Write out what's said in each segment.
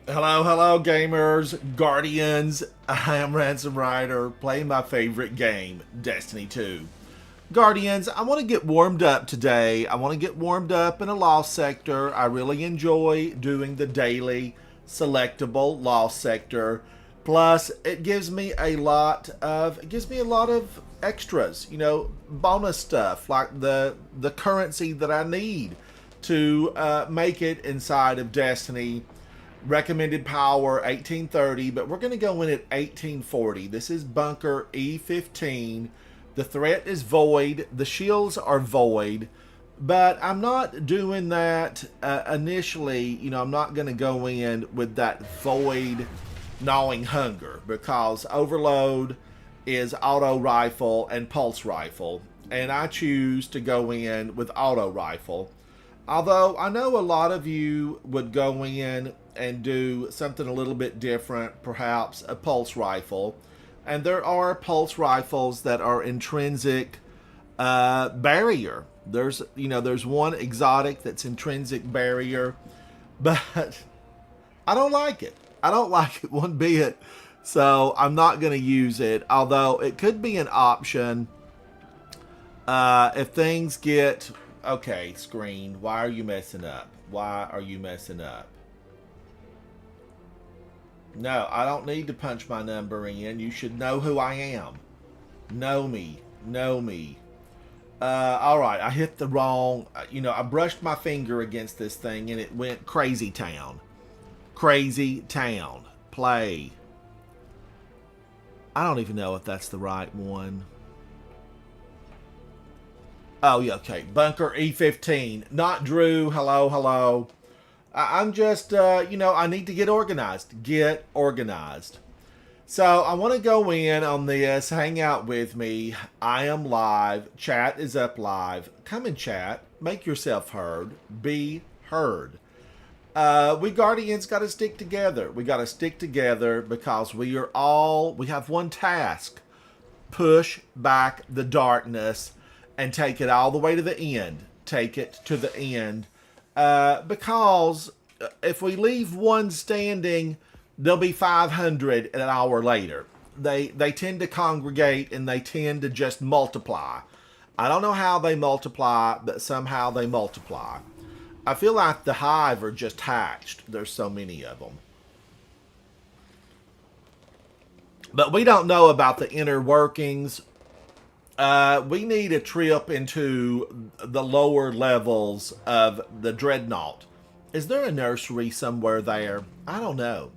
Hello, hello, gamers, guardians. I am Ransom Rider, playing my favorite game, Destiny 2. Guardians, I want to get warmed up today. I want to get warmed up in a lost sector. I really enjoy doing the daily selectable lost sector. Plus, it gives me a lot of extras, bonus stuff like the currency that I need to make it inside of Destiny. Recommended power 1830, but we're going to go in at 1840. This is bunker E15. The threat is void. The shields are void. But I'm not doing that initially. I'm not going to go in with that void gnawing hunger because overload is auto rifle and pulse rifle. And I choose to go in with auto rifle. Although I know a lot of you would go in and do something a little bit different, perhaps a pulse rifle. And there are pulse rifles that are intrinsic barrier. There's one exotic that's intrinsic barrier, but I don't like it. I don't like it one bit. So I'm not going to use it, although it could be an option if things get... Okay, screen, why are you messing up? Why are you messing up? No, I don't need to punch my number in. You should know who I am. Know me. Know me. Alright, I hit the wrong... I brushed my finger against this thing and it went crazy town. Crazy town. Play. I don't even know if that's the right one. Oh, yeah, okay. Bunker E15. Not Drew. Hello, hello. I'm just, I need to get organized. Get organized. So I want to go in on this. Hang out with me. I am live. Chat is up live. Come and chat. Make yourself heard. Be heard. We Guardians got to stick together. We got to stick together because we have one task. Push back the darkness and take it all the way to the end. Take it to the end. Because if we leave one standing, there'll be 500 an hour later. They tend to congregate and they tend to just multiply. I don't know how they multiply, but somehow they multiply. I feel like the hive are just hatched. There's so many of them. But we don't know about the inner workings. We need a trip into the lower levels of the Dreadnought. Is there a nursery somewhere there? I don't know.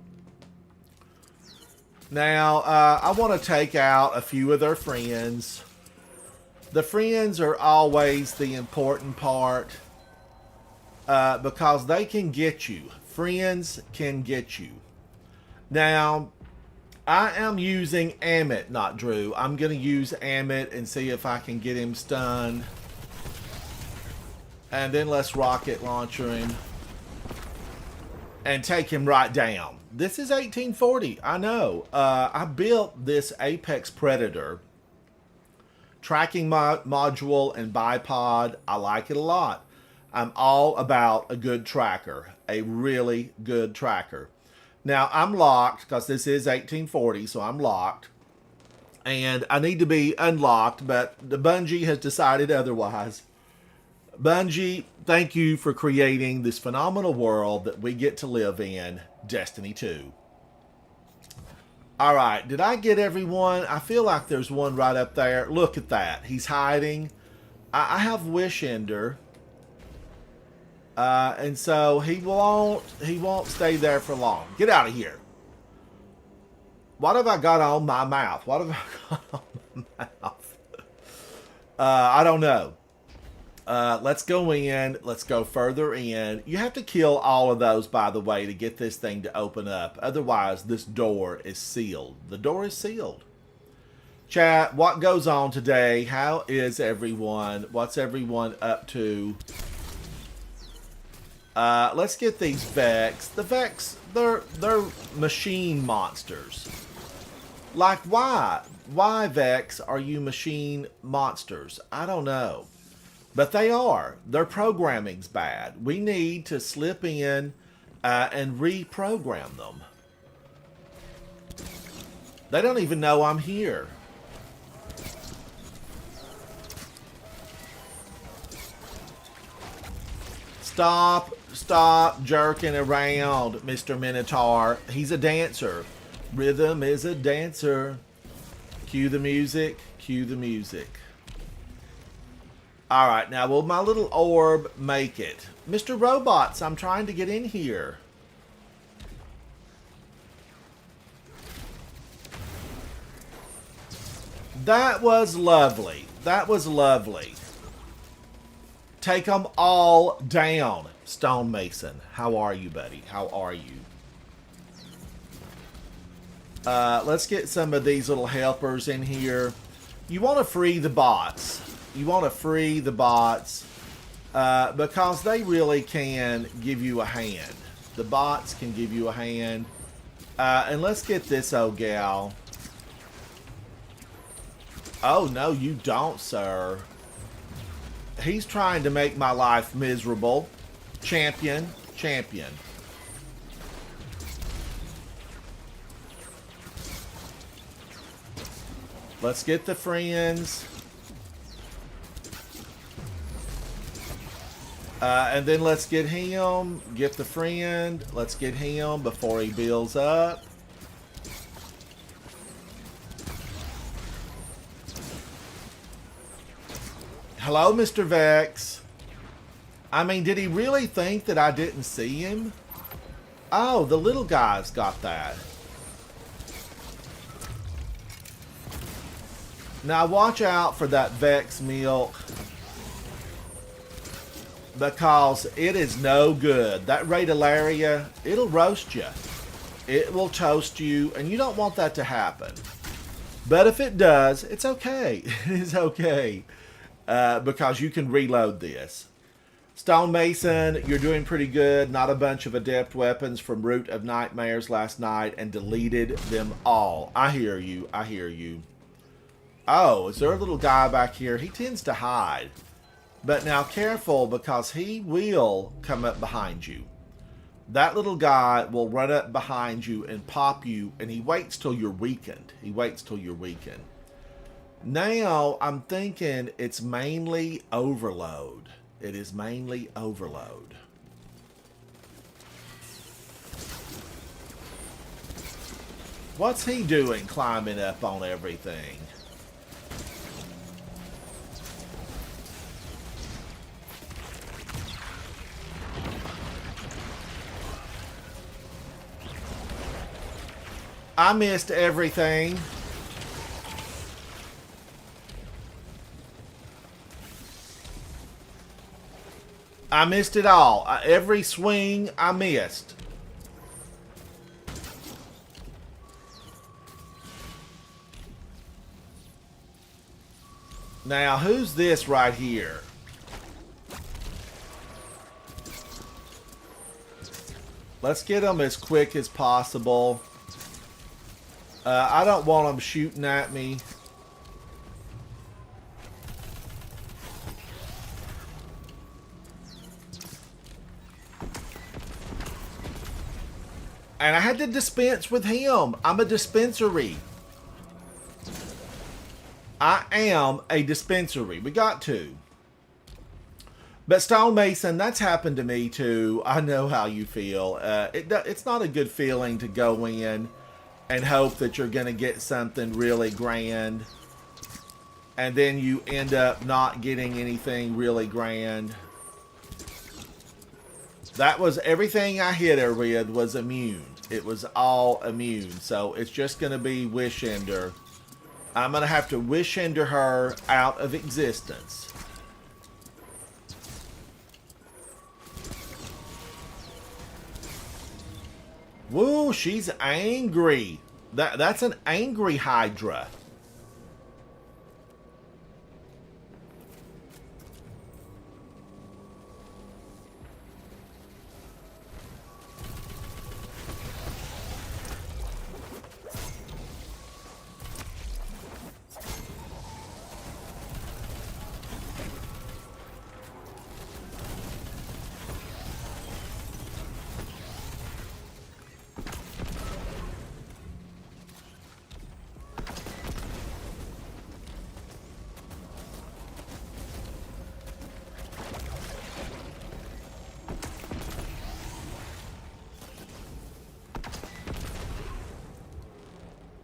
Now, I want to take out a few of their friends. The friends are always the important part because they can get you. Friends can get you. Now, I am using Amit, not Drew. I'm going to use Amit and see if I can get him stunned. And then let's rocket launcher him. And take him right down. This is 1840, I know. I built this Apex Predator. Tracking module and bipod. I like it a lot. I'm all about a good tracker. A really good tracker. Now, I'm locked because this is 1840, so I'm locked. And I need to be unlocked, but the Bungie has decided otherwise. Bungie, thank you for creating this phenomenal world that we get to live in, Destiny 2. Alright, did I get everyone? I feel like there's one right up there. Look at that. He's hiding. I have Wish Ender. And so he won't stay there for long. Get out of here. What have I got on my mouth? What have I got on my mouth? I don't know. Let's go in. Let's go further in. You have to kill all of those, by the way, to get this thing to open up. Otherwise, this door is sealed. The door is sealed. Chat, what goes on today? How is everyone? What's everyone up to? Let's get these Vex. The Vex, they're machine monsters. Like, why? Why, Vex, are you machine monsters? I don't know. But they are. Their programming's bad. We need to slip in and reprogram them. They don't even know I'm here. Stop jerking around, Mr. Minotaur. He's a dancer. Rhythm is a dancer. Cue the music. Cue the music. Alright, now will my little orb make it? Mr. Robots, I'm trying to get in here. That was lovely. That was lovely. Take them all down. Stonemason, how are you, buddy? How are you? Let's get some of these little helpers in here. You want to free the bots. You want to free the bots because they really can give you a hand. The bots can give you a hand. And let's get this old gal. Oh, no, you don't, sir. He's trying to make my life miserable. Champion. Let's get the friends. And then let's get him. Get the friend. Let's get him before he builds up. Hello, Mr. Vex. I mean, did he really think that I didn't see him? Oh, the little guy's got that. Now watch out for that Vex milk, because it is no good. That Radiolaria, it'll roast you. It will toast you, and you don't want that to happen. But if it does, it's okay. It is okay. Because you can reload this. Stonemason, you're doing pretty good. Not a bunch of adept weapons from Root of Nightmares last night and deleted them all. I hear you. I hear you. Oh, is there a little guy back here? He tends to hide. But now careful, because he will come up behind you. That little guy will run up behind you and pop you, and he waits till you're weakened. He waits till you're weakened. Now, I'm thinking it's mainly overload. It is mainly overload. What's he doing climbing up on everything? I missed everything. I missed it all. Every swing I missed. Now, who's this right here? Let's get them as quick as possible. I don't want them shooting at me. And I had to dispense with him. I'm a dispensary. I am a dispensary. We got to. But Stonemason, that's happened to me too. I know how you feel. It's not a good feeling to go in and hope that you're going to get something really grand. And then you end up not getting anything really grand. That was everything I hit her with was immune. It was all immune. So it's just going to be Wish Ender. I'm going to have to Wish Ender her out of existence. Woo, she's angry. That's an angry Hydra.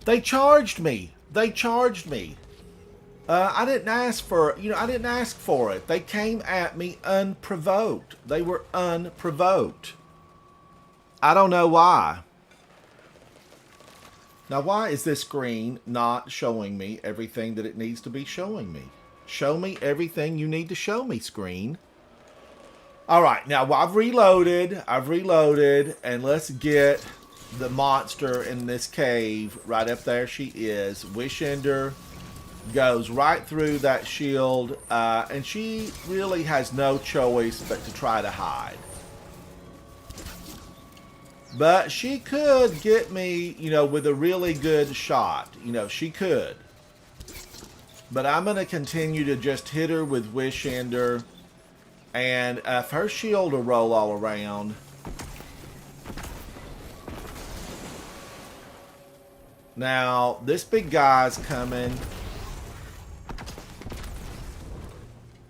They charged me. They charged me. I didn't ask for, I didn't ask for it. They came at me unprovoked. They were unprovoked. I don't know why. Now, why is this screen not showing me everything that it needs to be showing me? Show me everything you need to show me, screen. All right, now I've reloaded, and let's get the monster in this cave. Right up there she is. Wishender goes right through that shield, and she really has no choice but to try to hide. But she could get me, with a really good shot. She could. But I'm going to continue to just hit her with Wishender. And if her shield will roll all around. Now, this big guy's coming.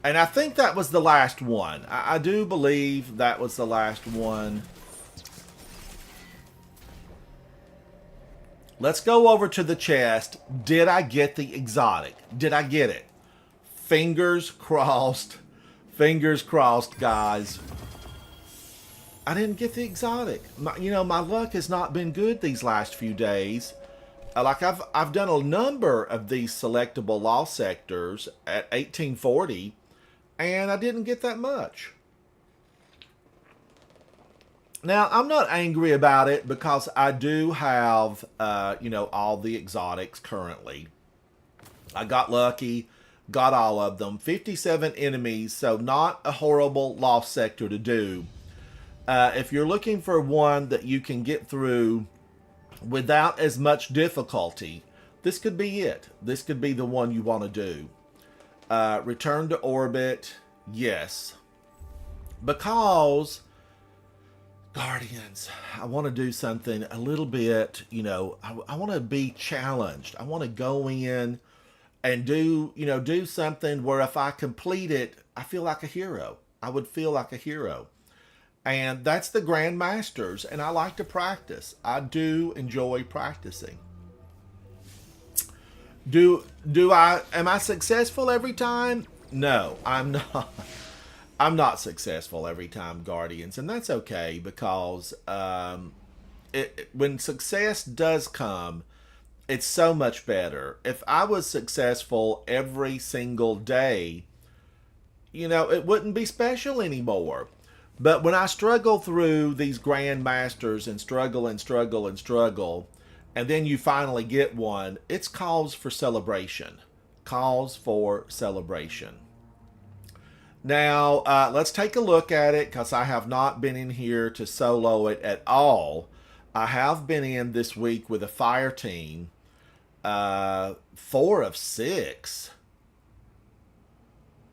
And I think that was the last one. I do believe that was the last one. Let's go over to the chest. Did I get the exotic? Did I get it? Fingers crossed. Fingers crossed, guys. I didn't get the exotic. My luck has not been good these last few days. Like I've done a number of these selectable lost sectors at 1840, and I didn't get that much. Now, I'm not angry about it because I do have, all the exotics currently. I got lucky, got all of them. 57 enemies, so not a horrible lost sector to do. If you're looking for one that you can get through without as much difficulty, this could be it. This could be the one you want to do. Return to orbit, yes. Because, Guardians, I want to do something a little bit, I want to be challenged. I want to go in and do something where if I complete it, I feel like a hero. I would feel like a hero. And that's the Grandmasters, and I like to practice. I do enjoy practicing. Am I successful every time? No, I'm not. I'm not successful every time, Guardians, and that's okay because when success does come, it's so much better. If I was successful every single day, it wouldn't be special anymore. But when I struggle through these Grandmasters and struggle and struggle and struggle, and then you finally get one, it's cause for celebration. Cause for celebration. Now, let's take a look at it because I have not been in here to solo it at all. I have been in this week with a fire team. 4 of 6.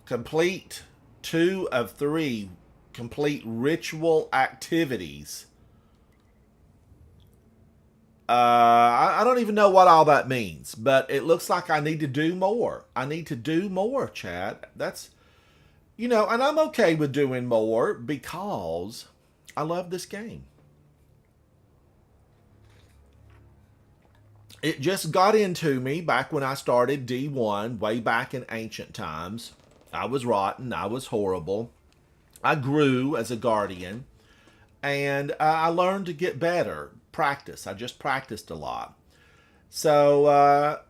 Complete 2 of 3. Complete ritual activities. I don't even know what all that means, but it looks like I need to do more. I need to do more, chat. That's... and I'm okay with doing more because I love this game. It just got into me back when I started D1, way back in ancient times. I was rotten. I was horrible. I grew as a Guardian. And I learned to get better. Practice. I just practiced a lot. So...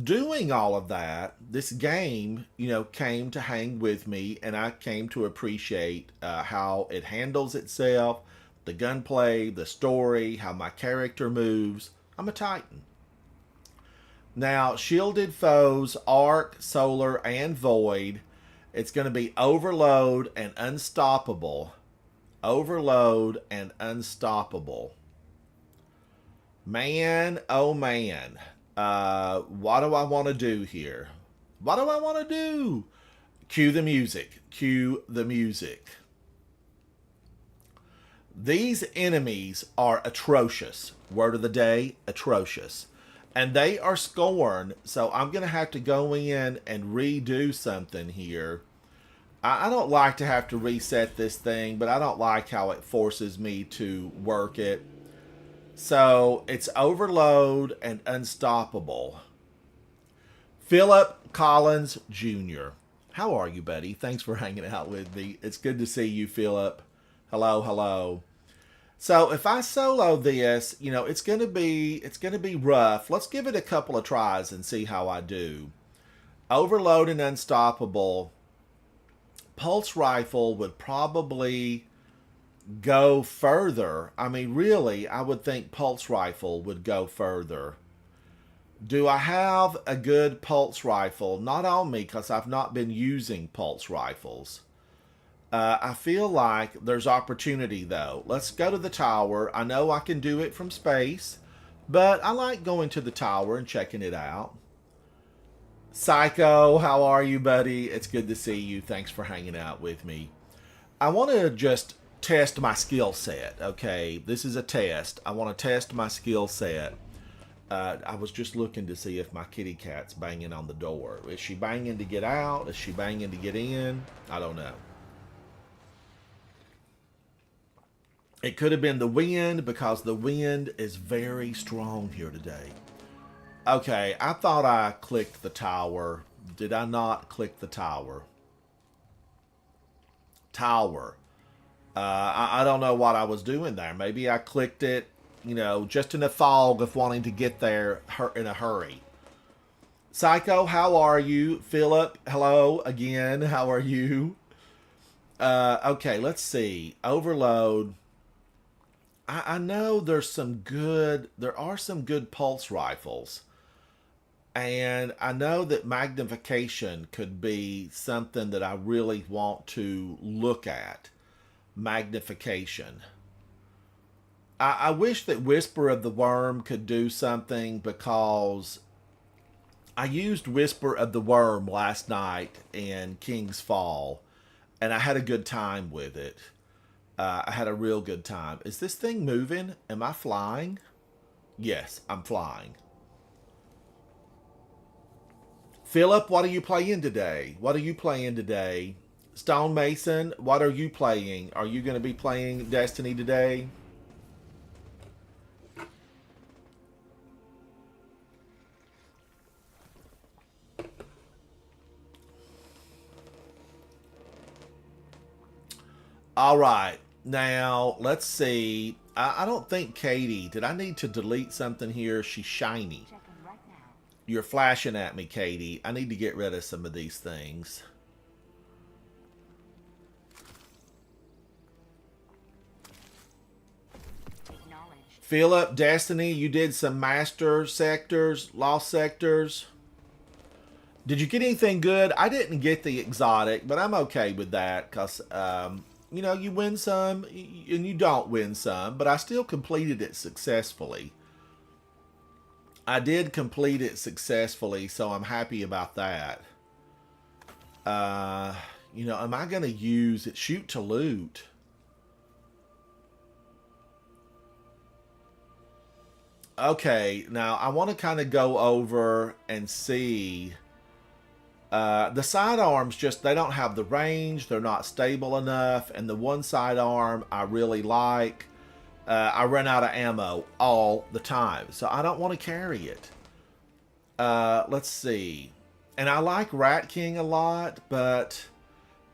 doing all of that, this game, came to hang with me, and I came to appreciate how it handles itself, the gunplay, the story, how my character moves. I'm a Titan. Now, shielded foes, Arc, Solar, and Void. It's going to be Overload and Unstoppable. Overload and Unstoppable. Man, oh man. What do I want to do here? What do I want to do? Cue the music. Cue the music. These enemies are atrocious. Word of the day, atrocious. And they are scorned, so I'm going to have to go in and redo something here. I don't like to have to reset this thing, but I don't like how it forces me to work it. So it's Overload and Unstoppable. Philip Collins Jr. How are you, buddy? Thanks for hanging out with me. It's good to see you, Philip. Hello, hello. So if I solo this, it's gonna be rough. Let's give it a couple of tries and see how I do. Overload and Unstoppable. Pulse Rifle would probably go further. I mean, really, I would think Pulse Rifle would go further. Do I have a good Pulse Rifle? Not on me because I've not been using Pulse Rifles. I feel like there's opportunity though. Let's go to the tower. I know I can do it from space, but I like going to the tower and checking it out. Psycho, how are you, buddy? It's good to see you. Thanks for hanging out with me. I want to just test my skill set, okay? This is a test. I want to test my skill set. I was just looking to see if my kitty cat's banging on the door. Is she banging to get out? Is she banging to get in? I don't know. It could have been the wind because the wind is very strong here today. Okay, I thought I clicked the tower. Did I not click the tower? Tower. I don't know what I was doing there. Maybe I clicked it, just in a fog of wanting to get there in a hurry. Psycho, how are you? Philip, hello again. How are you? Okay, let's see. Overload. I know there are some good pulse rifles. And I know that magnification could be something that I really want to look at. Magnification. I wish that Whisper of the Worm could do something because I used Whisper of the Worm last night in King's Fall and I had a good time with it. I had a real good time. Is this thing moving? Am I flying? Yes, I'm flying. Philip, what are you playing today? What are you playing today? Stone Mason, what are you playing? Are you going to be playing Destiny today? All right. Now, let's see. I don't think Katie, did I need to delete something here? She's shiny. You're flashing at me, Katie. I need to get rid of some of these things. Philip, Destiny, you did some master sectors, lost sectors. Did you get anything good? I didn't get the exotic, but I'm okay with that because, you win some and you don't win some, but I still completed it successfully. I did complete it successfully, so I'm happy about that. Am I going to use it? Shoot to loot. Okay, now I want to kind of go over and see. The sidearms they don't have the range. They're not stable enough. And the one sidearm I really like. I run out of ammo all the time, so I don't want to carry it. Let's see. And I like Rat King a lot, but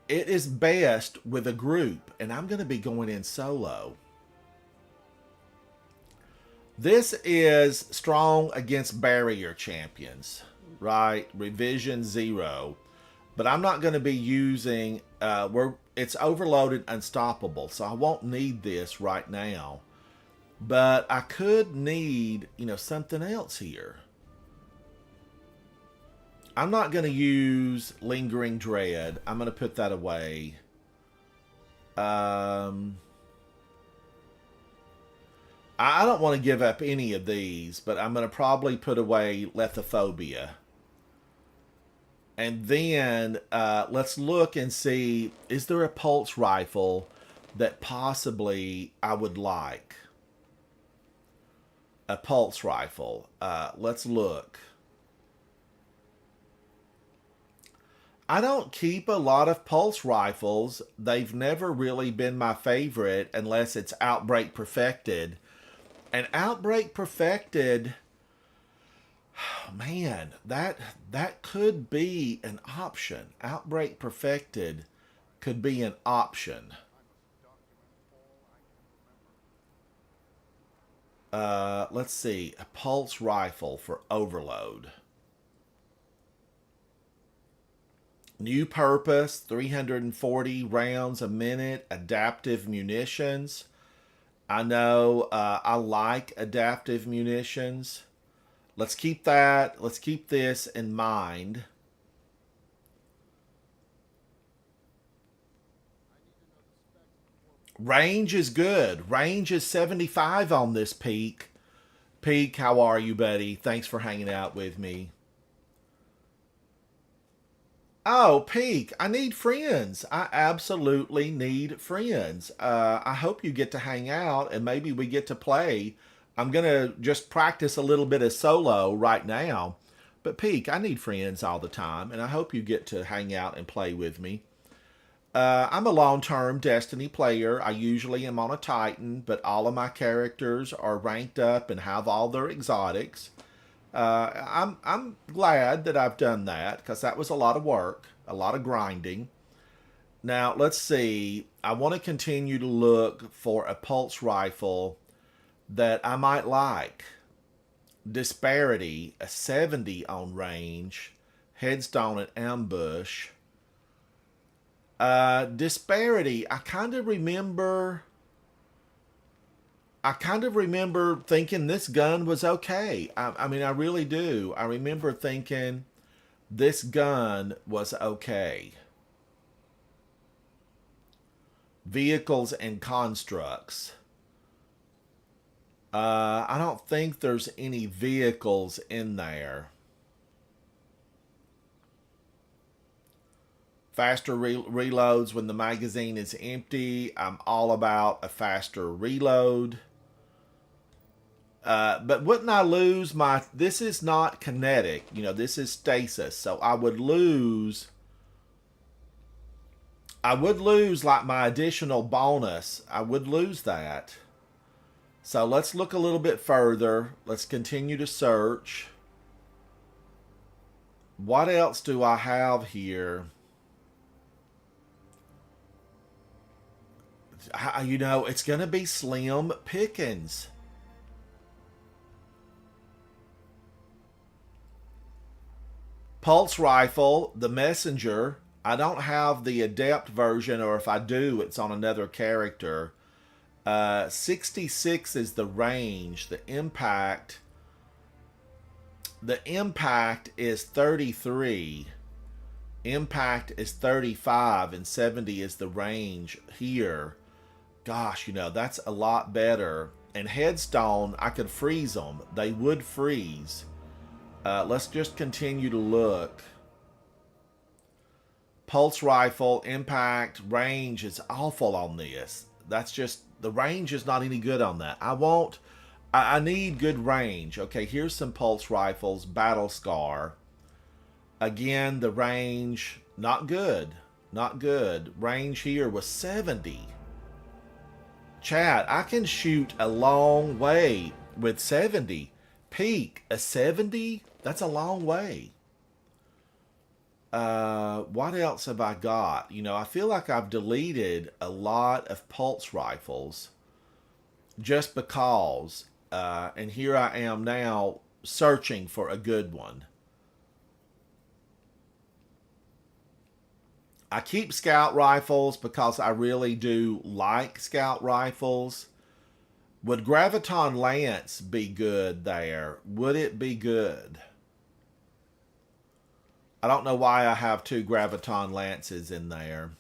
it is best with a group, and I'm going to be going in solo. This is strong against barrier champions, right? Revision 0. But I'm not going to be using... it's overloaded unstoppable, so I won't need this right now. But I could need, something else here. I'm not going to use Lingering Dread. I'm going to put that away. I don't want to give up any of these, but I'm going to probably put away Lethophobia. And then let's look and see, is there a pulse rifle that possibly I would like? A pulse rifle. Let's look. I don't keep a lot of pulse rifles. They've never really been my favorite unless it's Outbreak Perfected. And Outbreak Perfected, oh man, that could be an option. Outbreak Perfected could be an option. Let's see, a pulse rifle for overload. New purpose, 340 rounds a minute, adaptive munitions. I know I like adaptive munitions. Let's keep that. Let's keep this in mind. Range is good. Range is 75 on this Peak. Peak, how are you, buddy? Thanks for hanging out with me. Oh, Peak, I need friends. I absolutely need friends. I hope you get to hang out and maybe we get to play. I'm going to just practice a little bit of solo right now. But Peak, I need friends all the time, and I hope you get to hang out and play with me. I'm a long-term Destiny player. I usually am on a Titan, but all of my characters are ranked up and have all their exotics. I'm glad that I've done that because that was a lot of work, a lot of grinding. Now let's see. I want to continue to look for a pulse rifle that I might like. Disparity, a 70 on range, headstone and ambush. Disparity, I kind of remember thinking this gun was okay. I mean, I really do. I remember thinking this gun was okay. Vehicles and constructs. I don't think there's any vehicles in there. Faster reloads when the magazine is empty. I'm all about a faster reload. But wouldn't I lose my... This is not kinetic. You know, this is stasis. So I would lose... like my additional bonus. I would lose that. So let's look a little bit further. Let's continue to search. What else do I have here? You know, it's going to be slim pickings. Pulse rifle, the messenger. I don't have the adept version, or if I do, it's on another character. 66 is the range. The impact is 33. Impact is 35, and 70 is the range here. Gosh, you know, that's a lot better. And headstone, I could freeze them. They would freeze. Let's just continue to look. Pulse rifle, impact, range is awful on this. That's just, the range is not any good on that. I need good range. Okay, here's some pulse rifles. Battle Scar. Again, the range, not good. Not good. Range here was 70. Chat, I can shoot a long way with 70. Peak, a 70? That's a long way. What else have I got? You know, I feel like I've deleted a lot of pulse rifles just because. And here I am now searching for a good one. I keep scout rifles because I really do like scout rifles. Would Graviton Lance be good there? Would it be good? I don't know why I have 2 Graviton Lances in there.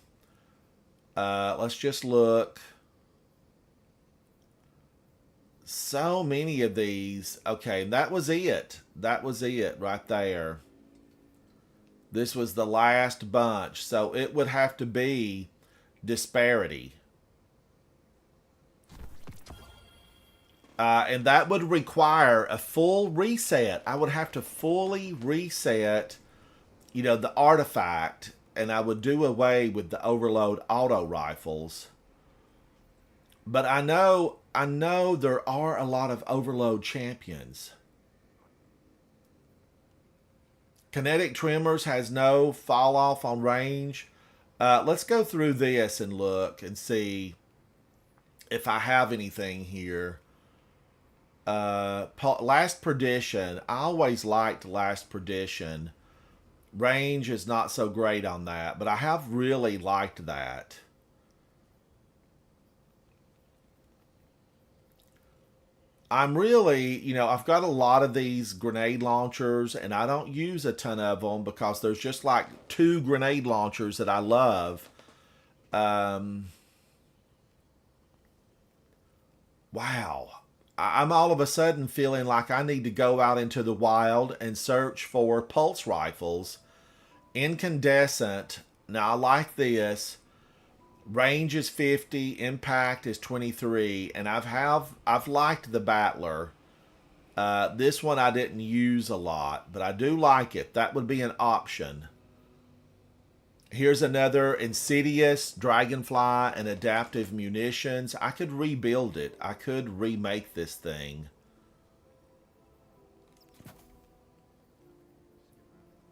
Let's just look. So many of these. Okay, that was it. That was it right there. This was the last bunch. So it would have to be disparity. And that would require a full reset. I would have to fully reset, you know, the artifact. And I would do away with the overload auto rifles. But I know there are a lot of overload champions. Kinetic Tremors has no fall off on range. Let's go through this and look and see if I have anything here. Last Perdition. I always liked Last Perdition. Range is not so great on that, but I have really liked that. I'm really, I've got a lot of these grenade launchers, and I don't use a ton of them because there's just like 2 grenade launchers that I love. Um, wow. I'm all of a sudden feeling like I need to go out into the wild and search for pulse rifles. Incandescent. Now, I like this. Range is 50, impact is 23, and I've liked the Battler. This one I didn't use a lot, but I do like it. That would be an option. Here's another Insidious, Dragonfly, and Adaptive Munitions. I could rebuild it. I could remake this thing.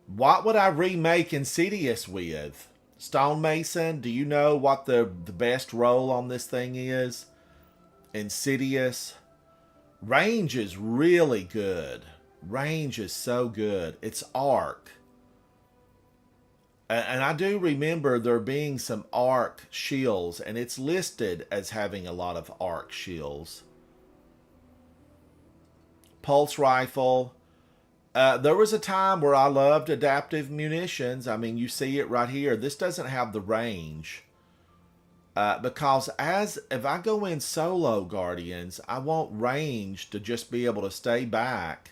What would I remake Insidious with? Stonemason, do you know what the best roll on this thing is? Insidious. Range is really good. Range is so good. It's arc. And I do remember there being some arc shields, and it's listed as having a lot of arc shields. Pulse rifle. There was a time where I loved adaptive munitions. I mean, you see it right here. This doesn't have the range. Because if I go in solo Guardians, I want range to just be able to stay back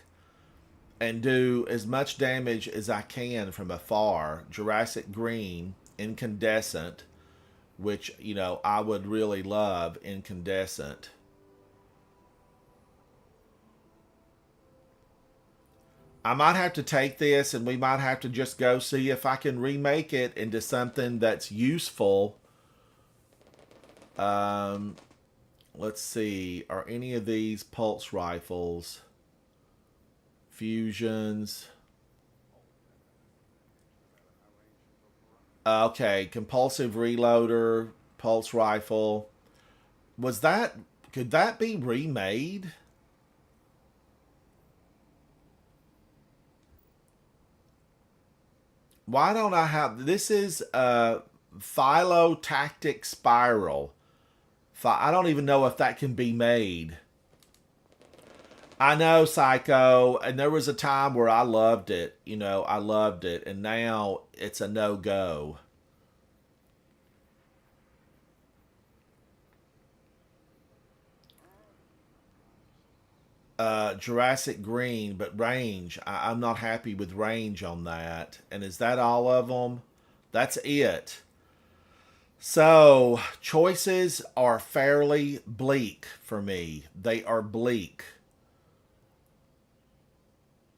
and do as much damage as I can from afar. Jurassic Green, Incandescent, which, I would really love Incandescent. I might have to take this and we might have to just go see if I can remake it into something that's useful. Let's see. Are any of these pulse rifles? Fusions. Okay, compulsive reloader, pulse rifle. Could that be remade? Why don't I have... This is Phylotactic Spiral. I don't even know if that can be made. I know, Psycho, and there was a time where I loved it. I loved it, and now it's a no-go. Jurassic Green, but range. I'm not happy with range on that. And is that all of them? That's it. So, choices are fairly bleak for me. They are bleak.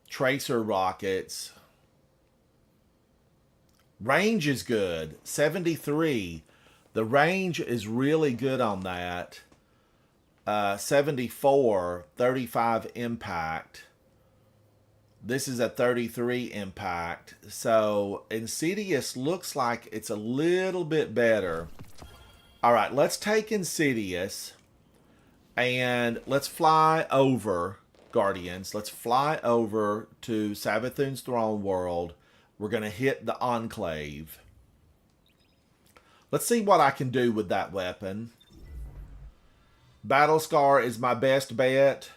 Tracer rockets. Range is good. 73. The range is really good on that. 74, 35 impact. This is a 33 impact. So Insidious looks like it's a little bit better. All right, let's take Insidious and let's fly over Guardians. Let's fly over to Savathun's Throne World. We're going to hit the Enclave. Let's see what I can do with that weapon. Battle Scar is my best bet.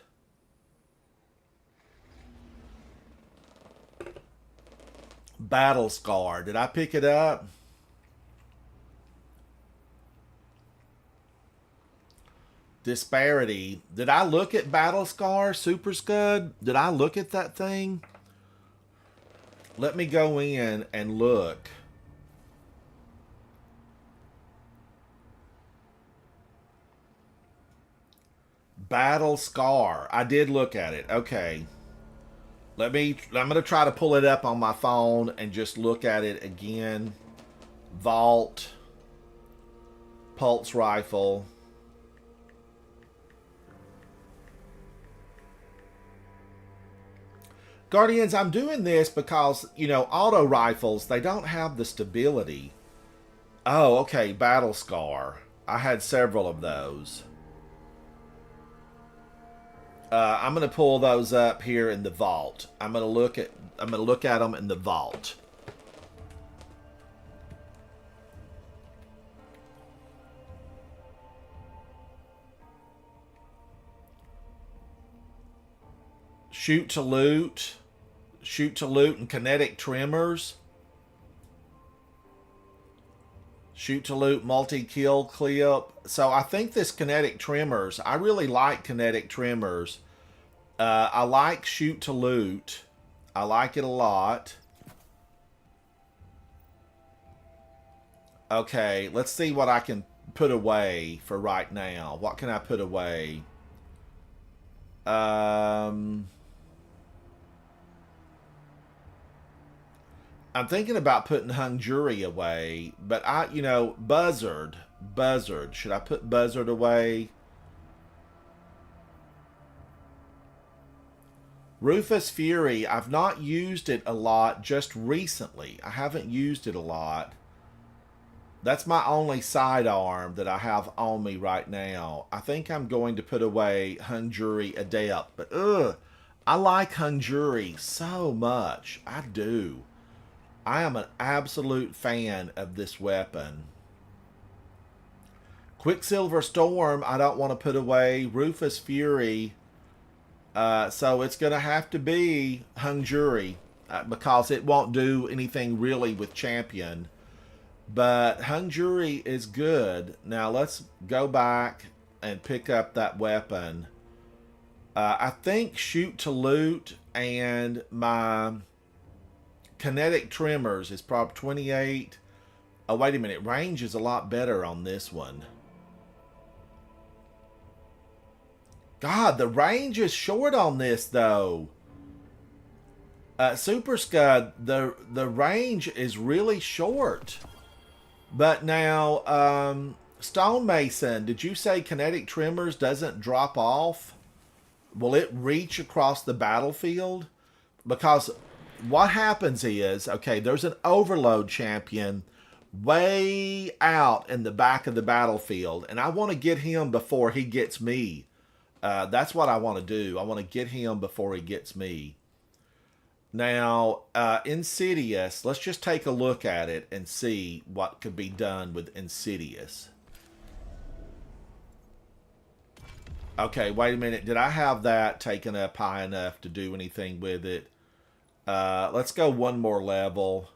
Battle Scar. Did I pick it up? Disparity. Did I look at Battle Scar? Super Scud? Did I look at that thing? Let me go in and look. Battle Scar. I did look at it. Okay. I'm going to try to pull it up on my phone and just look at it again. Vault. Pulse rifle. Guardians, I'm doing this because, you know, auto rifles, they don't have the stability. Oh, okay, Battle Scar. I had several of those. I'm gonna pull those up here in the vault. I'm gonna look at them in the vault. Shoot to loot, and kinetic tremors. Shoot to loot, multi-kill clip. So I think this kinetic tremors, I really like kinetic tremors. I like shoot to loot. I like it a lot. Okay, let's see what I can put away for right now. What can I put away? I'm thinking about putting Hung Jury away, but you know, Buzzard. Should I put Buzzard away? Rufus Fury, I've not used it a lot just recently. I haven't used it a lot. That's my only sidearm that I have on me right now. I think I'm going to put away Hung Jury Adept, but I like Hung Jury so much. I do. I am an absolute fan of this weapon. Quicksilver Storm, I don't want to put away. Rufus Fury, so it's going to have to be Hung Jury because it won't do anything really with Champion. But Hung Jury is good. Now let's go back and pick up that weapon. I think Shoot to Loot and my kinetic tremors is probably 28. Oh, wait a minute. Range is a lot better on this one. God, the range is short on this, though. Super Scud, the range is really short. But now, Stonemason, did you say kinetic tremors doesn't drop off? Will it reach across the battlefield? Because what happens is, okay, there's an overload champion way out in the back of the battlefield, and I want to get him before he gets me. That's what I want to do. I want to get him before he gets me. Now, Insidious, let's just take a look at it and see what could be done with Insidious. Okay, wait a minute. Did I have that taken up high enough to do anything with it? Let's go one more level.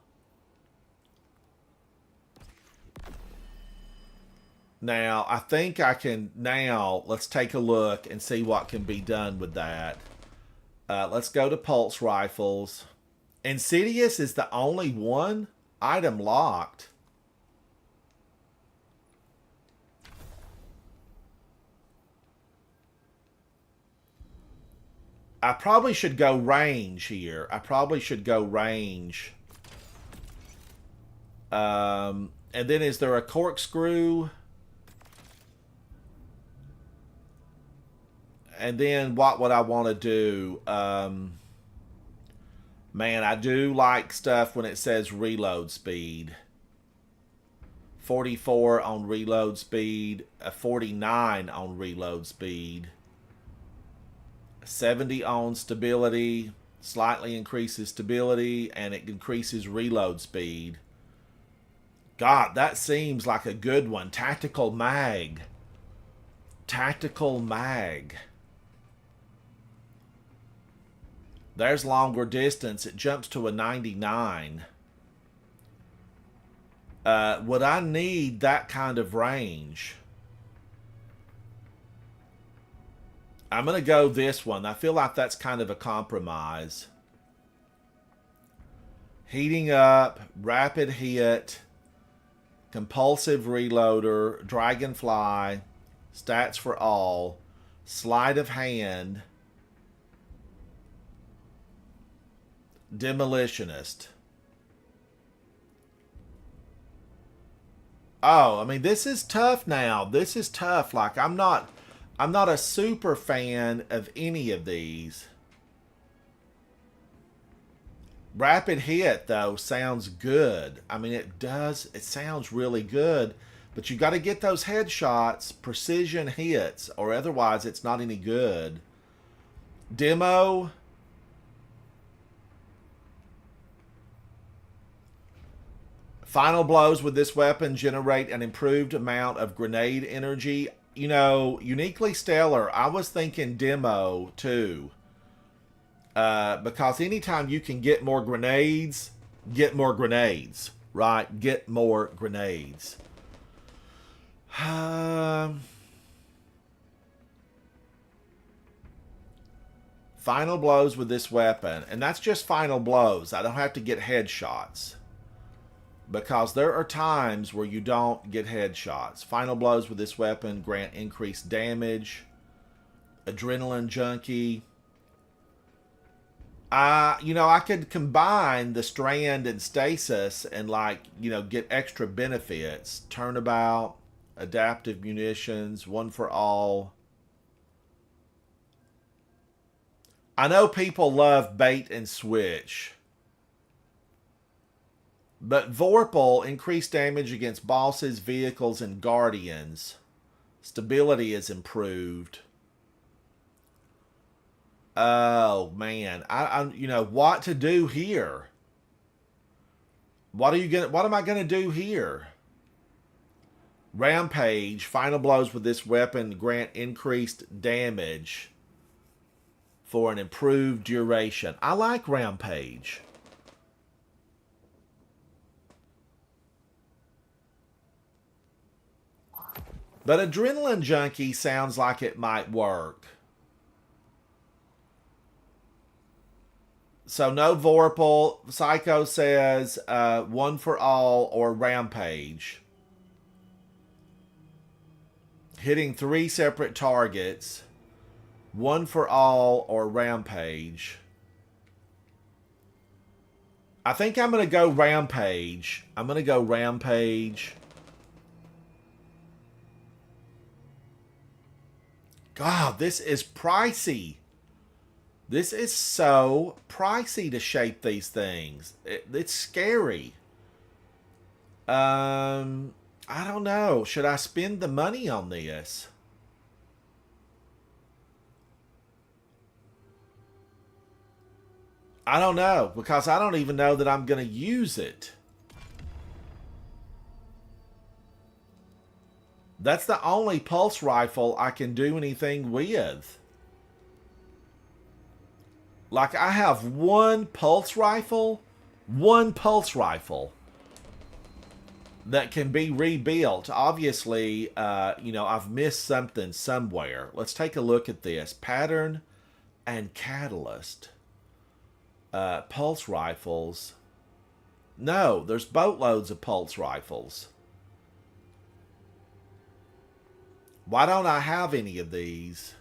Now, I think I can... Now, let's take a look and see what can be done with that. Let's go to Pulse Rifles. Insidious is the only one. Item locked. I probably should go range here. I probably should go range. And then is there a corkscrew? And then what would I want to do? Man, I do like stuff when it says reload speed. 44 on reload speed. 49 on reload speed. 70 on stability. Slightly increases stability. And it increases reload speed. God, that seems like a good one. Tactical mag. Tactical mag. There's longer distance. It jumps to a 99. Would I need that kind of range? I'm going to go this one. I feel like that's kind of a compromise. Heating up, rapid hit, compulsive reloader, dragonfly, stats for all, sleight of hand, demolitionist. Oh, I mean, this is tough now. This is tough. Like, I'm not a super fan of any of these. Rapid hit, though, sounds good. I mean, it does. It sounds really good. But you got to get those headshots, precision hits, or otherwise it's not any good. Demo. Final blows with this weapon generate an improved amount of grenade energy. You know, uniquely stellar. I was thinking demo, too. Because anytime you can get more grenades, right? Get more grenades. Final blows with this weapon, and that's just final blows. I don't have to get headshots because there are times where you don't get headshots. Final blows with this weapon grant increased damage. Adrenaline junkie. I could combine the strand and stasis and get extra benefits. Turnabout, adaptive munitions, one for all. I know people love bait and switch. But Vorpal, increased damage against bosses, vehicles, and guardians. Stability is improved. Oh man, I what to do here? What am I gonna do here? Rampage. Final blows with this weapon grant increased damage for an improved duration. I like Rampage. But Adrenaline Junkie sounds like it might work. So no Vorpal. Psycho says one for all or Rampage. Hitting 3 separate targets. One for all or Rampage. I think I'm going to go Rampage. God, this is pricey. This is so pricey to shape these things. It's scary. I don't know. Should I spend the money on this? I don't know, because I don't even know that I'm going to use it. That's the only pulse rifle I can do anything with. Like, I have one pulse rifle that can be rebuilt. Obviously, I've missed something somewhere. Let's take a look at this. Pattern and catalyst. Pulse rifles. No, there's boatloads of pulse rifles. Why don't I have any of these?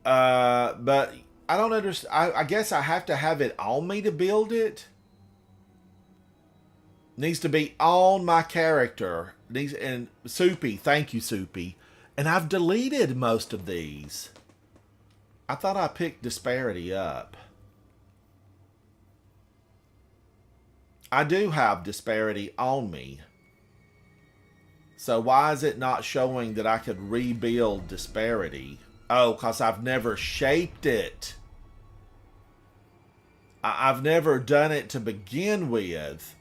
But I don't understand. I guess I have to have it on me to build it. Needs to be on my character. And Soupy, thank you, Soupy. And I've deleted most of these. I thought I picked disparity up. I do have disparity on me. So why is it not showing that I could rebuild disparity? Oh, because I've never shaped it. I've never done it to begin with.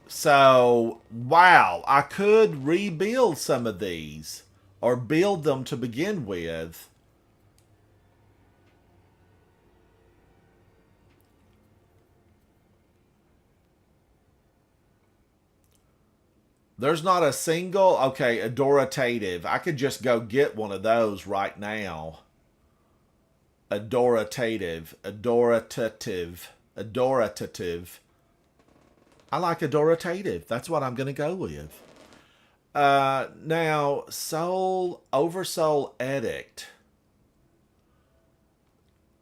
So, wow, I could rebuild some of these. Or build them to begin with. There's not a single... Okay, Adorative. I could just go get one of those right now. Adorative. I like Adorative. That's what I'm going to go with. Now, Oversoul Edict.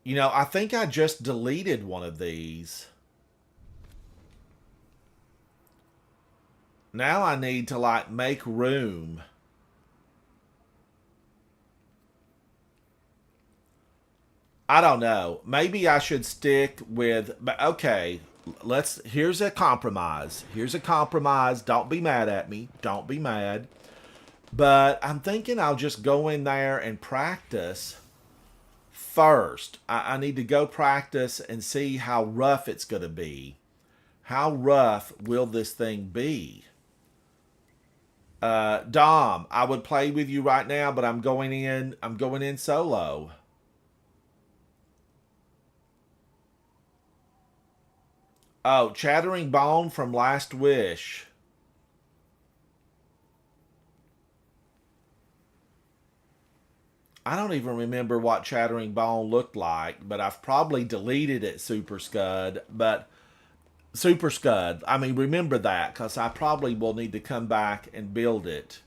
You know, I think I just deleted one of these. Now I need to, like, make room. I don't know. Maybe I should stick with, but okay, here's a compromise. Here's a compromise. Don't be mad at me. Don't be mad. But I'm thinking I'll just go in there and practice first. I need to go practice and see how rough it's going to be. How rough will this thing be? Dom, I would play with you right now, but I'm going in solo. Oh, Chattering Bone from Last Wish. I don't even remember what Chattering Bone looked like, but I've probably deleted it, Super Scud. But Super Scud, I mean, remember that, because I probably will need to come back and build it.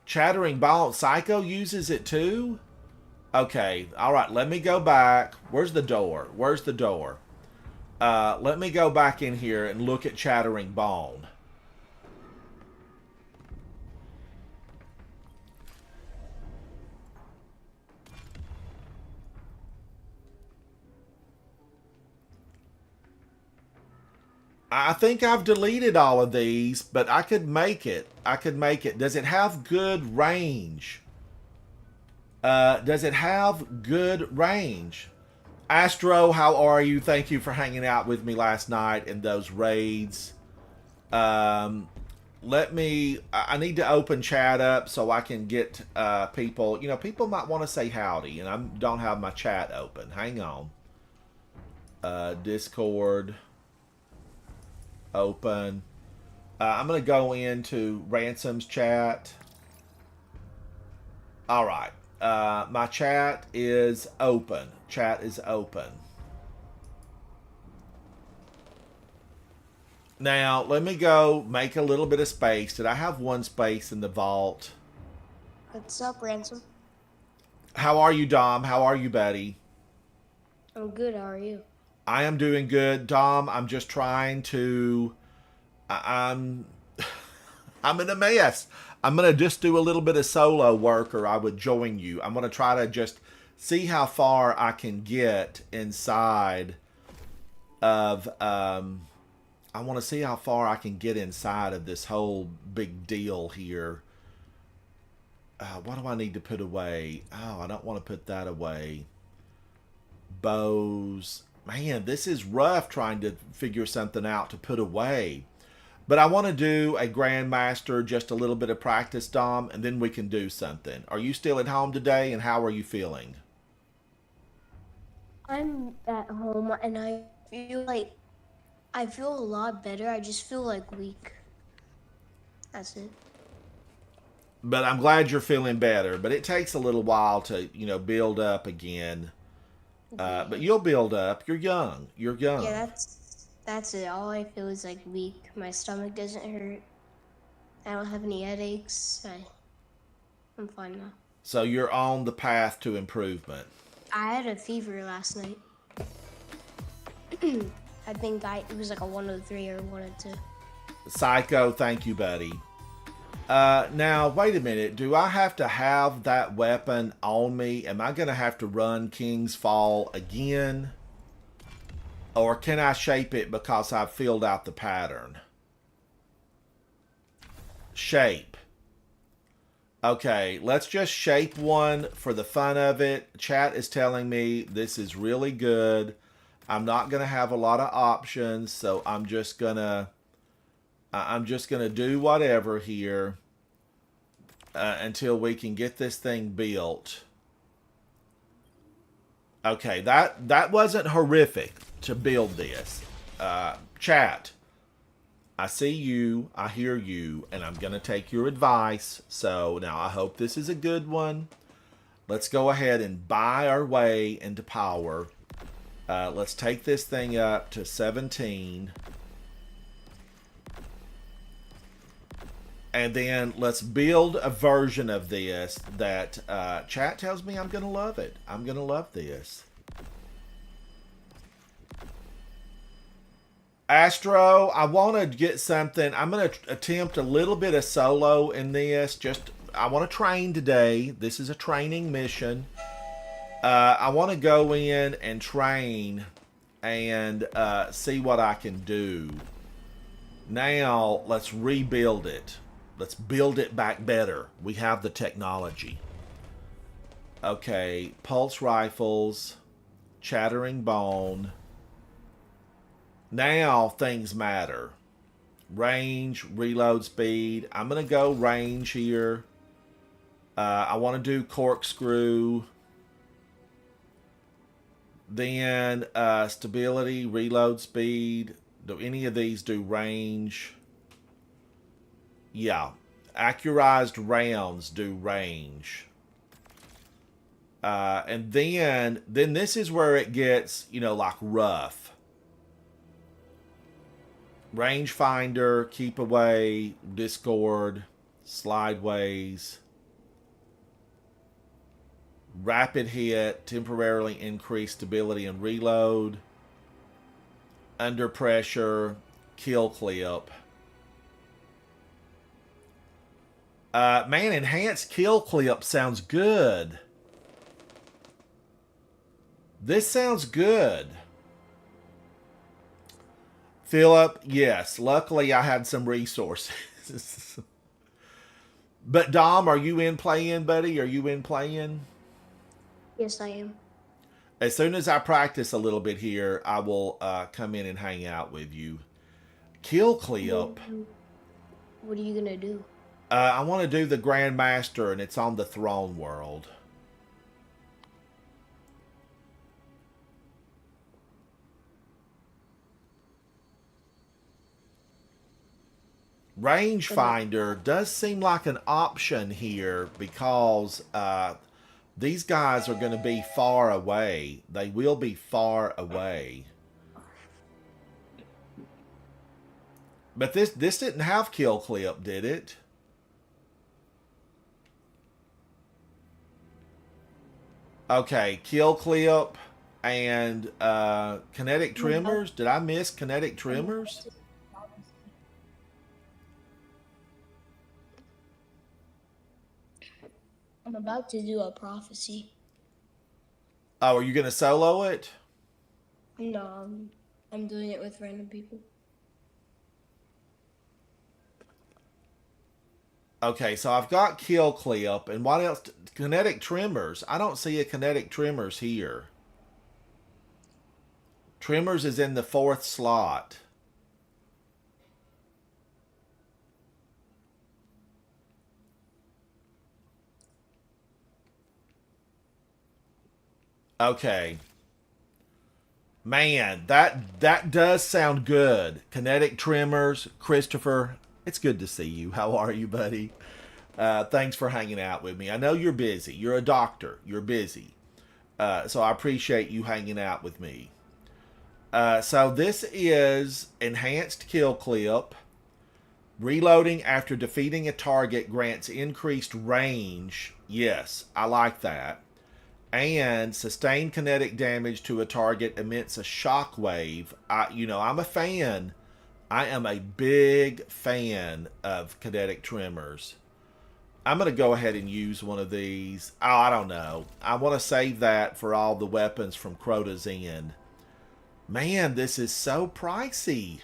Chattering Bone, Psycho uses it too? Okay, alright, let me go back. Where's the door? Where's the door? Let me go back in here and look at Chattering Bone. I think I've deleted all of these, but I could make it. I could make it. Does it have good range? Does it have good range? Astro, how are you? Thank you for hanging out with me last night in those raids. Let me... I need to open chat up so I can get people... You know, people might want to say howdy, and I don't have my chat open. Hang on. Discord... open. I'm going to go into Ransom's chat. Alright. My chat is open. Chat is open. Now, let me go make a little bit of space. Did I have one space in the vault? What's up, Ransom? How are you, Dom? How are you, buddy? I'm good, how are you? I am doing good, Dom. I'm just trying to... I'm in a mess. I'm going to just do a little bit of solo work, or I would join you. I'm going to try to just see how far I can get inside of... I want to see how far I can get inside of this whole big deal here. What do I need to put away? Oh, I don't want to put that away. Bows. Man, this is rough trying to figure something out to put away. But I want to do a Grandmaster, just a little bit of practice, Dom, and then we can do something. Are you still at home today, and how are you feeling? I'm at home, and I feel a lot better. I just feel like weak. That's it. But I'm glad you're feeling better. But it takes a little while to, you know, build up again. But you'll build up. You're young. You're young. Yeah, that's it. All I feel is like weak. My stomach doesn't hurt. I don't have any headaches. I'm fine now. So you're on the path to improvement. I had a fever last night. I think it was like a 103 or 102. Psycho, thank you, buddy. Now, wait a minute. Do I have to have that weapon on me? Am I going to have to run King's Fall again? Or can I shape it because I've filled out the pattern? Shape. Okay, let's just shape one for the fun of it. Chat is telling me this is really good. I'm not going to have a lot of options, so I'm just going to do whatever here until we can get this thing built. Okay, that wasn't horrific to build this. Chat, I see you, I hear you, and I'm going to take your advice. So now I hope this is a good one. Let's go ahead and buy our way into power. Let's take this thing up to 17. And then let's build a version of this that chat tells me I'm going to love it. I'm going to love this. Astro, I want to get something. I'm going to attempt a little bit of solo in this. I want to train today. This is a training mission. I want to go in and train and see what I can do. Now, let's rebuild it. Let's build it back better. We have the technology. Okay, pulse rifles, chattering bone. Now things matter. Range, reload speed. I'm going to go range here. I want to do corkscrew. Then stability, reload speed. Do any of these do range? Yeah. Accurized rounds do range. And then this is where it gets, like rough. Rangefinder, keep away, discord, slideways. Rapid hit, temporarily increase stability and reload. Under pressure, kill clip. Man, enhanced kill clip sounds good. This sounds good. Philip, yes. Luckily, I had some resources. But Dom, are you in playing, buddy? Are you in playing? Yes, I am. As soon as I practice a little bit here, I will come in and hang out with you. Kill clip. What are you gonna do? I want to do the Grandmaster, and it's on the throne world. Rangefinder does seem like an option here because these guys are going to be far away. They will be far away. But this didn't have kill clip, did it? Okay, kill clip and kinetic tremors. Did I miss kinetic tremors? I'm about to do a prophecy. Oh, are you going to solo it? No, I'm doing it with random people. Okay, so I've got kill clip, and what else? Kinetic tremors. I don't see a kinetic tremors here. Tremors is in the 4th slot. Okay. Man, that does sound good. Kinetic tremors. Christopher, it's good to see you. How are you, buddy? Thanks for hanging out with me. I know you're busy. You're a doctor. You're busy. So I appreciate you hanging out with me. So this is enhanced kill clip. Reloading after defeating a target grants increased range. Yes, I like that. And sustained kinetic damage to a target emits a shockwave. I'm a fan. I am a big fan of kinetic tremors. I'm going to go ahead and use one of these. Oh, I don't know. I want to save that for all the weapons from Crota's End. Man, this is so pricey.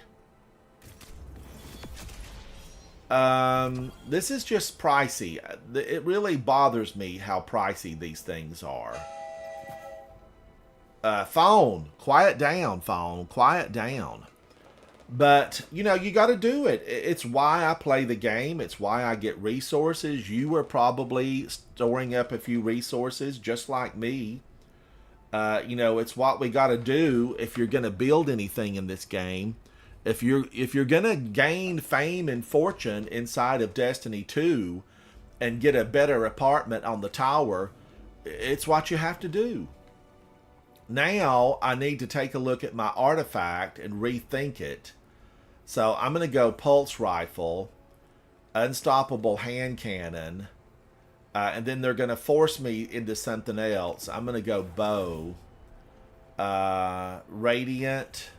This is just pricey. It really bothers me how pricey these things are. Phone, quiet down, phone, quiet down. But, you got to do it. It's why I play the game. It's why I get resources. You are probably storing up a few resources just like me. It's what we got to do if you're going to build anything in this game. If you're gonna gain fame and fortune inside of Destiny 2 and get a better apartment on the tower, it's what you have to do. Now I need to take a look at my artifact and rethink it. So I'm gonna go pulse rifle. unstoppable hand cannon, and then they're going to force me into something else. I'm going to go bow, radiant,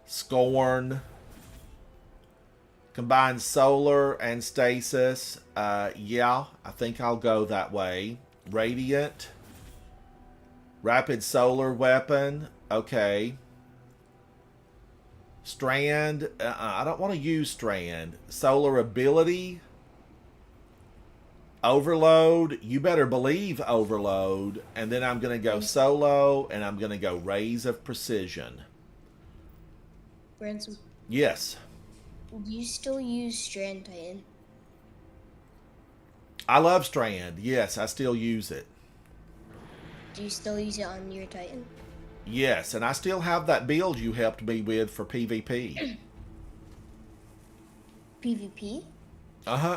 scorn, combine solar and stasis. Yeah, I think I'll go that way. Radiant, rapid solar weapon. Okay. Strand. I don't want to use strand. Solar ability. Overload. You better believe overload. And then I'm going to go solo, and I'm going to go rays of precision. Ransom, Yes. do you still use Strand Titan? I love strand. Yes, I still use it. Do you still use it on your Titan? Yes, and I still have that build you helped me with for PvP. PvP?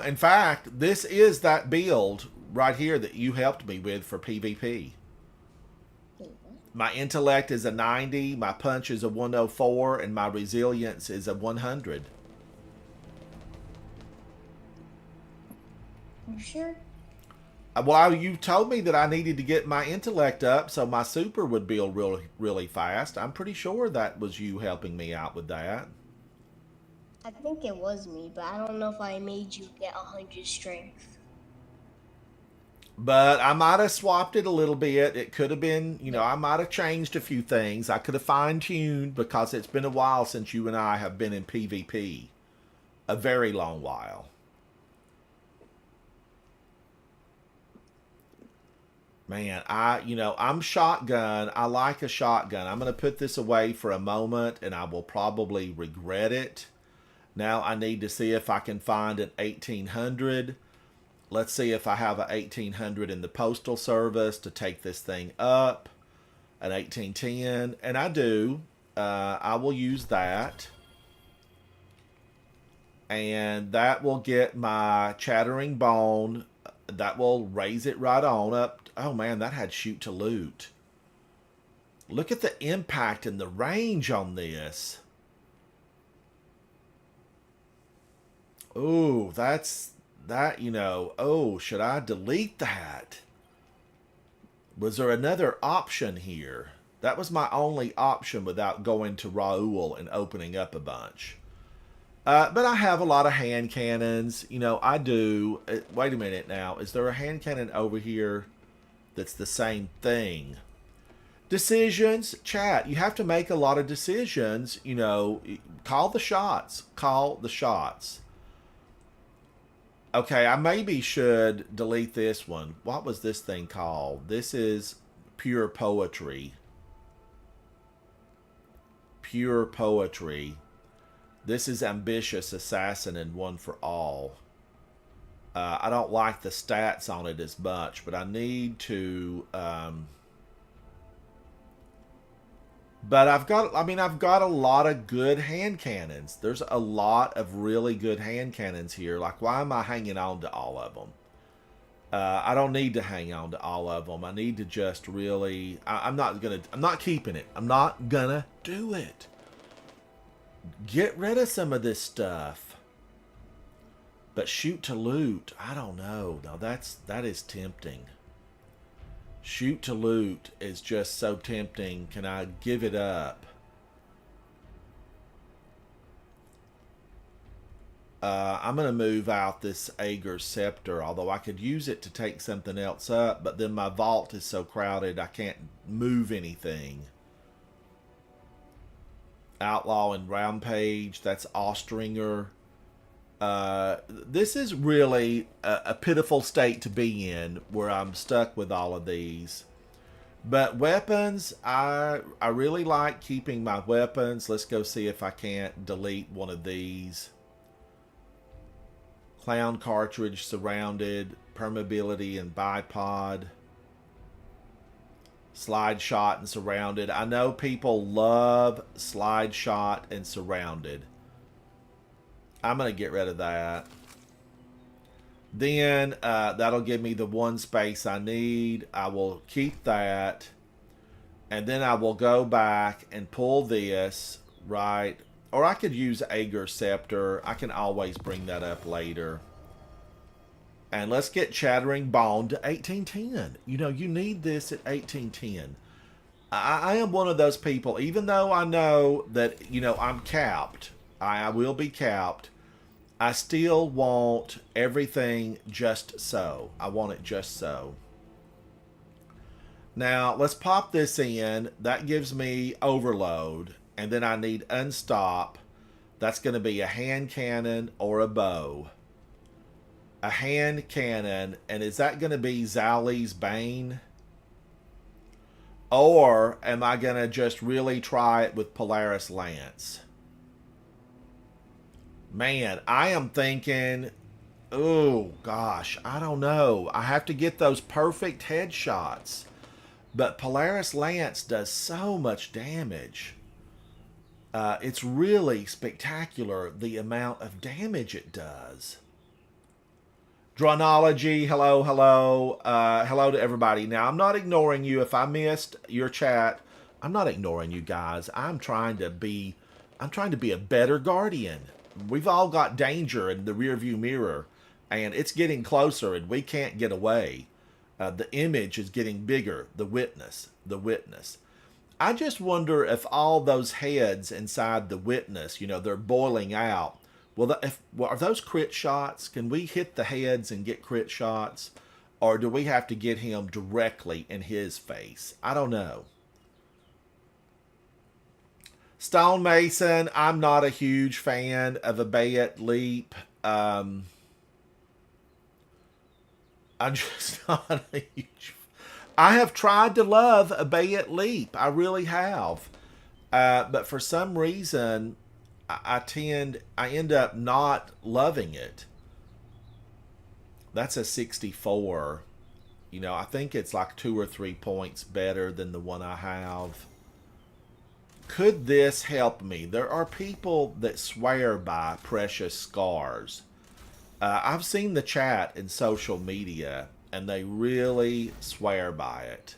In fact, this is that build right here that you helped me with for PvP. My intellect is a 90, my punch is a 104, and my resilience is a 100. You sure? Well, you told me that I needed to get my intellect up so my super would build really, really fast. I'm pretty sure that was you helping me out with that. I think it was me, but I don't know if I made you get 100 strength. But I might have swapped it a little bit. It could have been, I might have changed a few things. I could have fine-tuned because it's been a while since you and I have been in PvP. A very long while. Man, I'm shotgun. I like a shotgun. I'm going to put this away for a moment, and I will probably regret it. Now I need to see if I can find an 1800. Let's see if I have an 1800 in the Postal Service to take this thing up. An 1810, and I do. I will use that. And that will get my Chattering Bone. That will raise it right on up. Oh man, that had shoot to loot. Look at the impact and the range on this. Ooh, that's that, oh, should I delete that? Was there another option here? That was my only option without going to Raoul and opening up a bunch. But I have a lot of hand cannons. I do. Wait a minute now. Is there a hand cannon over here that's the same thing? Decisions. Chat. You have to make a lot of decisions. Call the shots. Call the shots. Okay, I maybe should delete this one. What was this thing called? This is pure poetry. Pure poetry. This is ambitious assassin and one for all. I don't like the stats on it as much, but I need to. But I've got a lot of good hand cannons. There's a lot of really good hand cannons here. Like, why am I hanging on to all of them? I don't need to hang on to all of them. I need to just really. I'm not keeping it. I'm not gonna do it. Get rid of some of this stuff. But shoot to loot, I don't know. Now that is tempting. Shoot to loot is just so tempting. Can I give it up? I'm going to move out this Ager's Scepter, although I could use it to take something else up, but then my vault is so crowded I can't move anything. Outlaw and Rampage, that's Austringer. This is really a pitiful state to be in, where I'm stuck with all of these. But weapons, I really like keeping my weapons. Let's go see if I can't delete one of these. Clown cartridge surrounded, permeability and bipod. Slide shot and surrounded. I know people love slide shot and surrounded. I'm going to get rid of that. Then that'll give me the one space I need. I will keep that. And then I will go back and pull this, right? or I could use Ager Scepter. I can always bring that up later. And let's get Chattering Bone to 1810. You know, you need this at 1810. I am one of those people, even though I know that, you know, I'm capped. I will be capped. I still want everything just so. I want it just so. Now, let's pop this in. That gives me Overload. And then I need Unstop. That's going to be a hand cannon or a bow. A hand cannon. And is that going to be Zali's Bane? Or am I going to just really try it with Polaris Lance? Man, I am thinking, oh gosh, I don't know. I have to get those perfect headshots. But Polaris Lance does so much damage. It's really spectacular the amount of damage it does. Dronology, hello, hello. Hello to everybody. Now, I'm not ignoring you. If I missed your chat, I'm not ignoring you guys. I'm trying to be a better guardian. We've all got danger in the rearview mirror, and it's getting closer, and we can't get away. The image is getting bigger. The witness. I just wonder if all those heads inside the witness, you know, they're boiling out. Well, are those crit shots? Can we hit the heads and get crit shots? Or do we have to get him directly in his face? I don't know. Stonemason, I'm not a huge fan of a Bayet Leap. I'm just not a huge... I have tried to love a Bayet Leap. I really have. But for some reason, I end up not loving it. That's a 64. You know, I think it's like 2 or 3 points better than the one I have. Could this help me? There are people that swear by Precious Scars. I've seen the chat in social media, and they really swear by it.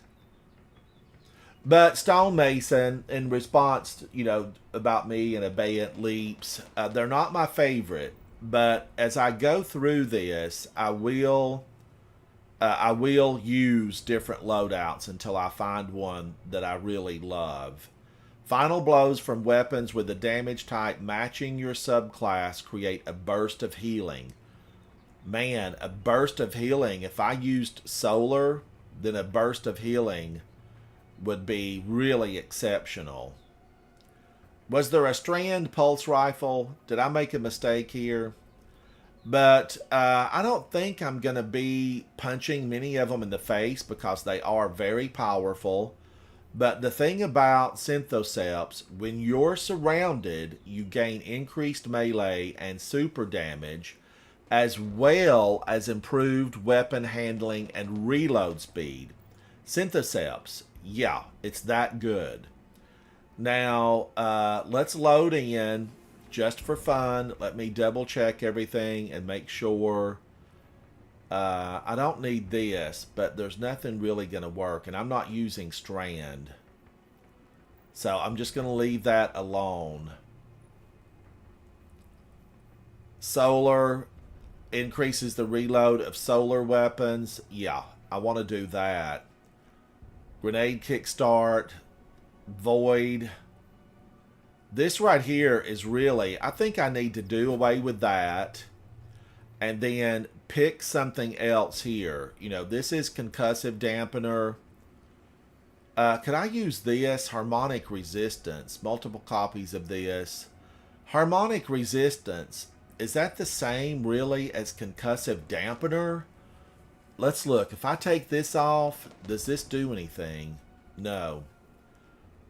But Stonemason, in response, you know, about me and Abeyant Leaps, they're not my favorite. But as I go through this, I will use different loadouts until I find one that I really love. Final blows from weapons with a damage type matching your subclass create a burst of healing. Man, a burst of healing. If I used solar, then a burst of healing would be really exceptional. Was there a strand pulse rifle? Did I make a mistake here? But I don't think I'm going to be punching many of them in the face because they are very powerful. But the thing about Synthoceps, when you're surrounded, you gain increased melee and super damage, as well as improved weapon handling and reload speed. Synthoceps, yeah, it's that good. Now, let's load in just for fun. Let me double check everything and make sure. I don't need this, but there's nothing really going to work, and I'm not using Strand. So I'm just going to leave that alone. Solar increases the reload of solar weapons. Yeah, I want to do that. Grenade kickstart. Void. This right here is really, I think I need to do away with that. And then pick something else here. You know, this is concussive dampener. Could I use this? Harmonic resistance. Multiple copies of this. Harmonic resistance. Is that the same, really, as concussive dampener? Let's look. If I take this off, does this do anything? No.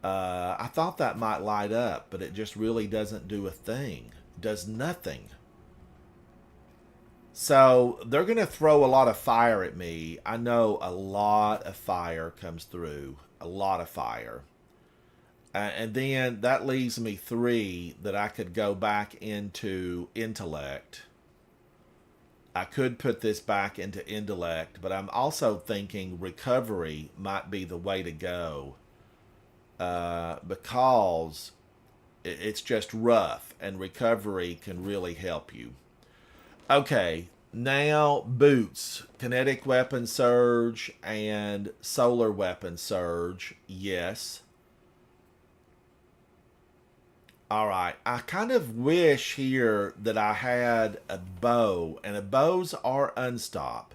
I thought that might light up, but it just really doesn't do a thing. Does nothing. So they're going to throw a lot of fire at me. I know a lot of fire comes through. A lot of fire. And then that leaves me 3 that I could go back into intellect. I could put this back into intellect, but I'm also thinking recovery might be the way to go. Because It's just rough, and recovery can really help you. Okay, now boots, kinetic weapon surge, and solar weapon surge. Yes. All right. I kind of wish here that I had a bow, and a bows are unstop.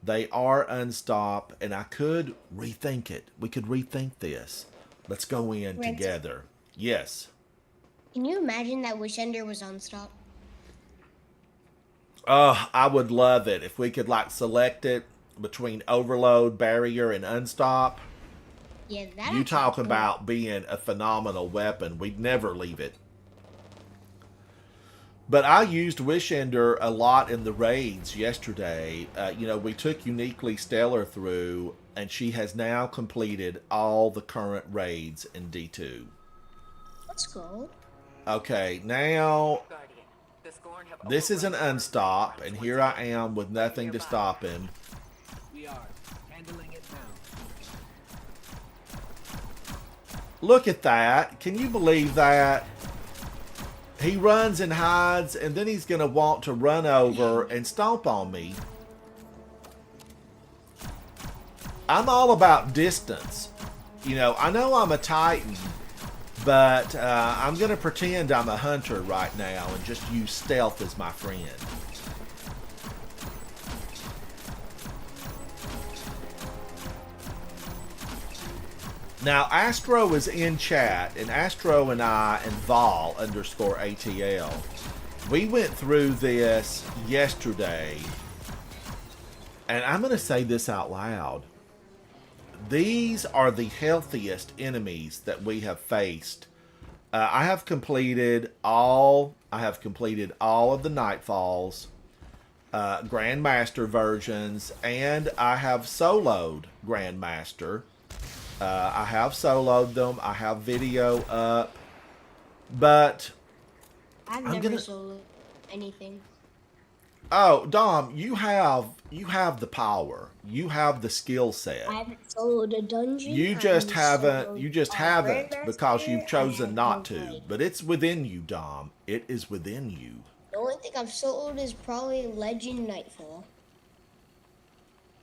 They are unstop, and I could rethink it. We could rethink this. Let's go in Rent- together. Yes. Can you imagine that Wish Ender was on stop? I would love it if we could like select it between overload, barrier, and unstop. Yeah, that. You talk about being a phenomenal weapon. We'd never leave it. But I used Wish Ender a lot in the raids yesterday. We took Uniquely Stellar through, and she has now completed all the current raids in D2. Let's go. Okay, now this is an unstop, and here I am with nothing to stop him. We are handling it now. Look at that. Can you believe that? He runs and hides, and then he's going to want to run over and stomp on me. I'm all about distance. I know I'm a Titan, but I'm going to pretend I'm a hunter right now and just use stealth as my friend. Now, Astro is in chat, and Astro and I and Vol _ATL, we went through this yesterday, and I'm going to say this out loud. These are the healthiest enemies that we have faced. I have completed all of the Nightfalls, Grandmaster versions, and I have soloed Grandmaster. I have soloed them. I have video up, but I've never soloed anything. Oh, Dom, you have the power. You have the skill set. I haven't soloed a dungeon. You just haven't. You just haven't because you've chosen not to. But it's within you, Dom. It is within you. The only thing I've soloed is probably Legend Nightfall.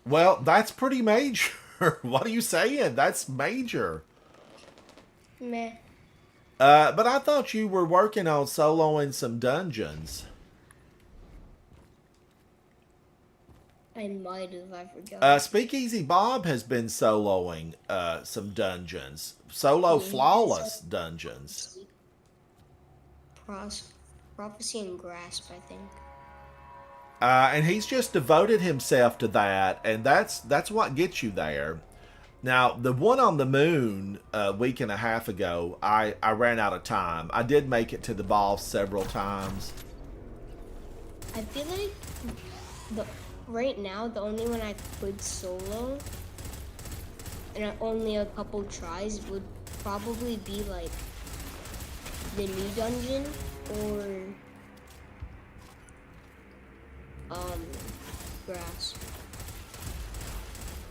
Well, that's pretty major. What are you saying? That's major. Meh. But I thought you were working on soloing some dungeons. I might have. I forgot. Speakeasy Bob has been soloing some dungeons. Solo flawless dungeons. Prophecy and Grasp, I think. And he's just devoted himself to that, and that's what gets you there. Now, the one on the moon a week and a half ago, I ran out of time. I did make it to the boss several times. I feel like right now the only one I could solo, and only a couple tries, would probably be like the new dungeon or Grass.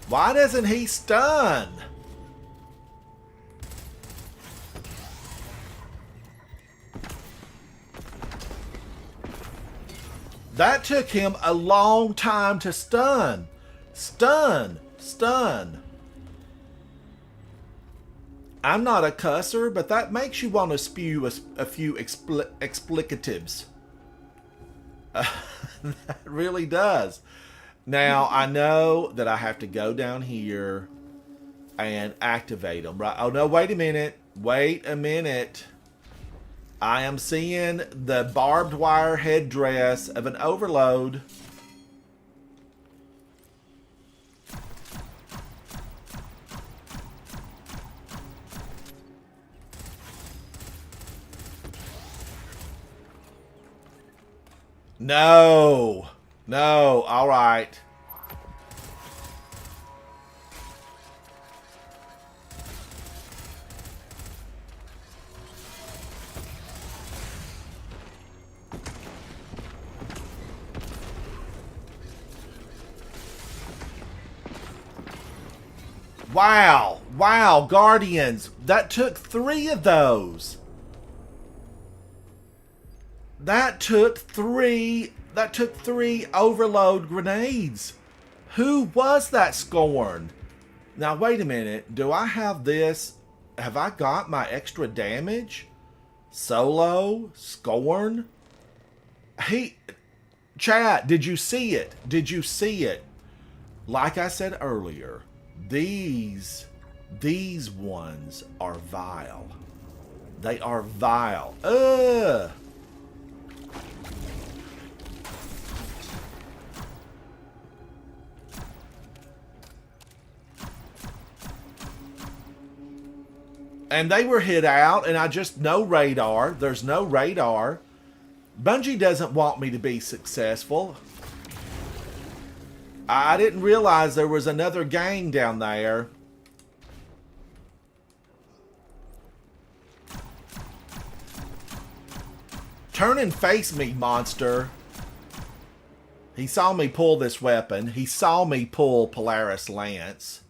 Why doesn't he stun? That took him a long time to stun. Stun. I'm not a cusser, but that makes you want to spew a few explicatives. That really does. Now, I know that I have to go down here and activate them, right? Oh, no, wait a minute. Wait a minute. I am seeing the barbed wire headdress of an overload. No. No. All right. Wow. Wow, Guardians. That took 3 of those. That took three overload grenades. Who was that Scorn? Now wait a minute. Do I have this? Have I got my extra damage? Solo? Scorn? Hey, chat, did you see it? Did you see it? Like I said earlier, these ones are vile. They are vile. Ugh. And they were hit out, and I just, no radar. There's no radar. Bungie doesn't want me to be successful. I didn't realize there was another gang down there. Turn and face me, monster. He saw me pull this weapon. He saw me pull Polaris Lance.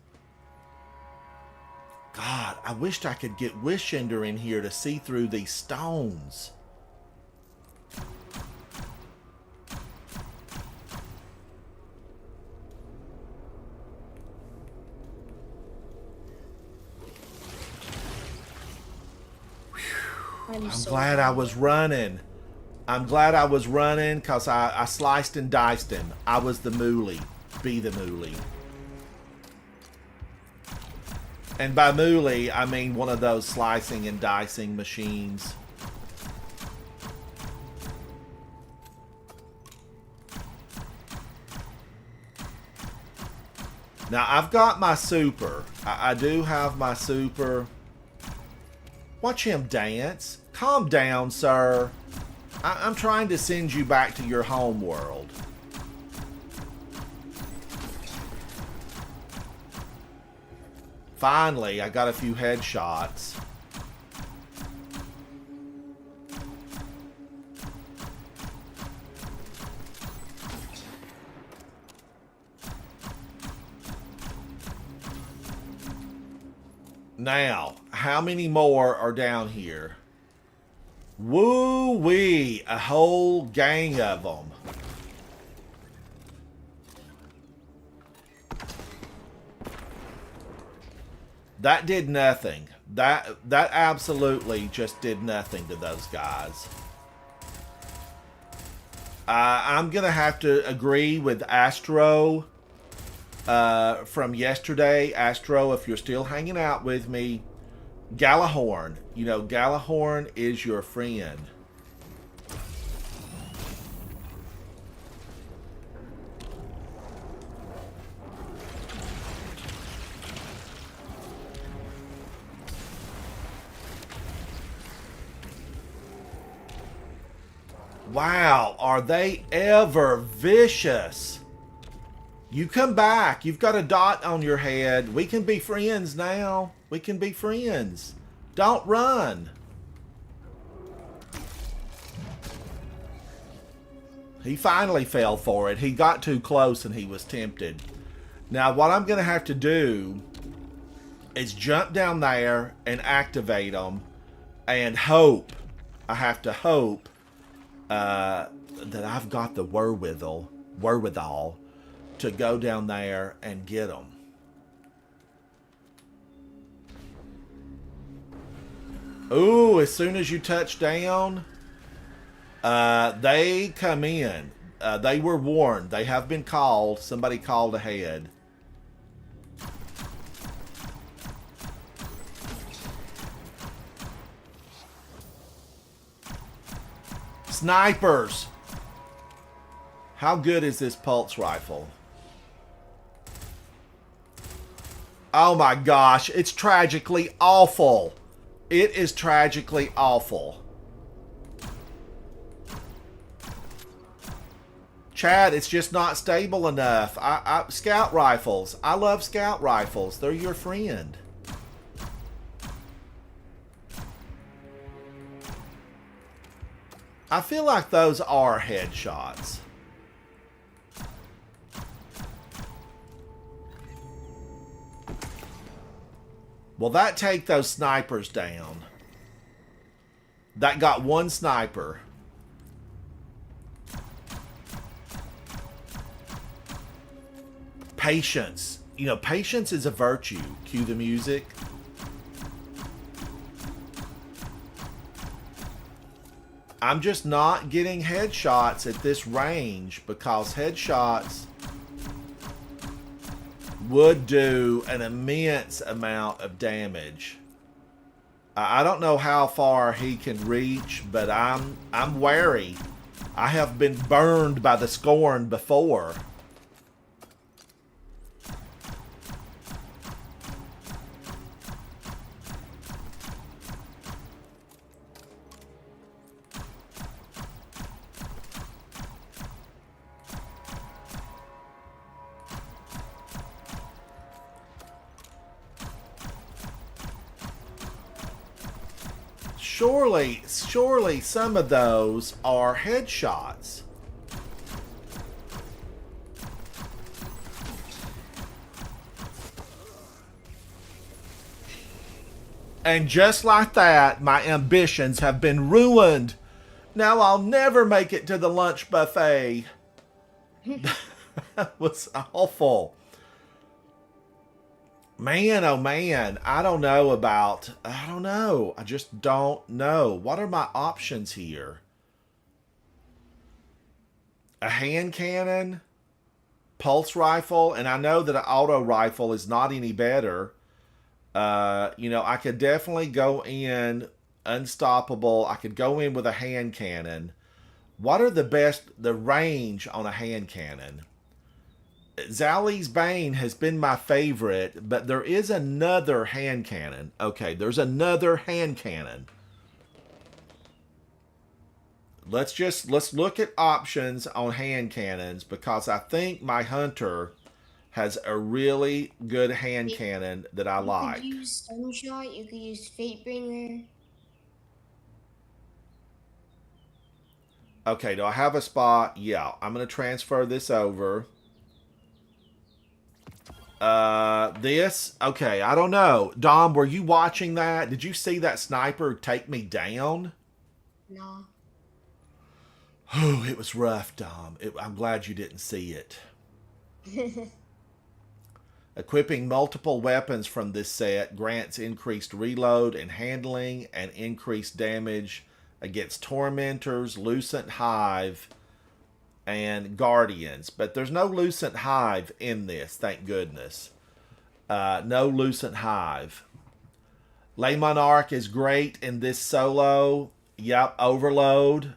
God, I wished I could get Wishender in here to see through these stones. I'm so glad I was running. I'm glad I was running because I sliced and diced him. I was the moolie. Be the moolie. And by moolie, I mean one of those slicing and dicing machines. Now, I've got my super. I do have my super. Watch him dance. Calm down, sir. I'm trying to send you back to your home world. Finally, I got a few headshots. Now, how many more are down here? Woo-wee! A whole gang of them. That did nothing. That absolutely just did nothing to those guys. I'm gonna have to agree with Astro from yesterday. Astro, if you're still hanging out with me, Galahorn. You know, Galahorn is your friend. Wow, are they ever vicious? You come back. You've got a dot on your head. We can be friends now. We can be friends. Don't run. He finally fell for it. He got too close and he was tempted. Now, what I'm going to have to do is jump down there and activate them and hope. I have to hope that I've got the wherewithal to go down there and get them. Ooh, as soon as you touch down, they come in. They were warned. They have been called. Somebody called ahead. Snipers! How good is this pulse rifle? Oh my gosh, it's tragically awful. It is tragically awful. Chad, it's just not stable enough. Scout rifles. I love scout rifles. They're your friend. I feel like those are headshots. Will that take those snipers down? That got one sniper. Patience. You know, patience is a virtue. Cue the music. I'm just not getting headshots at this range because headshots would do an immense amount of damage. I don't know how far he can reach, but I'm wary. I have been burned by the scorn before. Surely some of those are headshots. And just like that, my ambitions have been ruined. Now I'll never make it to the lunch buffet. That was awful. Man, oh man, I don't know. I just don't know. What are my options here? A hand cannon, pulse rifle, and I know that an auto rifle is not any better. I could definitely go in unstoppable. I could go in with a hand cannon. What are the range on a hand cannon? Zali's Bane has been my favorite, but there is another hand cannon. Okay, there's another hand cannon. Let's look at options on hand cannons because I think my hunter has a really good hand cannon that I like. You could use Sunshot, you could use Fatebringer. Okay, do I have a spot? Yeah, I'm going to transfer this over. Okay, I don't know. Dom, were you watching that? Did you see that sniper take me down? No. Oh, it was rough, Dom. I'm glad you didn't see it. Equipping multiple weapons from this set grants increased reload and handling and increased damage against tormentors, Lucent Hive, and Guardians. But there's no Lucent Hive in this, thank goodness. No Lucent Hive. Ley Monarch is great in this solo. Yep, Overload.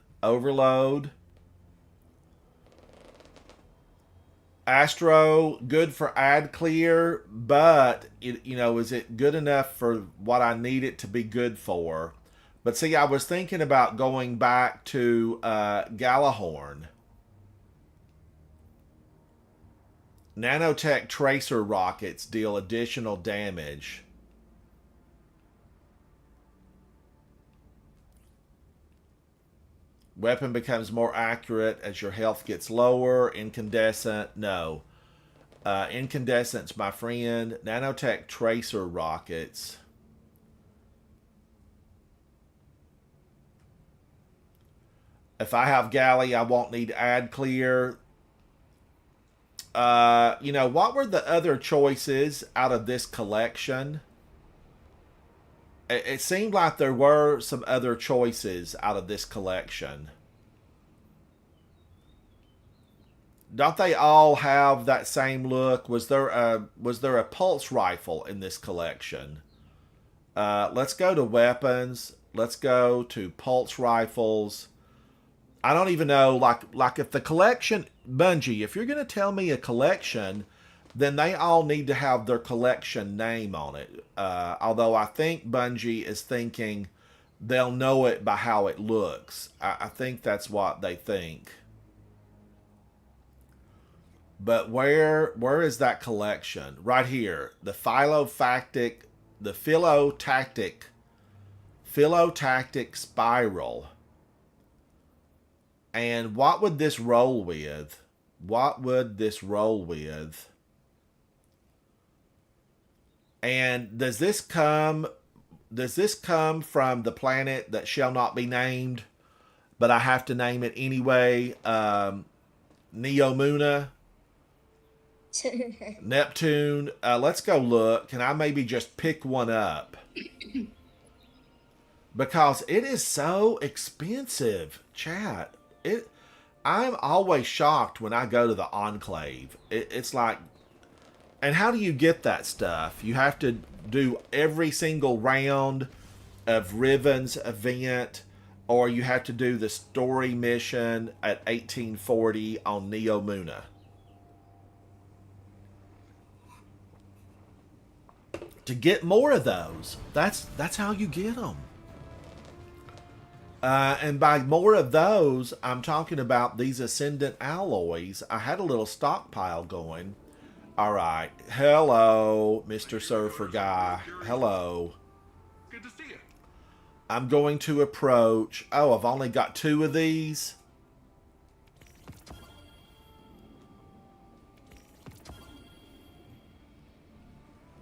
Astro, good for ad clear, but is it good enough for what I need it to be good for? But see, I was thinking about going back to Galahorn. Nanotech tracer rockets deal additional damage. Weapon becomes more accurate as your health gets lower. Incandescent, no. Incandescence, my friend. Nanotech tracer rockets. If I have Galley, I won't need ad clear. What were the other choices out of this collection? It seemed like there were some other choices out of this collection. Don't they all have that same look? Was there a pulse rifle in this collection? Let's go to weapons. Let's go to pulse rifles. I don't even know, like if the collection, Bungie, if you're going to tell me a collection, then they all need to have their collection name on it. Although I think Bungie is thinking they'll know it by how it looks. I think that's what they think. But where is that collection? Right here. The Philotactic Spiral. And what would this roll with? And does this come from the planet that shall not be named, but I have to name it anyway? Neomuna. Neptune, let's go look. Can I maybe just pick one up? Because it is so expensive, chat. I'm always shocked when I go to the Enclave. It's like, and how do you get that stuff? You have to do every single round of Riven's event, or you have to do the story mission at 1840 on Neo Muna. To get more of those, that's how you get them. And by more of those, I'm talking about these Ascendant alloys. I had a little stockpile going. All right. Hello, Mr. Surfer Guy. Hello. Good to see you. I'm going to approach. Oh, I've only got 2 of these.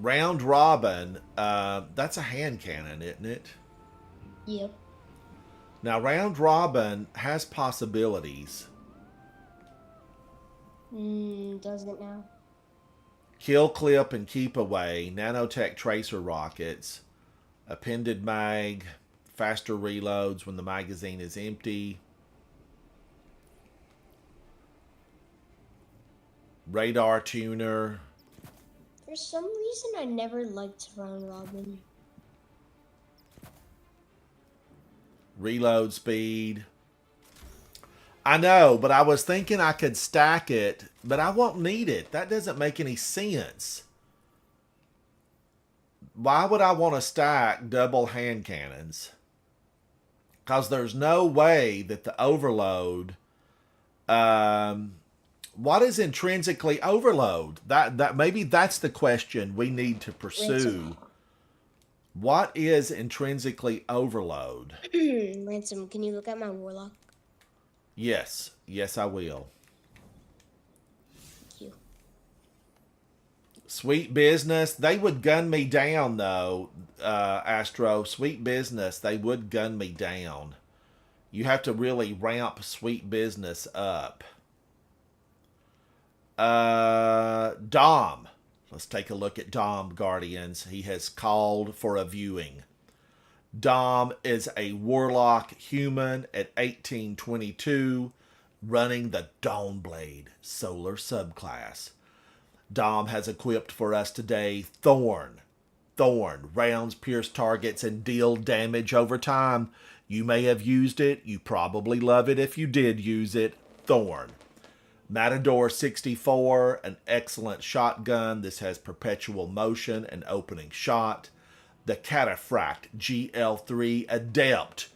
Round robin. That's a hand cannon, isn't it? Yep. Now, round robin has possibilities. Does it now? Kill clip and keep away. Nanotech tracer rockets. Appended mag. Faster reloads when the magazine is empty. Radar tuner. For some reason, I never liked round robin. Reload speed. I know, but I was thinking I could stack it, but I won't need it. That doesn't make any sense. Why would I want to stack double hand cannons? Because there's no way that the overload... what is intrinsically overload? That maybe that's the question we need to pursue. What is intrinsically overload? Ransom, can you look at my warlock? Yes. Yes, I will. Thank you. Sweet business. They would gun me down, though, Astro. Sweet business. They would gun me down. You have to really ramp sweet business up. Dom. Let's take a look at Dom, Guardians. He has called for a viewing. Dom is a warlock human at 1822, running the Dawnblade solar subclass. Dom has equipped for us today Thorn. Thorn. Rounds pierce targets and deal damage over time. You may have used it. You probably love it if you did use it. Thorn. Matador 64, an excellent shotgun. This has perpetual motion and opening shot. The Cataphract GL3 Adept.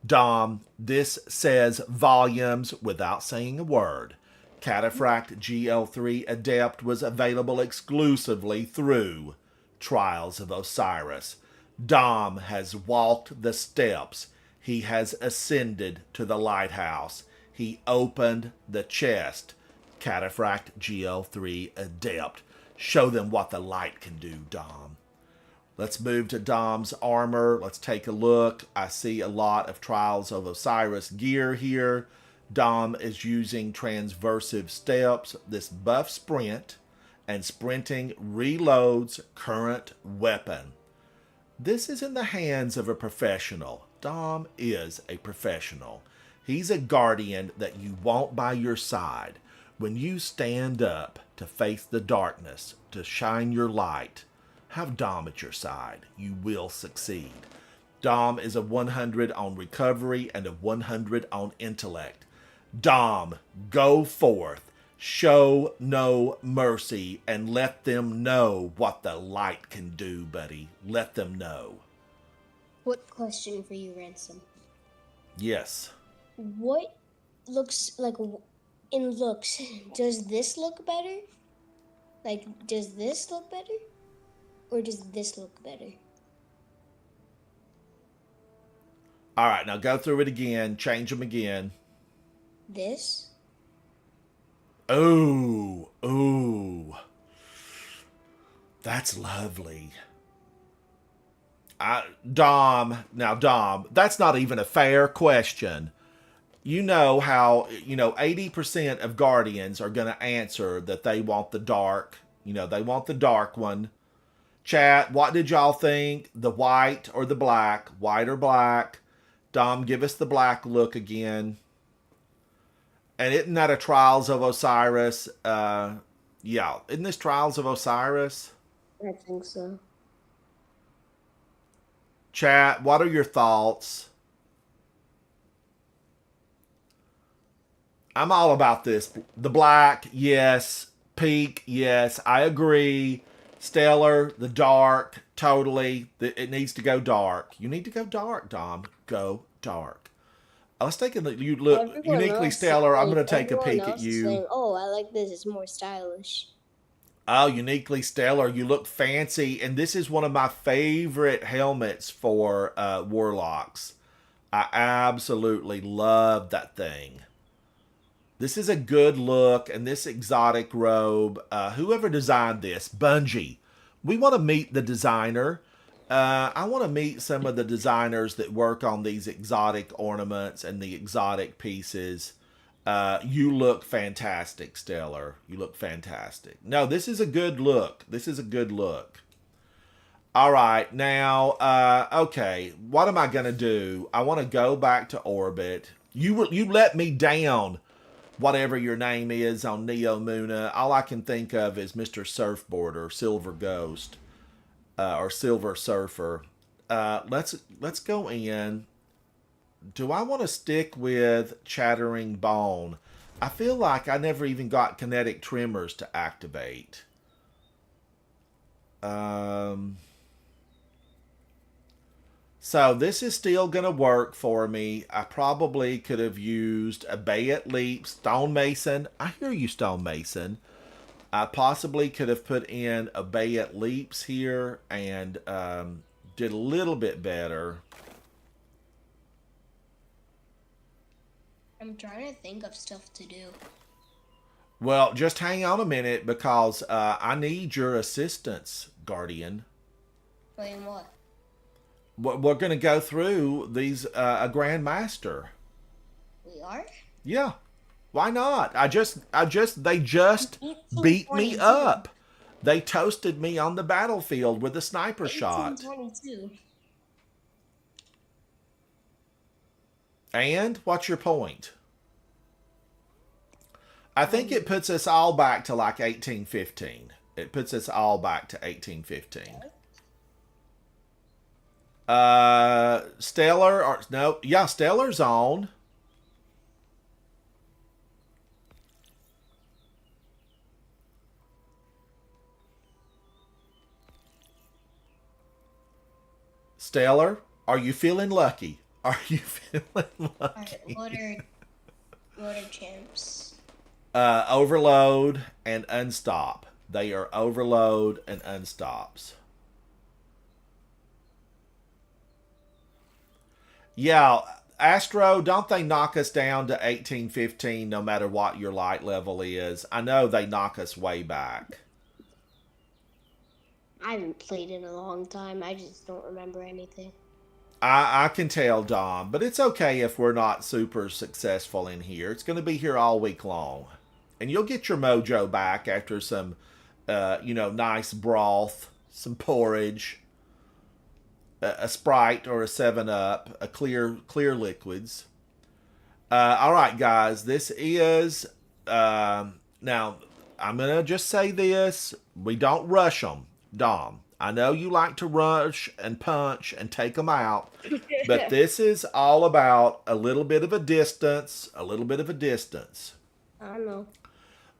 Dom, this says volumes without saying a word. Cataphract GL3 Adept was available exclusively through Trials of Osiris. Dom has walked the steps. He has ascended to the lighthouse. He opened the chest. Cataphract GL3 Adept. Show them what the light can do, Dom. Let's move to Dom's armor. Let's take a look. I see a lot of Trials of Osiris gear here. Dom is using transversive steps. This buff sprint, and sprinting reloads current weapon. This is in the hands of a professional. Dom is a professional. He's a guardian that you want by your side. When you stand up to face the darkness, to shine your light, have Dom at your side. You will succeed. Dom is a 100 on recovery and a 100 on intellect. Dom, go forth, show no mercy, and let them know what the light can do, buddy. Let them know. What question for you, Ransom? Yes. What looks like in looks? Does this look better? Like, does this look better? Or does this look better? All right, now go through it again. Change them again. This? Ooh, ooh. That's lovely. Dom, that's not even a fair question. you know how, 80% of Guardians are going to answer that they want the dark. They want the dark one. Chat, what did y'all think? The white or the black? White or black? Dom, give us the black look again. And isn't that a Trials of Osiris? Yeah, isn't this Trials of Osiris? I think so. Chat, what are your thoughts? I'm all about this. The black, yes. Peak, yes. I agree. Stellar, the dark, totally. It needs to go dark. You need to go dark, Dom. Go dark. Let's take a look. You look Everyone uniquely else stellar. I'm saying- going to take a everyone peek at else is you. saying, oh, I like this. It's more stylish. Oh, uniquely stellar. You look fancy. And this is one of my favorite helmets for Warlocks. I absolutely love that thing. This is a good look. And this exotic robe, whoever designed this, Bungie, we want to meet the designer. I want to meet some of the designers that work on these exotic ornaments and the exotic pieces. You look fantastic, Stellar. You look fantastic. No, this is a good look. This is a good look. All right, now, okay, what am I going to do? I want to go back to orbit. You let me down, whatever your name is on Neo Muna. All I can think of is Mr. Surfboard or Silver Ghost. Or Silver Surfer. Let's go in. Do I want to stick with Chattering Bone? I feel like I never even got kinetic tremors to activate. So this is still going to work for me. I probably could have used a Bayet Leap, Stonemason. I hear you, Stonemason. I possibly could have put in a Bayet Leaps here and did a little bit better. I'm trying to think of stuff to do. Well, just hang on a minute because I need your assistance, Guardian. Playing what? We're going to go through these a Grandmaster. We are? Yeah. Why not? They just beat me up. They toasted me on the battlefield with a sniper shot. 1822. And what's your point? I think it puts us all back to like 1815. It puts us all back to 1815. Stellar or no? Yeah, Stellar's on. Stellar, are you feeling lucky? Are you feeling lucky? Alright, what are champs? Overload and unstop. They are overload and unstops. Yeah, Astro, don't they knock us down to 1815 no matter what your light level is? I know they knock us way back. I haven't played in a long time. I just don't remember anything. I can tell, Dom, but it's okay if we're not super successful in here. It's going to be here all week long. And you'll get your mojo back after some, nice broth, some porridge, a Sprite or a 7-Up, a clear liquids. All right, guys, this is, now, I'm going to just say this. We don't rush them, Dom. I know you like to rush and punch and take them out, but this is all about a little bit of a distance, I don't know.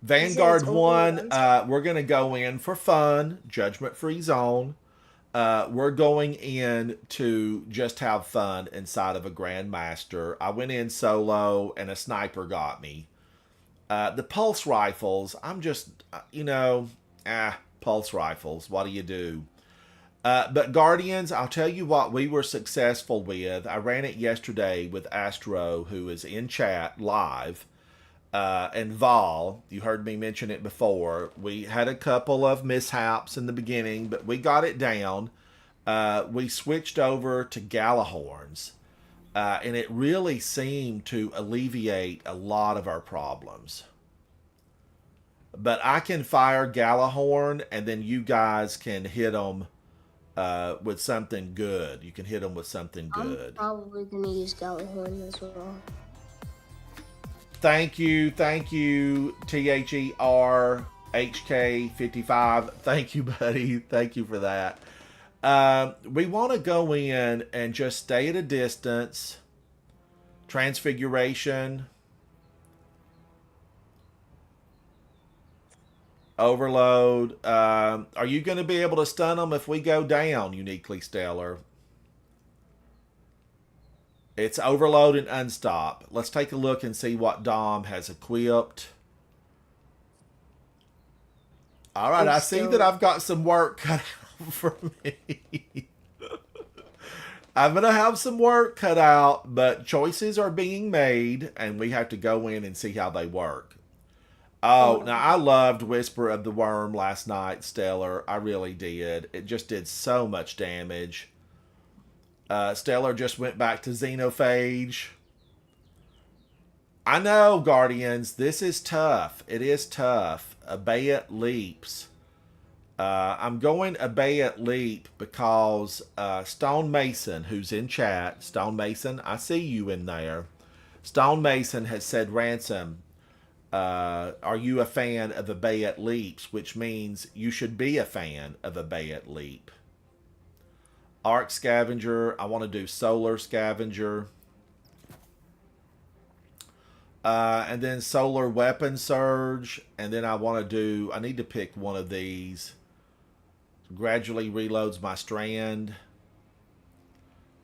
Vanguard it's 1, we're going to go in for fun, judgment-free zone. We're going in to just have fun inside of a Grandmaster. I went in solo and a sniper got me. The pulse rifles, I'm just, pulse rifles, what do you do? But Guardians, I'll tell you what we were successful with. I ran it yesterday with Astro, who is in chat live. And Vol, you heard me mention it before. We had a couple of mishaps in the beginning, but we got it down. We switched over to Galahorns. And it really seemed to alleviate a lot of our problems. But I can fire Galahorn, and then you guys can hit them with something good. You can hit them with something I'm good. probably gonna use Galahorn as well. Thank you, THERHK55. Thank you, buddy. Thank you for that. We want to go in and just stay at a distance. Transfiguration. Overload. Are you going to be able to stun them if we go down, Uniquely Stellar? It's overload and unstop. Let's take a look and see what Dom has equipped. All right, I see that I've got some work cut out for me. I'm going to have some work cut out, but choices are being made, and we have to go in and see how they work. Oh, now I loved Whisper of the Worm last night, Stellar. I really did. It just did so much damage. Stellar just went back to Xenophage. I know, Guardians, this is tough. It is tough. Abeyant Leaps. I'm going Abeyant Leap because Stone Mason, who's in chat, Stone Mason, I see you in there. Stone Mason has said, Ransom, are you a fan of Abeyant Leaps? Which means you should be a fan of Abeyant Leap. Arc Scavenger. I want to do Solar Scavenger. And then Solar Weapon Surge. And then I need to pick one of these. Gradually reloads my strand.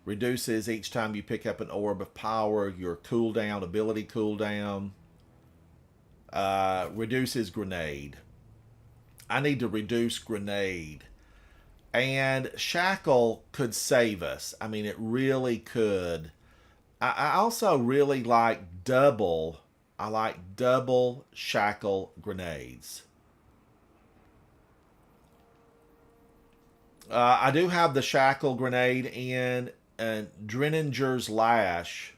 Reduces each time you pick up an orb of power your cooldown, ability cooldown. Reduces grenade. I need to reduce grenade. And Shackle could save us. I mean, it really could. I also really like double. I like double Shackle grenades. I do have the Shackle grenade in and Drenninger's Lash.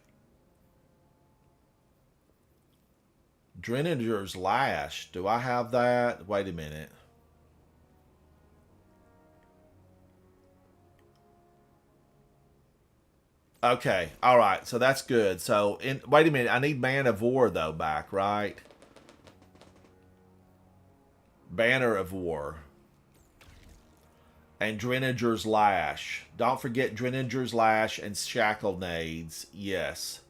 Drenninger's Lash. Do I have that? Wait a minute. Okay, all right, so that's good. So, wait a minute, I need Man of War, though, back, right? Banner of War. And Drenninger's Lash. Don't forget Drenninger's Lash and Shackle Nades. Yes.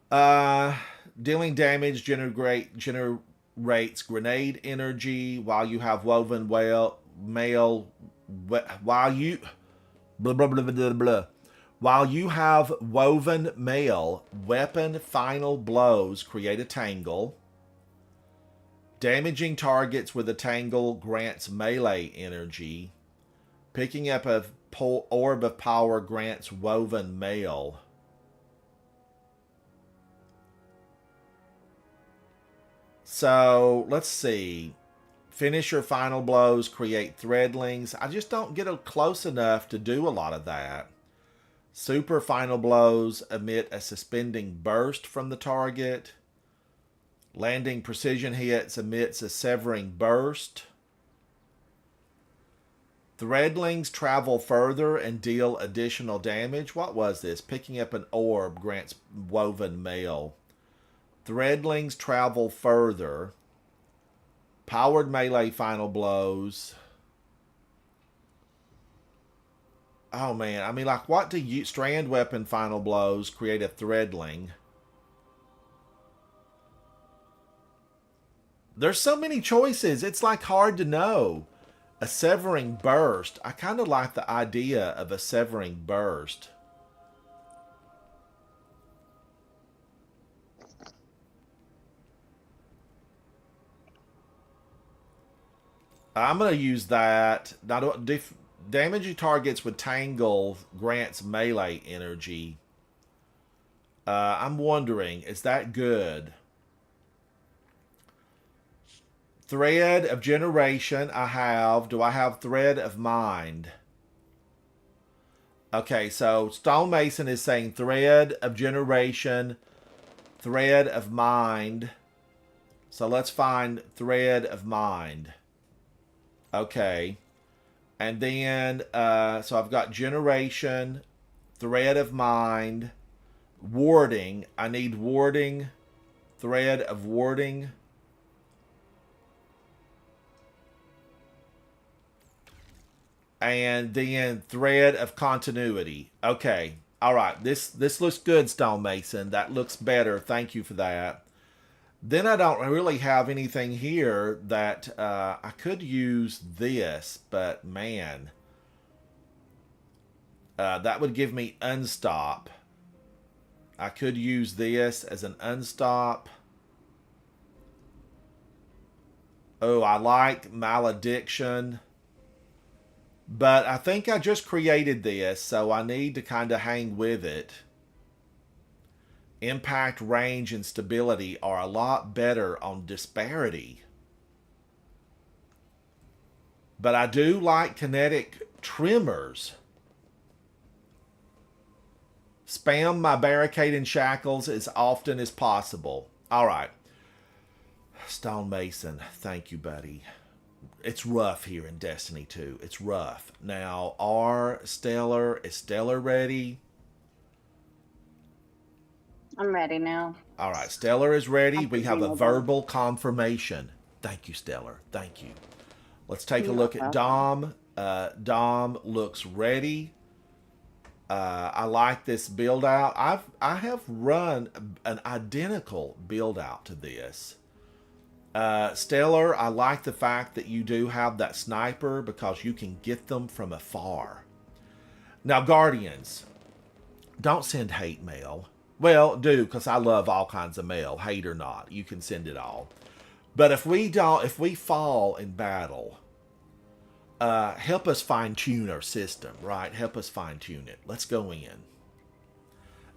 Dealing damage generates grenade energy while you have woven mail. While you... Blah, blah, blah, blah, blah. While you have woven mail, weapon final blows create a tangle. Damaging targets with a tangle grants melee energy. Picking up a orb of power grants woven mail. So, let's see. Finish your final blows, create threadlings. I just don't get close enough to do a lot of that. Super final blows emit a suspending burst from the target. Landing precision hits emits a severing burst. Threadlings travel further and deal additional damage. What was this? Picking up an orb grants woven mail. Threadlings travel further. Powered melee final blows. Oh man, I mean, like, what do you... Strand weapon final blows create a threadling. There's so many choices. It's like hard to know. A severing burst. I kind of like the idea of a severing burst. I'm going to use that. Now, damaging targets with Tangle grants melee energy. I'm wondering, is that good? Thread of Generation, I have. Do I have Thread of Mind? Okay, so Stonemason is saying thread of generation, thread of mind. So let's find thread of mind. Okay. And then, so I've got generation, thread of mind, warding. I need warding, thread of warding. And then thread of continuity. Okay. All right. This looks good, Stonemason. That looks better. Thank you for that. Then I don't really have anything here that I could use this, but man, that would give me unstop. I could use this as an unstop. Oh, I like malediction. But I think I just created this, so I need to kind of hang with it. Impact, range, and stability are a lot better on disparity. But I do like kinetic tremors. Spam my barricade and shackles as often as possible. All right. Stonemason, thank you, buddy. It's rough here in Destiny 2. It's rough. Now, is Stellar ready? I'm ready now. All right, Stellar is ready. We have a verbal confirmation. Thank you, Stellar. Thank you. Let's take a look at Dom. Dom looks ready. I like this build out. I have run an identical build out to this. Stellar, I like the fact that you do have that sniper because you can get them from afar. Now, Guardians, don't send hate mail. Well, do, because I love all kinds of mail, hate or not. You can send it all. But if we fall in battle, help us fine-tune our system, right? Help us fine-tune it. Let's go in.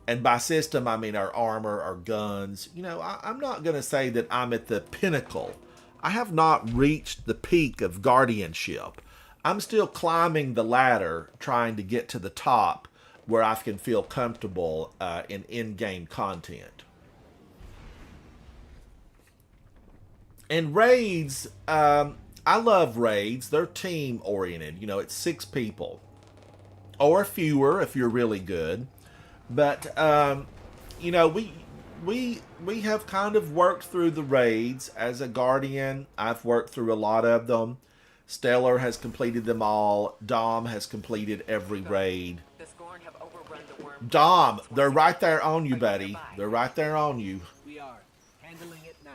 And by system, I mean our armor, our guns. You know, I'm not going to say that I'm at the pinnacle. I have not reached the peak of guardianship. I'm still climbing the ladder, trying to get to the top where I can feel comfortable in in-game content. And raids, I love raids. They're team-oriented. You know, it's 6 people. Or fewer if you're really good. But, you know, we have kind of worked through the raids. As a Guardian, I've worked through a lot of them. Stellar has completed them all. Dom has completed every raid. Dom, they're right there on you, buddy. They're right there on you. We are handling it now.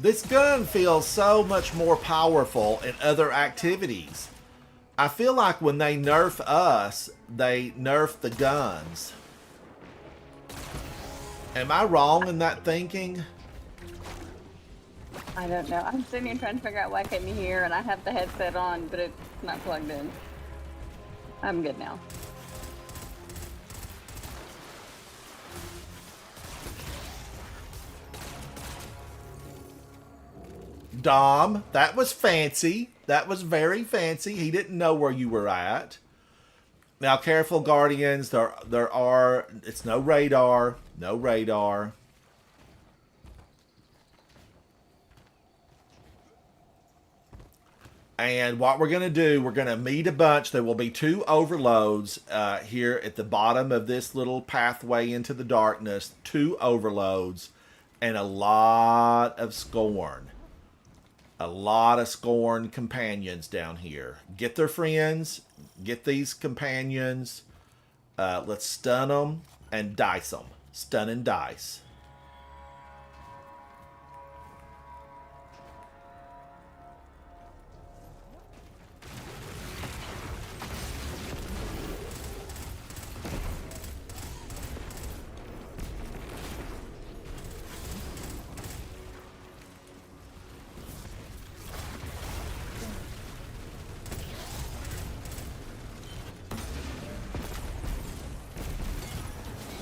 This gun feels so much more powerful in other activities. I feel like when they nerf us, they nerf the guns. Am I wrong in that thinking? I don't know. I'm sitting here trying to figure out why I can't hear, and I have the headset on, but it's not plugged in. I'm good now. Dom, that was fancy. That was very fancy. He didn't know where you were at. Now, careful, Guardians. It's no radar. No radar. And what we're going to do, we're going to meet a bunch. There will be 2 overloads here at the bottom of this little pathway into the darkness. 2 overloads and a lot of Scorn. A lot of Scorn companions down here. Get their friends. Get these companions. Let's stun them and dice them. Stun and dice.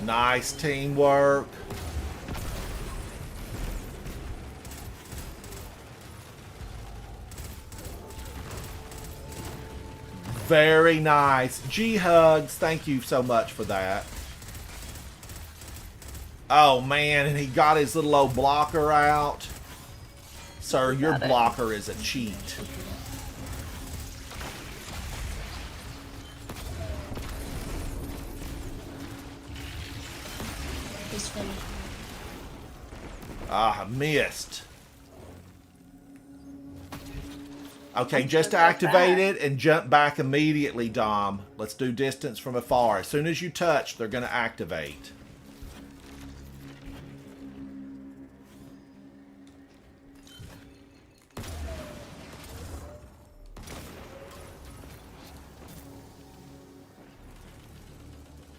Nice teamwork. Very nice. G-Hugs, thank you so much for that. Oh, man, and he got his little old blocker out. Sir, your Got it. blocker is a cheat. He's finished. Ah, missed. Okay, I'm just sure that's activate bad. it and jump back immediately, Dom. Let's do distance from afar. As soon as you touch, they're going to activate.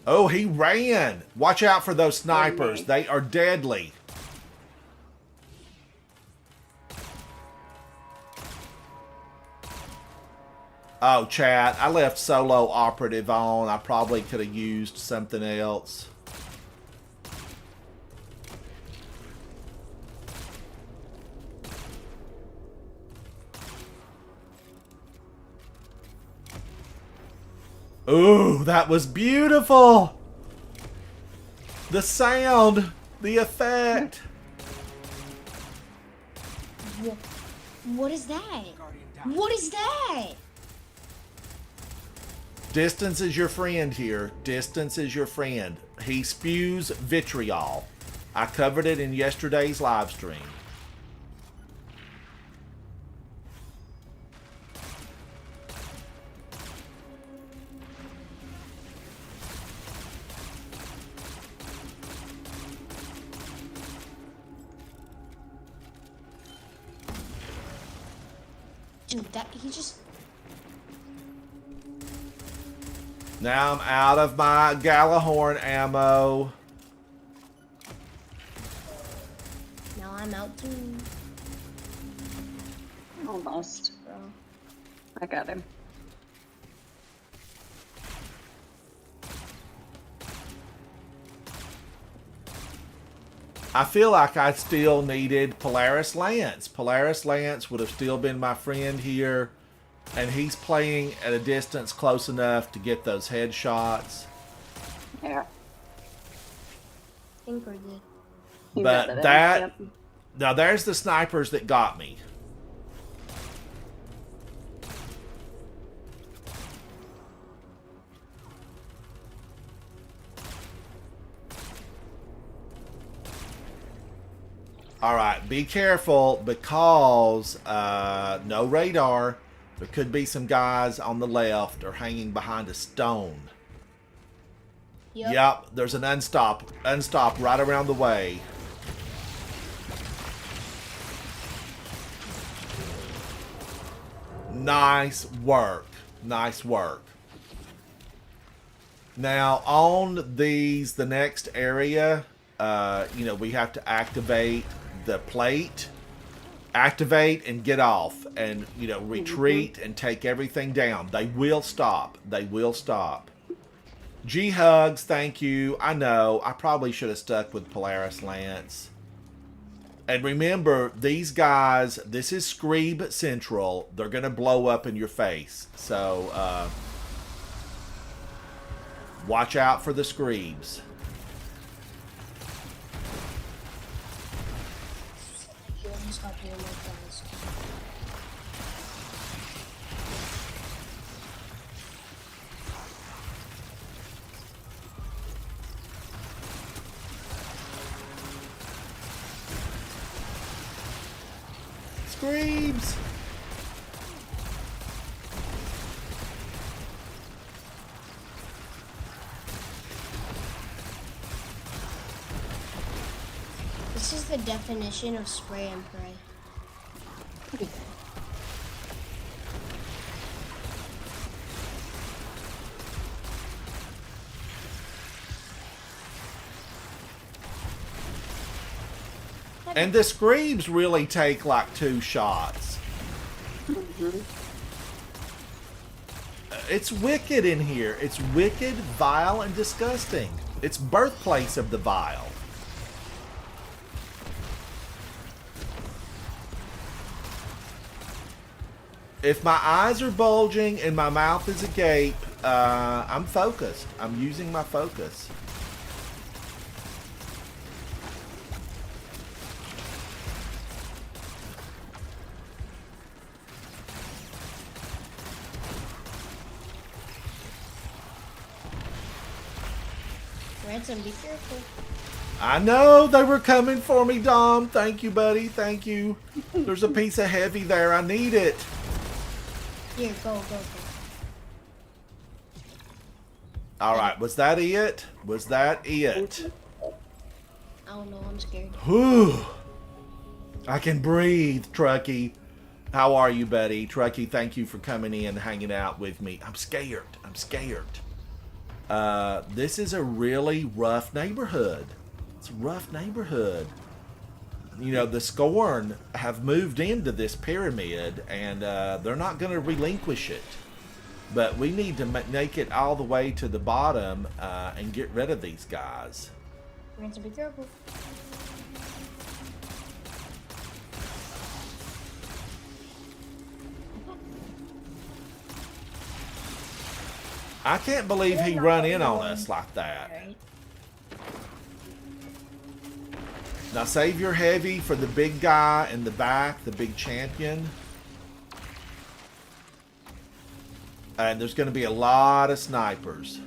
Oh, he ran. Watch out for those snipers. me. They are deadly. Oh, chat, I left solo operative on. I probably could have used something else. Ooh, that was beautiful. The sound, the effect. What is that? Guardian down. What is that? Distance is your friend here. Distance is your friend. He spews vitriol. I covered it in yesterday's live stream. Dude, that he just Now I'm out of my Galahorn ammo. now I'm out too, Almost. bro. I got him. I feel like I still needed Polaris Lance. Polaris Lance would have still been my friend here. And he's playing at a distance close enough to get those headshots. Yeah. I think we're good. You But got it. that- Yep. Now there's the snipers that got me. All right, be careful because no radar. There could be some guys on the left or hanging behind a stone. Yep, there's an unstop right around the way. Nice work. Nice work. Now on these, the next area, we have to activate the plate. Activate and get off and, retreat and take everything down. They will stop. They will stop. G-Hugs, thank you. I know. I probably should have stuck with Polaris Lance. And remember, these guys, this is Screeb Central. They're going to blow up in your face. So, watch out for the Screebs. You almost got me on my guys. Screebs! This is the definition of spray and pray. And the Screebs really take like 2 shots. It's wicked in here. It's wicked, vile, and disgusting. It's birthplace of the vile. If my eyes are bulging and my mouth is agape, I'm focused. I'm using my focus. Ransom, be careful. I know they were coming for me, Dom. Thank you, buddy. Thank you. There's a piece of heavy there. I need it. Here, go. All right. Was that it? Was that it? I don't know, I'm scared. Whew. I can breathe, Truckee. How are you, buddy? Truckee, thank you for coming in and hanging out with me. I'm scared. I'm scared. This is a really rough neighborhood. It's a rough neighborhood. You know, the Scorn have moved into this pyramid, and they're not going to relinquish it. But we need to make it all the way to the bottom and get rid of these guys. Ransom, be careful. I can't believe he run in on us like that. Alright. Now save your heavy for the big guy in the back, the big champion. And there's going to be a lot of snipers.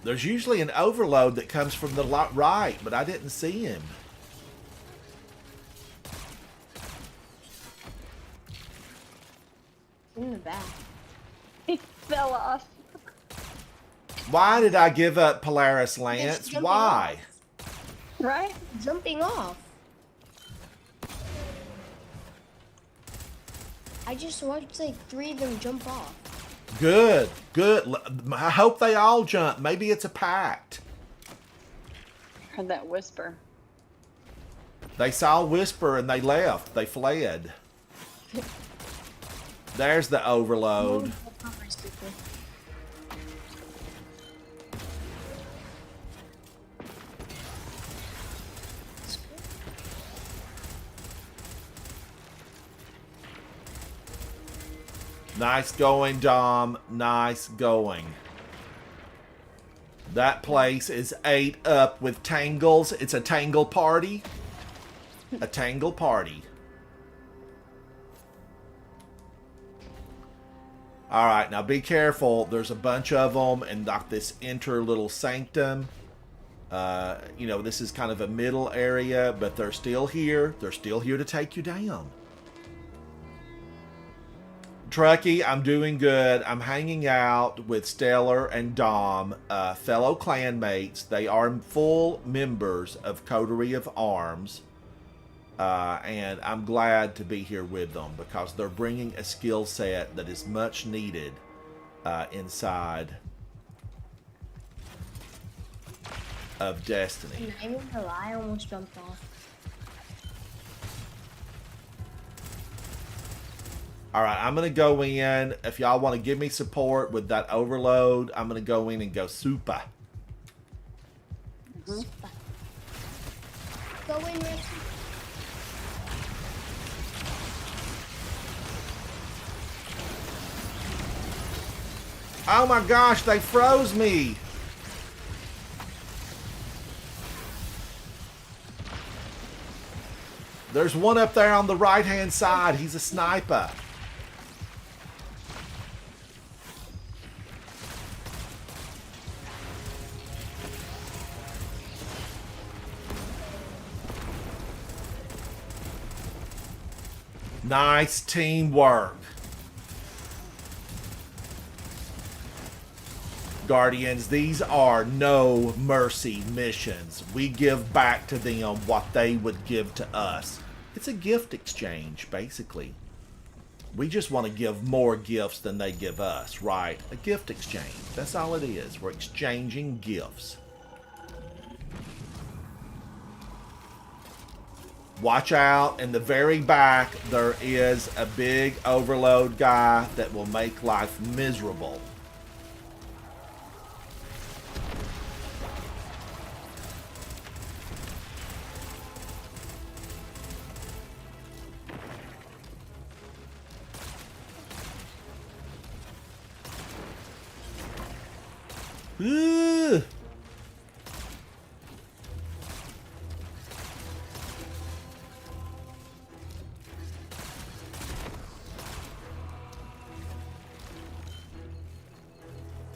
There's usually an overload that comes from the right, but I didn't see him. In the back. He fell off. Why did I give up Polaris Lance? jumping Why? Right? Jumping off. I just watched like 3 of them jump off. Good, good. I hope they all jump. Maybe it's a pact. Heard that whisper. They saw Whisper and they left. They fled. There's the overload. Nice going, Dom. Nice going. That place is ate up with tangles. It's a tangle party. A tangle party. All right, now be careful. There's a bunch of them in like this inner little sanctum. You know, this is kind of a middle area, but they're still here. They're still here to take you down. Truckee, I'm doing good. I'm hanging out with Stellar and Dom, fellow clanmates. They are full members of Coterie of Arms. And I'm glad to be here with them because they're bringing a skill set that is much needed inside of Destiny. I'm not even gonna lie, I almost jumped off. All right, I'm going to go in. If y'all want to give me support with that overload, I'm going to go in and go super. Go in, Ransom. Oh my gosh, they froze me. There's one up there on the right-hand side. He's a sniper. Nice teamwork. Guardians, these are no mercy missions. We give back to them what they would give to us. It's a gift exchange, basically. We just want to give more gifts than they give us, right? A gift exchange. That's all it is. We're exchanging gifts. Watch out. In the very back, there is a big overload guy that will make life miserable. Ugh.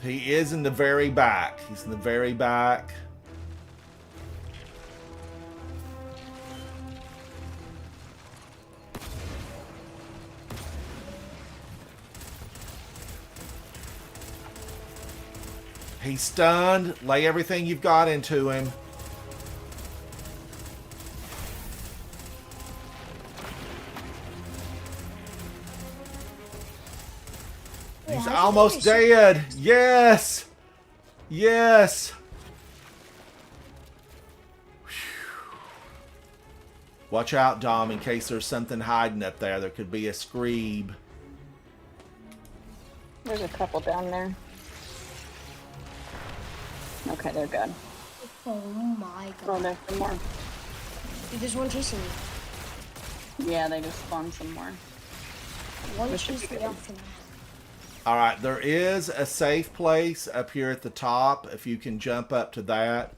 He is in the very back. He's in the very back. He's stunned. Lay everything you've got into him. Wait, He's how'd you almost get your dead. Yes. Yes. Whew. Watch out, Dom, in case there's something hiding up there. There could be a screeb. There's a couple down there. Okay, they're good. Oh my Oh, god. there's some more. Dude, there's one chasing me. Yeah, they just spawned some more. One This should be chasing me good. off the map. All right, there is a safe place up here at the top. If you can jump up to that.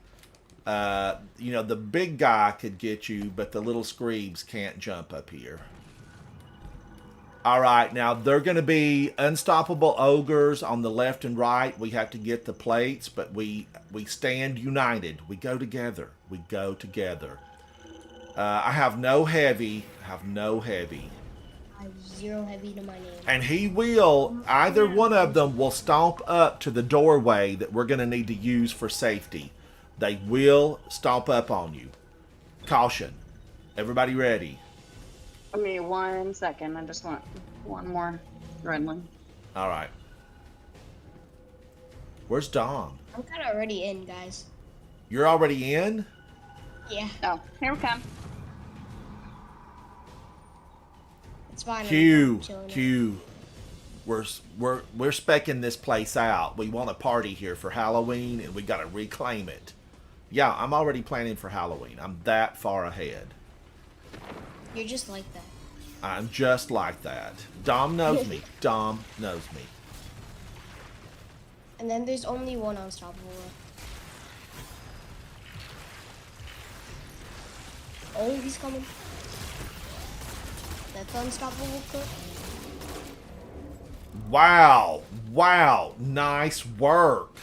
You know, the big guy could get you, but the little screebs can't jump up here. All right, now they're going to be unstoppable ogres on the left and right. We have to get the plates, but we stand united. We go together. We go together. I have no heavy. I have no heavy. I have 0 heavy to my name. And he will, either one of them will stomp up to the doorway that we're going to need to use for safety. They will stomp up on you. Caution. Everybody ready? Give me 1 second. I just want one more Redland. All right. Where's Dom? I'm kind of already in, guys. You're already in? Yeah, Oh, here we come. it's fine. I'm Q, chilling Q. We're specking this place out. We want a party here for Halloween, and we got to reclaim it. Yeah, I'm already planning for Halloween. I'm that far ahead. You're just like that. I'm just like that. Dom knows me. Dom knows me. And then there's only one unstoppable left. Oh, he's coming. That's unstoppable cook. Wow. Wow. Nice work.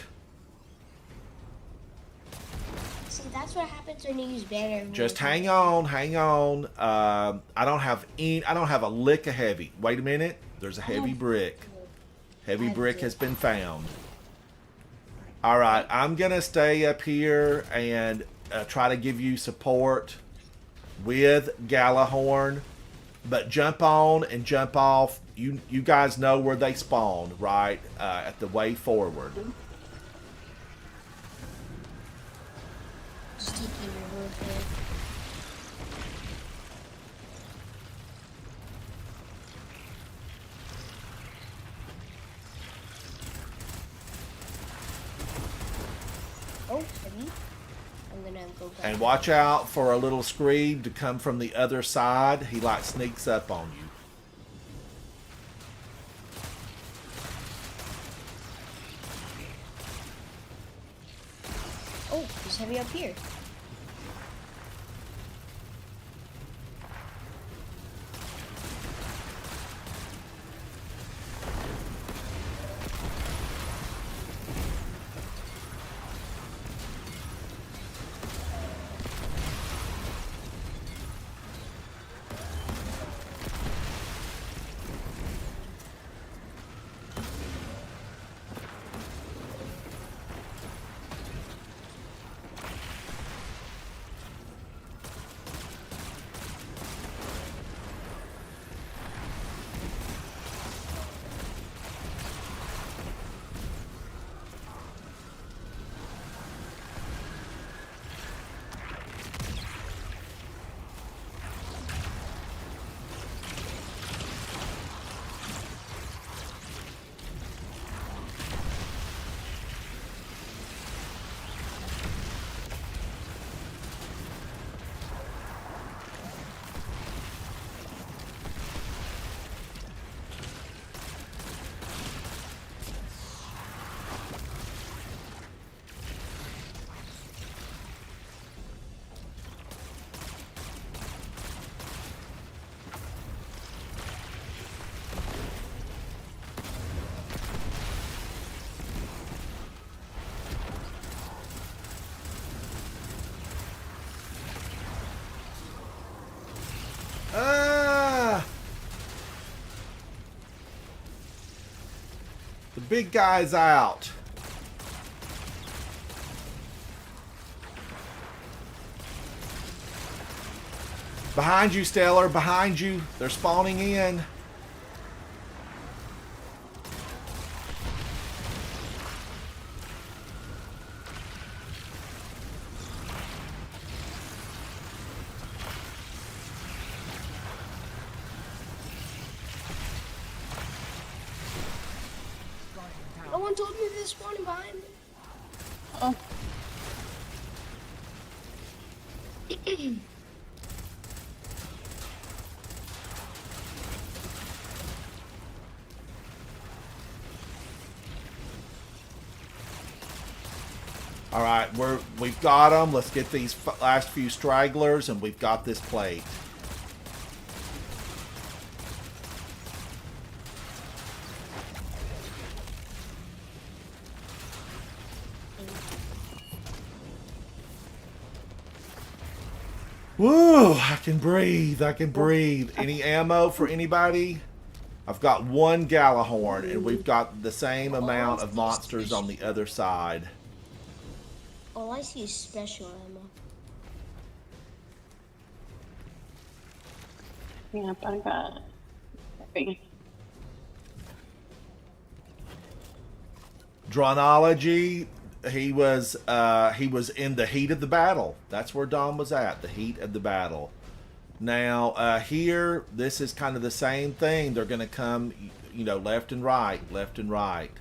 See, that's what happens when you use banner. Just hang on, hang on. I don't have a lick of heavy. Wait a minute. There's a heavy brick. Heavy brick has been found. All right, I'm gonna stay up here and try to give you support with Galahorn, but jump on and jump off. You guys know where they spawned, right? At the way forward. Just taking your word for it. Oh, heavy. I'm gonna go back. And watch out for a little screed to come from the other side. He like sneaks up on you. Oh, there's heavy up here. The big guy's out. Behind you, Stellar. Behind you. They're spawning in. No one told me this spawning behind me. Oh. All right, we've got them. Let's get these last few stragglers, and we've got this plate. Woo! I can breathe. I can breathe. Any ammo for anybody? I've got one Galahorn, and we've got the same amount of monsters on the other side. All I see is special ammo. Yep, I got it. Dronology, he was in the heat of the battle. That's where Dom was at, the heat of the battle. Now here, this is kind of the same thing. They're going to come, you know, left and right, left and right.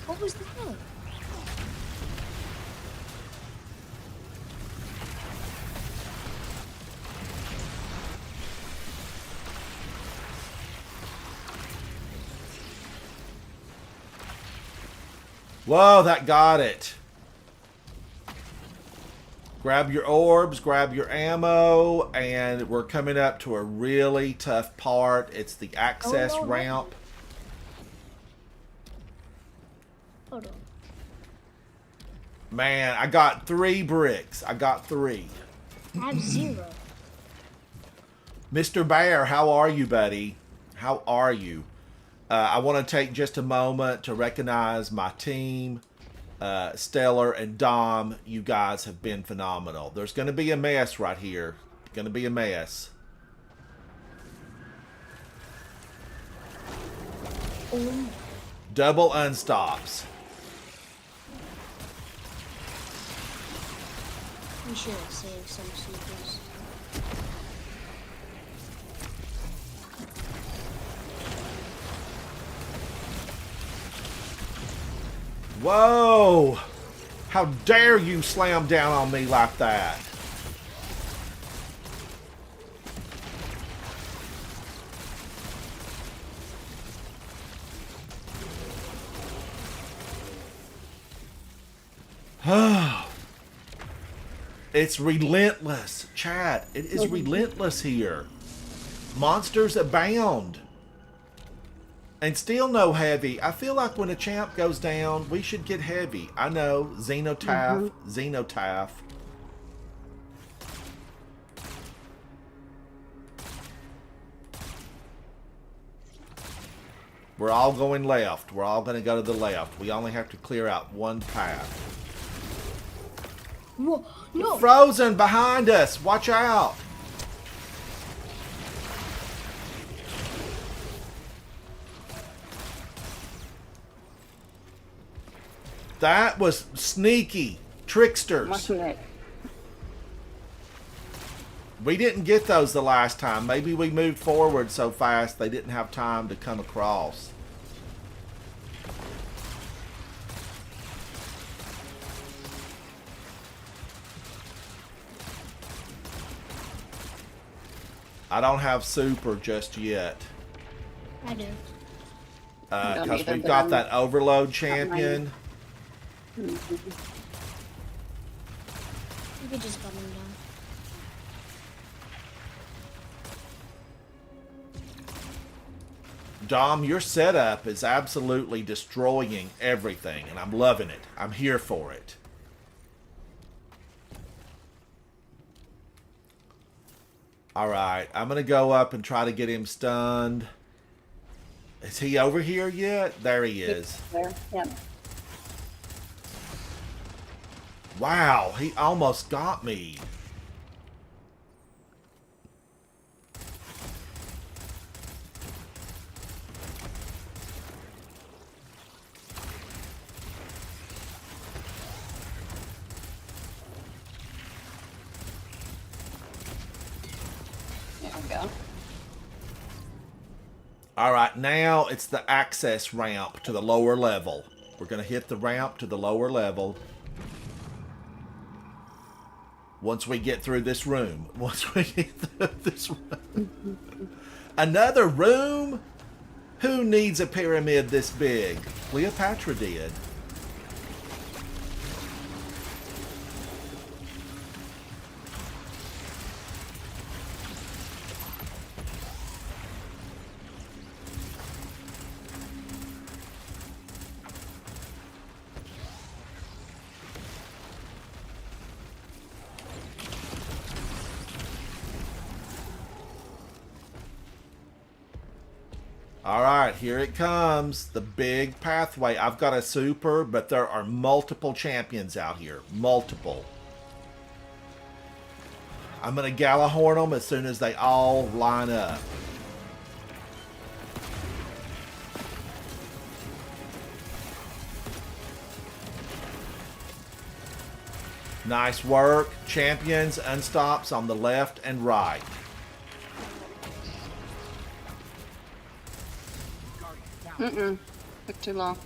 What was that? Whoa, that got it. Grab your orbs, grab your ammo, and we're coming up to a really tough part. It's the access Oh, no, no. ramp. Hold on. Man, I got 3 bricks. I got 3. I have 0. Mr. Bear, how are you, buddy? How are you? I want to take just a moment to recognize my team. Stellar and Dom, you guys have been phenomenal. There's going to be a mess right here. Going to be a mess. Oh, Double unstops. we should have saved some supers. Whoa! How dare you slam down on me like that? It's relentless, chat. It is relentless here. Monsters abound. And still no heavy. I feel like when a champ goes down, we should get heavy. I know. Xenotaph. Xenotaph. We're all going left. We're all going to go to the left. We only have to clear out one path. Whoa, no! Frozen behind us. Watch out. That was sneaky. Tricksters. Watching it. We didn't get those the last time. Maybe we moved forward so fast they didn't have time to come across. I don't have super just yet. I do. Don't Because either, we've but got I'm- that overload champion. You could just gun him down. Dom, your setup is absolutely destroying everything, and I'm loving it. I'm here for it. Alright, I'm going to go up and try to get him stunned. Is he over here yet? There he is. There. Yep. Wow, he almost got me. There we go. All right, now it's the access ramp to the lower level. We're going to hit the ramp to the lower level. Once we get through this room. Once we get through this room. Another room? Who needs a pyramid this big? Cleopatra did. All right, here it comes. The big pathway. I've got a super, but there are multiple champions out here. Multiple. I'm going to Galahorn them as soon as they all line up. Nice work. Champions, unstops on the left and right. Took too long.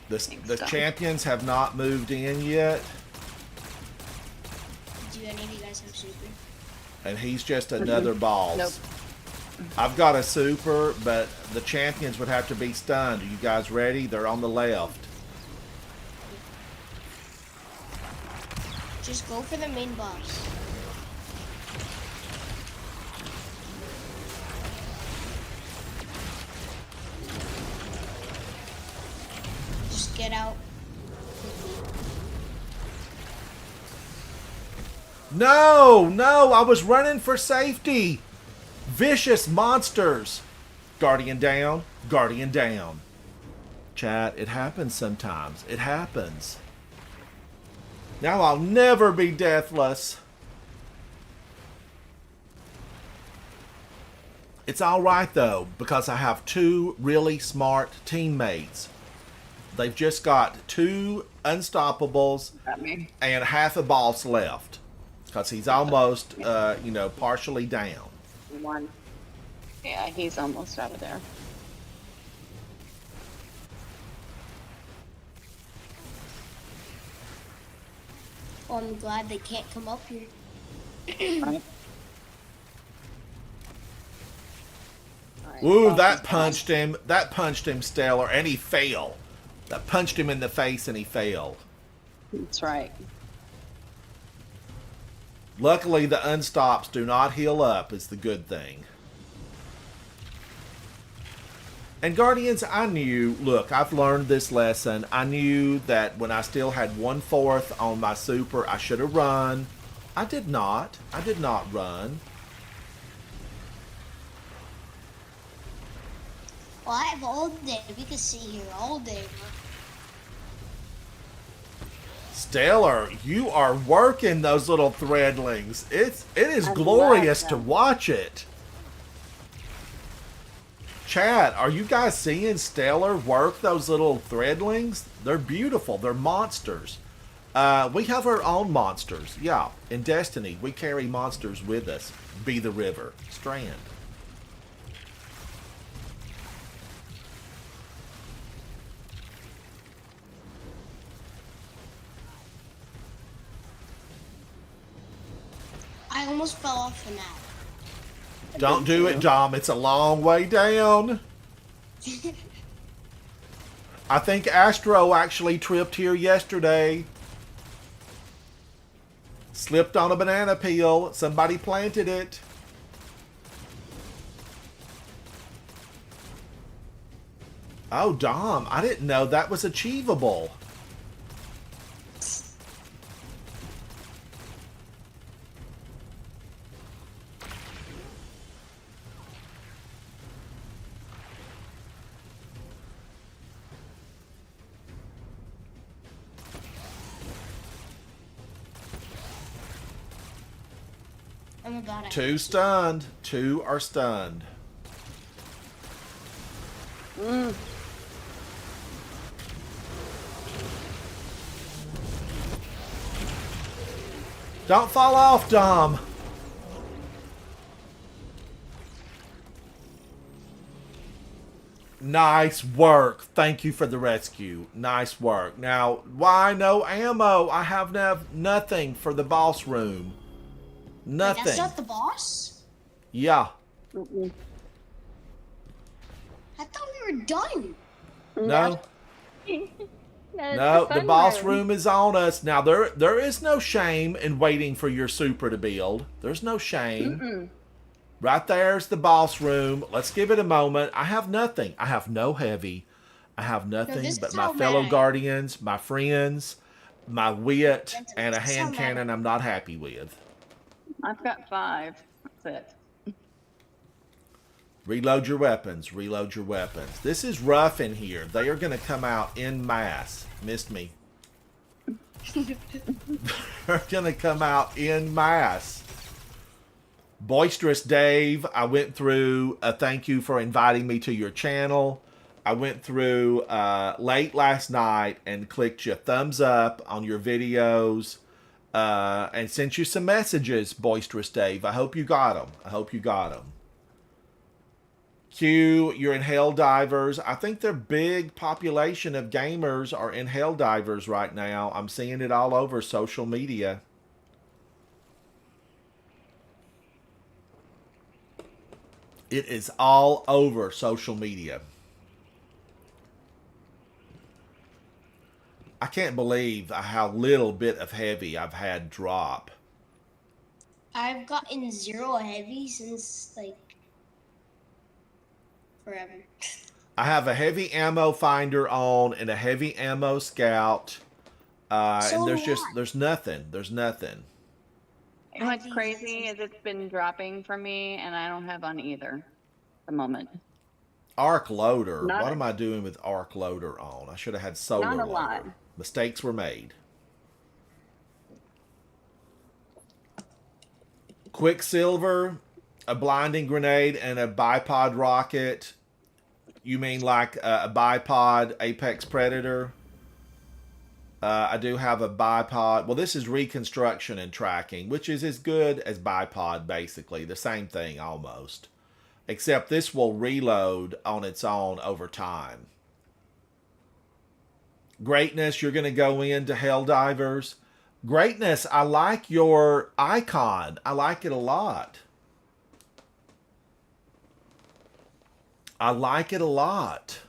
The champions have not moved in yet. Do any of you guys have super? And he's just another boss. Nope. I've got a super, but the champions would have to be stunned. Are you guys ready? They're on the left. Just go for the main boss. Just get out quickly. No, no, I was running for safety. Vicious monsters. Guardian down, Guardian down. Chat, it happens sometimes. It happens. Now I'll never be deathless. It's alright though, because I have two really smart teammates. They've just got two unstoppables Got me. and half a boss left. Because he's almost, partially down. One. Yeah, he's almost out of there. Oh, I'm glad they can't come up here. Right. Alright, Ooh, boss that is punched him. That punched him, Stellar, and he failed. That punched him in the face and he failed. That's right. Luckily, the unstops do not heal up, is the good thing. And Guardians, I knew, look, I've learned this lesson. I knew that when I still had 1/4 on my super, I should have run. I did not. I did not run. Well, I have all day. We can sit here all day, bro. Stellar, you are working those little threadlings. It is I glorious love to them. watch it. Chat, are you guys seeing Stellar work those little threadlings? They're beautiful. They're monsters. We have our own monsters. Yeah, in Destiny, we carry monsters with us. Be the River. Strand. I almost fell off the map. Don't do it, Dom. It's a long way down. I think Astro actually tripped here yesterday. Slipped on a banana peel. Somebody planted it. Oh, Dom, I didn't know that was achievable. Oh my god. Two stunned. Two are stunned. Don't fall off, Dom. Nice work. Thank you for the rescue. Nice work. Now, why no ammo? I have nothing for the boss room. Nothing. Wait, that's not the boss? Yeah. I thought we were done. No. That's No, the fun boss room is on us. Now, there is no shame in waiting for your super to build. There's no shame. Right there's the boss room. Let's give it a moment. I have nothing. I have no heavy. I have nothing this but is my how fellow mad I am. guardians, my friends, my wit, and a This is how hand mad I cannon I'm not happy with. I've got 5. That's it. Reload your weapons. Reload your weapons. This is rough in here. They are going to come out en masse. Missed me. They're going to come out en masse. Boisterous Dave, I went through a thank you for inviting me to your channel. I went through late last night and clicked your thumbs up on your videos and sent you some messages, Boisterous Dave. I hope you got them. I hope you got them. Q, you're in Helldivers. I think their big population of gamers are in Helldivers right now. I'm seeing it all over social media. It is all over social media. I can't believe how little bit of heavy I've had drop. I've gotten 0 heavy since, like, forever. I have a heavy ammo finder on and a heavy ammo scout. So And there's do just, I. there's nothing. There's nothing. You know what's crazy is it's been dropping for me, and I don't have on either at the moment. Arc loader. Not What a- am I doing with arc loader on? I should have had solar Not a loader. lot. Mistakes were made. Quicksilver, a blinding grenade, and a bipod rocket. You mean like a bipod Apex Predator? I do have a bipod. Well, this is reconstruction and tracking, which is as good as bipod, basically. The same thing, almost. Except this will reload on its own over time. Greatness, you're going to go into Helldivers. Greatness, I like your icon. I like it a lot. I like it a lot.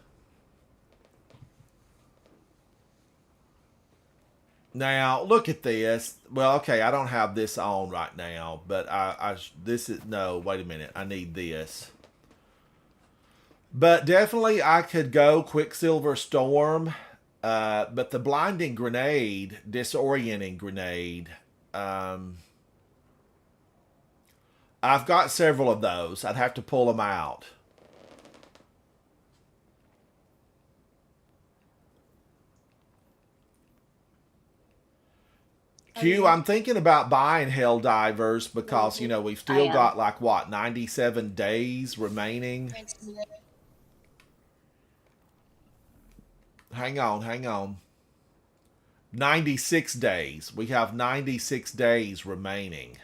Now, look at this. Well, okay, I don't have this on right now, but this is, no, wait a minute. I need this. But definitely I could go Quicksilver Storm, but the blinding grenade, disorienting grenade, I've got several of those. I'd have to pull them out. Q, I'm thinking about buying Helldivers because, you know, we've still got like, what, 97 days remaining? Hang on. 96 days. We have 96 days remaining.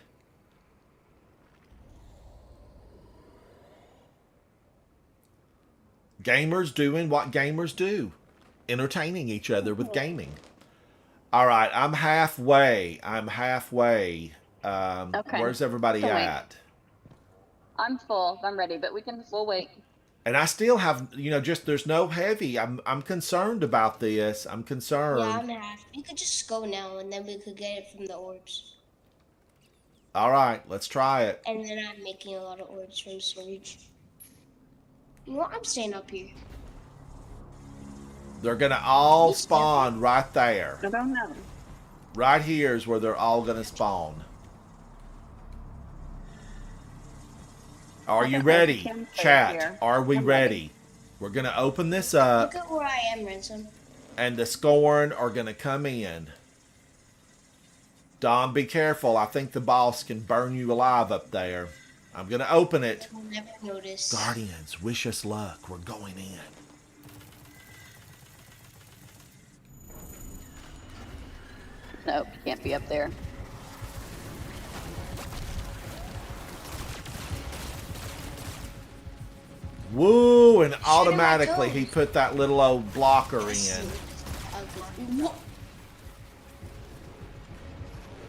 Gamers doing what gamers do. Entertaining each other with gaming. All right, I'm halfway. Okay. Where's everybody So wait. at? I'm full. I'm ready, but we'll wait. And I still have, just there's no heavy. I'm concerned about this. I'm Yeah, concerned. I'm half. We could just go now, and then we could get it from the orbs. All right, let's try it. And then I'm making a lot of orbs from storage. You know what? I'm staying up here. They're gonna all You spawn right there. I don't know. Right here is where they're all gonna spawn. Are you ready, chat? Are we ready? We're gonna open this up, Look at where I am, Ransom. and the Scorn are gonna come in. Dom, be careful. I think the boss can burn you alive up there. I'm gonna open it. I'll never notice. Guardians, wish us luck. We're going in. Nope, can't be up there. Woo! And I automatically go? he put that little old blocker in. What?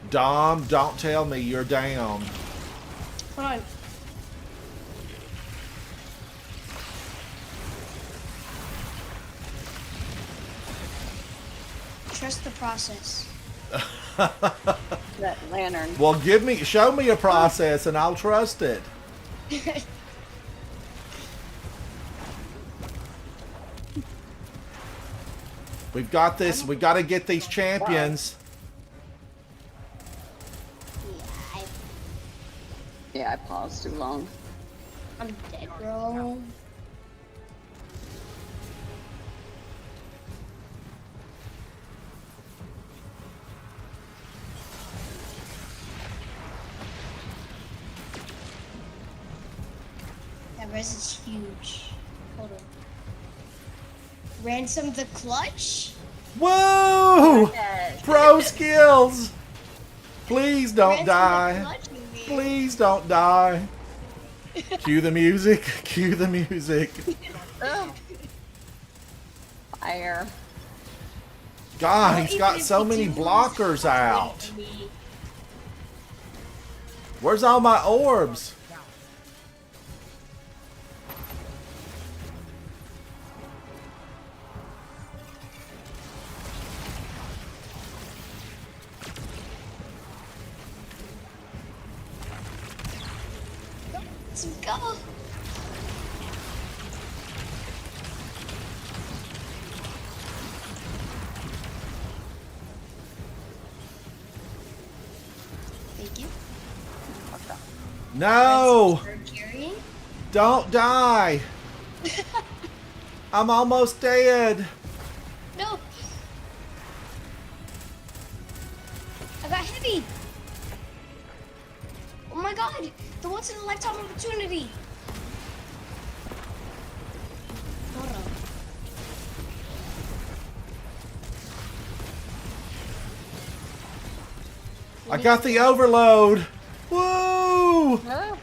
Dom, don't tell me you're down. Hold on. Trust the process. That lantern. Well, show me a process and I'll trust it. We've got this. We got to get these champions. Yeah, I paused too long. I'm dead, bro. That res is huge. Hold on. Ransom the clutch? Woo! Yes. Pro skills. Please don't Ransom the die. clutch, you mean? Please don't die. Cue the music. Cue the music. Oh. Fire. God, Well, he's even got if so you many do, blockers it's out. for me. Where's all my orbs? Let's go. Thank you. No! For carrying. Don't die! I'm almost dead. No. I got heavy. Oh my god. The once in a lifetime opportunity. Hold on. I got the overload. Woo! Oh.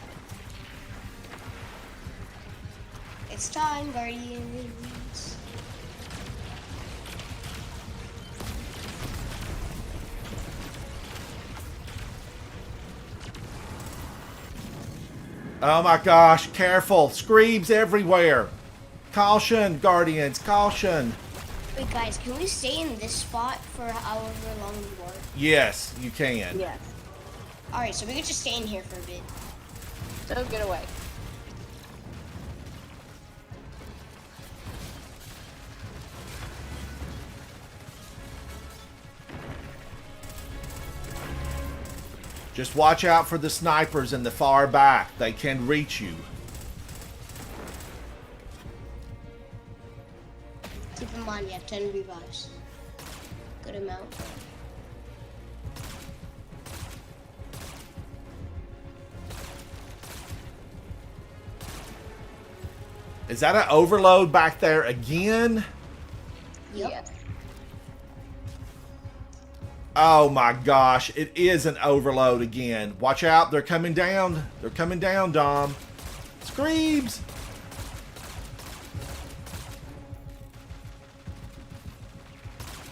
It's time, Guardians. Oh my gosh, careful. Screams everywhere. Caution, Guardians, caution. Wait, guys, can we stay in this spot for however long we want? Yes, you can. Yes. Alright, so we could just stay in here for a bit. So get away. Just watch out for the snipers in the far back. They can reach you. Keep in mind, you have 10 revives. Good amount. Is that an overload back there again? Yep. Yes. Oh my gosh, it is an overload again. Watch out, they're coming down. They're coming down, Dom. Screams!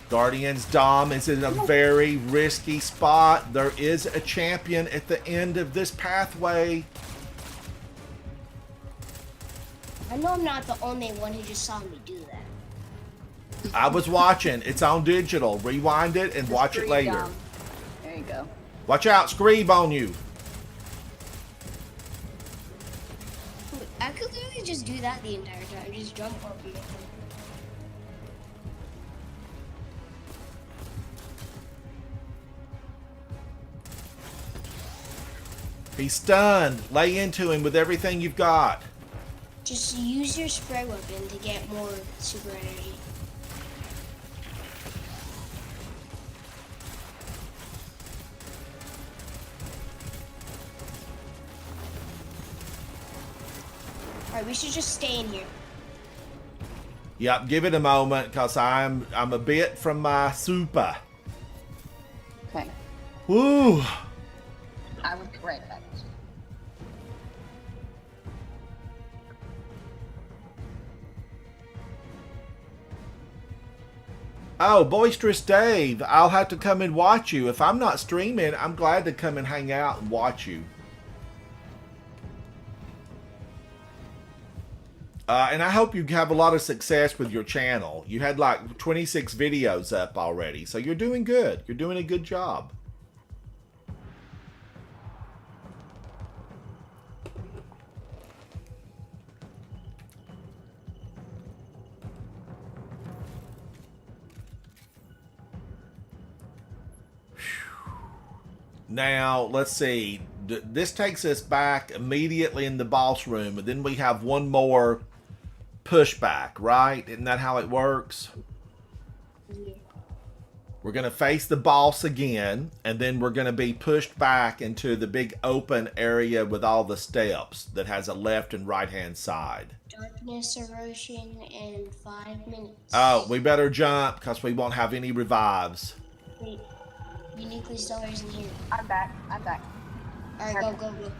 Guardian's Dom is in a very risky spot. There is a champion at the end of this pathway. I know I'm not the only one who just saw me do that. I was watching. It's on digital. Rewind it and watch it later. Dom. There you go. Watch out, Screeb on you. I could literally just do that the entire time. Just jump over it. He's stunned. Lay into him with everything you've got. Just use your spray weapon to get more super energy. Alright, we should just stay in here. Yep, give it a moment because I'm a bit from my super. Okay. Woo! I will be right back. Oh, Boisterous Dave, I'll have to come and watch you. If I'm not streaming, I'm glad to come and hang out and watch you. And I hope you have a lot of success with your channel. You had like 26 videos up already, so you're doing good. You're doing a good job. Now, let's see. This takes us back immediately in the boss room, and then we have one more pushback, right? Isn't that how it works? Yeah. We're going to face the boss again, and then we're going to be pushed back into the big open area with all the steps that has a left and right-hand side. Darkness erosion in 5 minutes. Oh, we better jump because we won't have any revives. Wait. Uniquely Stellar's in here. I'm back. I'm back. Alright, go, go, go.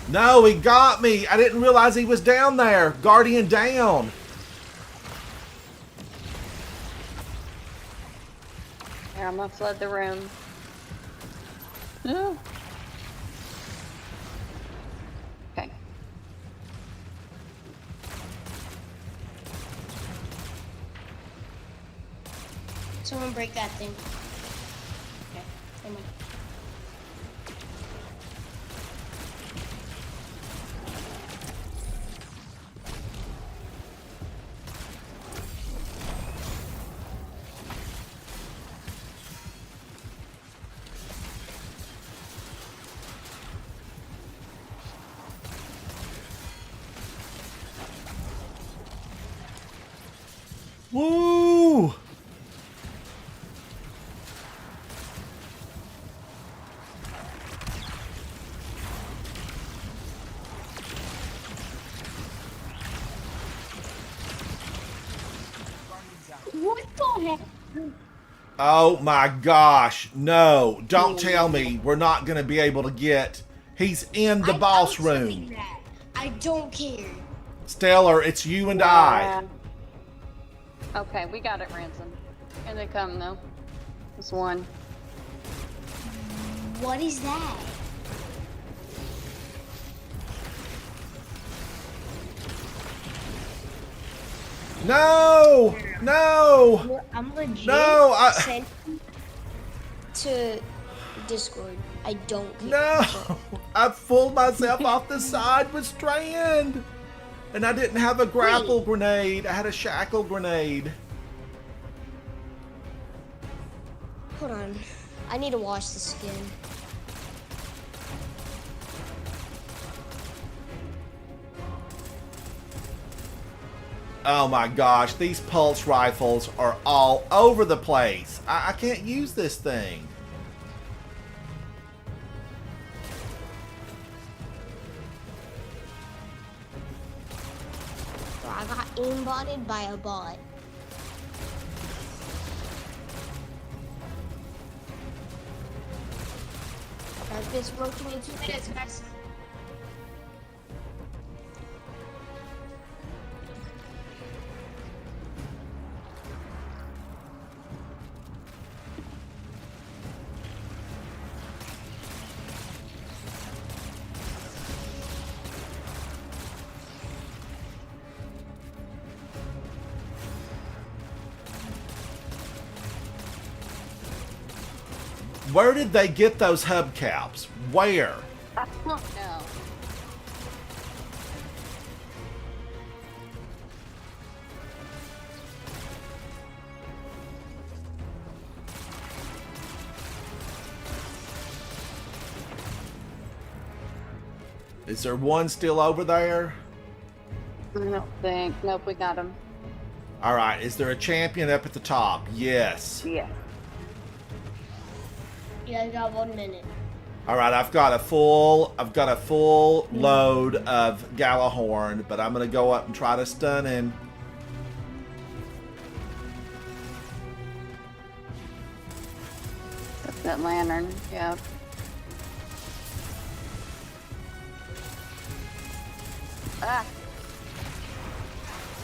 No, he got me. I didn't realize he was down there. Guardian down. Here, I'm gonna flood the room. No. Okay. Someone break that thing. Okay, come on. Woo! What the heck? Oh my gosh. No, don't tell me we're not going to be able to get... He's in the boss room. That. I don't care. Stellar, it's you and I. Okay, we got it, Ransom. Here they come, though. There's one. What is that? No! No! I'm legit No, sent to Discord. I don't care. No! I pulled myself off the side with Strand. And I didn't have a grapple grenade. I had a shackle grenade. Hold on. I need to wash the skin. Oh my gosh, these pulse rifles are all over the place. I can't use this thing. Bro, I got aimbotted by a bot. I've been smoking in 2 minutes, guys. Where did they get those hubcaps? Where? I don't know. Is there one still over there? I don't think. Nope, we got him. All right. Is there a champion up at the top? Yes. Yeah. Yeah, I got 1 minute. All right. I've got a full load of Galahorn, but I'm gonna go up and try to stun him. That's that lantern. Yeah. Ah.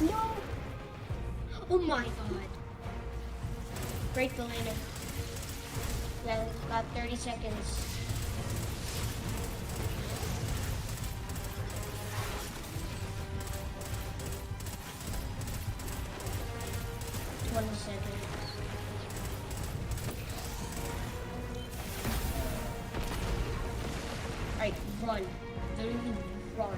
No! Oh my god. Break the laner. Yeah, got 30 seconds. Alright, run. Literally run.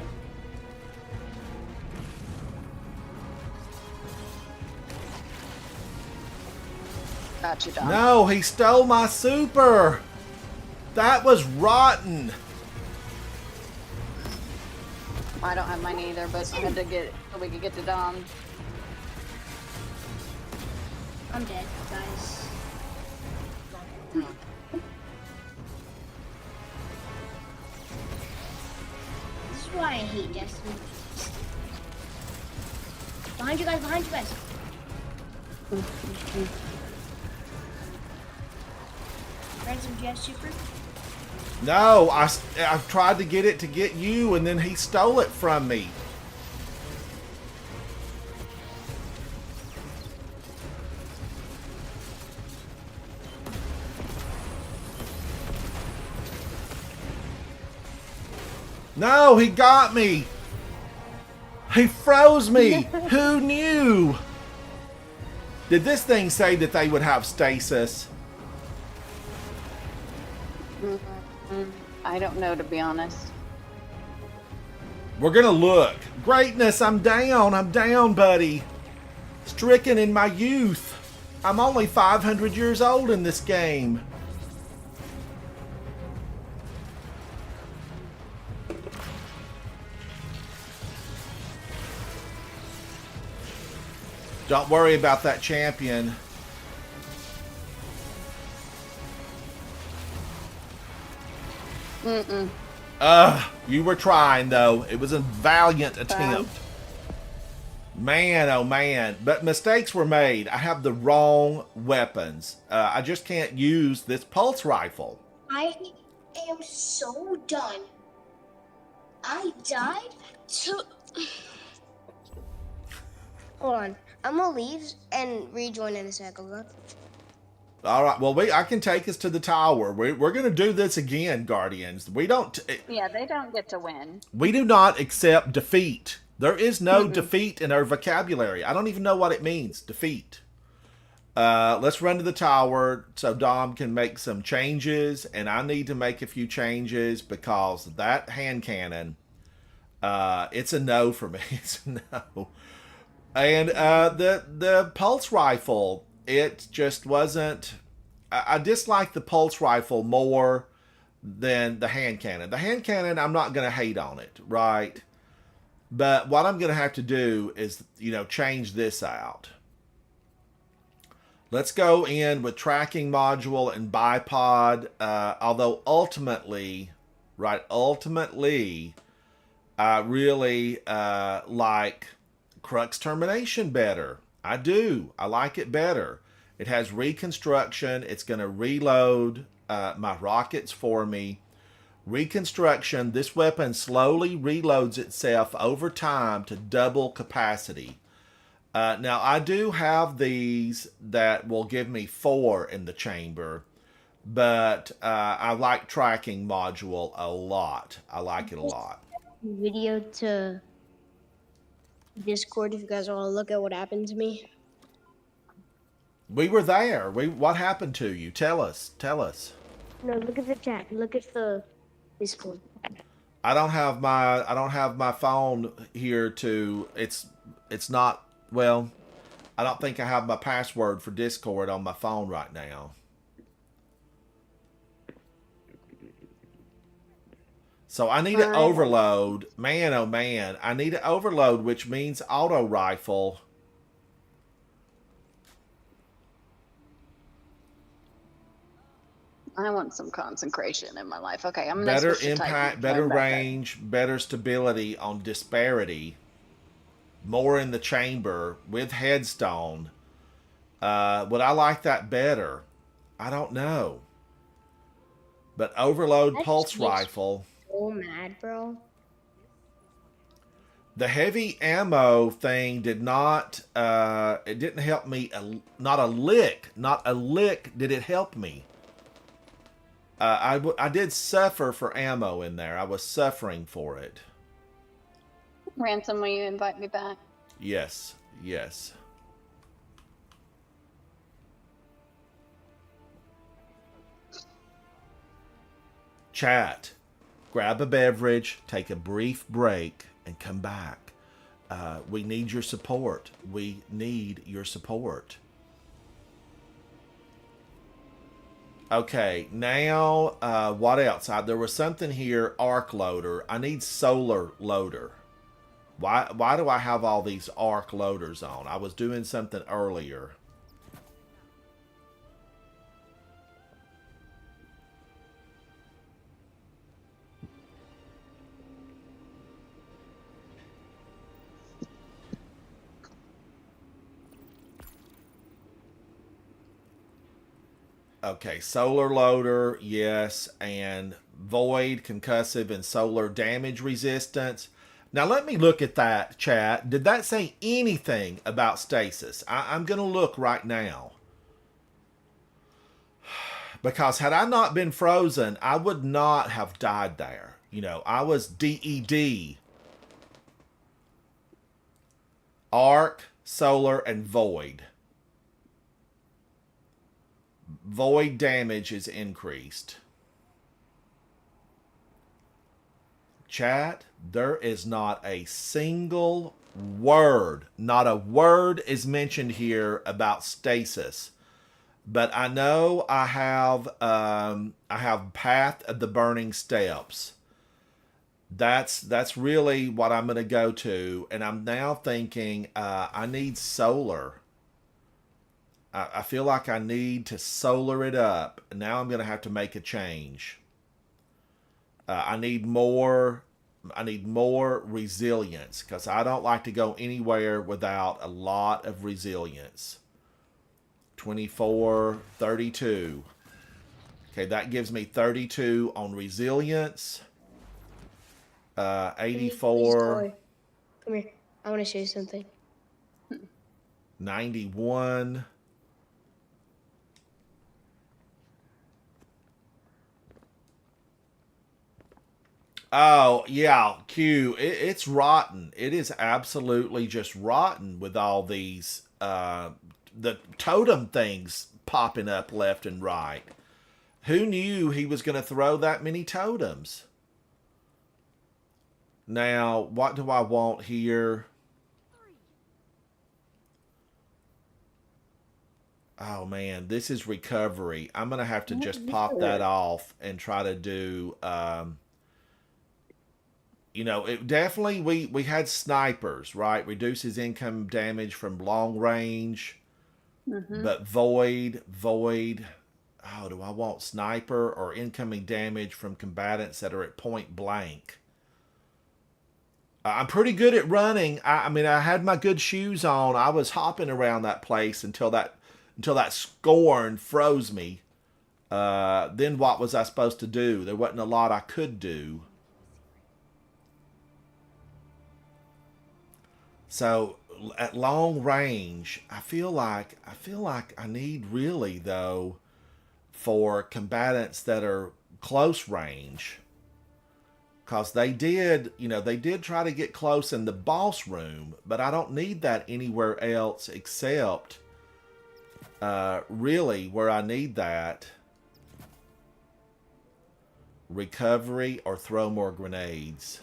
Got you, Dom. No, he stole my super. That was rotten. I don't have mine either, but I had to get it so we could get to Dom. I'm dead, guys. This is why I hate Destiny. Behind you guys, behind you guys. Ransom, do you have super? No, I tried to get it to get you, and then he stole it from me. No, he got me. He froze me. Who knew? Did this thing say that they would have stasis? I don't know, to be honest. We're gonna look. Greatness, I'm down, buddy. Stricken in my youth. I'm only 500 years old in this game. Don't worry about that champion. You were trying, though. It was a valiant attempt. Man, oh man. But mistakes were made. I have the wrong weapons. I just can't use this pulse rifle. I am so done. I died to... Hold on. I'm gonna leave and rejoin in a sec, okay? All right. Well, I can take us to the tower. We're going to do this again, Guardians. We don't... Yeah, they don't get to win. We do not accept defeat. There is no defeat in our vocabulary. I don't even know what it means, defeat. Let's run to the tower so Dom can make some changes, and I need to make a few changes because that hand cannon, it's a no for me. It's a no. And the pulse rifle, it just wasn't... I dislike the pulse rifle more than the hand cannon. The hand cannon, I'm not going to hate on it, right? But what I'm going to have to do is, change this out. Let's go in with tracking module and bipod. Although ultimately, I really like Crux Termination better. I do. I like it better. It has reconstruction. It's going to reload my rockets for me. Reconstruction. This weapon slowly reloads itself over time to double capacity. Now, I do have these that will give me 4 in the chamber, but I like tracking module a lot. I like it a lot. Video to Discord if you guys want to look at what happened to me. We were there. What happened to you? Tell us. Tell us. No, look at the chat. Look at the Discord. I don't have my phone here to it's not well, I don't think I have my password for Discord on my phone right now. So I need to overload. Man, oh man. I need to overload, which means auto rifle. I want some concentration in my life. Okay, I'm better impact, better range, better stability on disparity. More in the chamber with headstone. Would I like that better? I don't know. But overload pulse rifle. So mad, bro. The heavy ammo thing did not. It didn't help me. Not a lick. Not a lick did it help me. I did suffer for ammo in there. I was suffering for it. Ransom, will you invite me back? Yes, yes. Chat. Grab a beverage, take a brief break, and come back. We need your support. We need your support. Okay, now what else? There was something here, arc loader. I need solar loader. Why do I have all these arc loaders on? I was doing something earlier. Okay, solar loader, yes, and void, concussive, and solar damage resistance. Now let me look at that, chat. Did that say anything about stasis? I'm going to look right now. Because had I not been frozen, I would not have died there. You know, I was DED. Arc, solar, and void. Void damage is increased. Chat, there is not a single word, not a word is mentioned here about stasis. But I know I have Path of the Burning Steps. That's really what I'm going to go to, and I'm now thinking I need solar. I feel like I need to solar it up. Now I'm going to have to make a change. I need more resilience because I don't like to go anywhere without a lot of resilience. 24, 32. Okay, that gives me 32 on resilience. 84. Come here. I want to show you something. 91. Oh, yeah, Q. It's rotten. It is absolutely just rotten with all these, the totem things popping up left and right. Who knew he was going to throw that many totems? Now, what do I want here? Oh, man, this is recovery. I'm going to have to just pop that off and try to do... you know, it definitely, we had snipers, right? Reduces income damage from long range. Mm-hmm. But void. Oh, do I want sniper or incoming damage from combatants that are at point blank? I'm pretty good at running. I mean, I had my good shoes on. I was hopping around that place until that Scorn froze me. Then what was I supposed to do? There wasn't a lot I could do. So at long range, I feel like I need really though for combatants that are close range, because they did try to get close in the boss room, but I don't need that anywhere else except really where I need that, recovery or throw more grenades.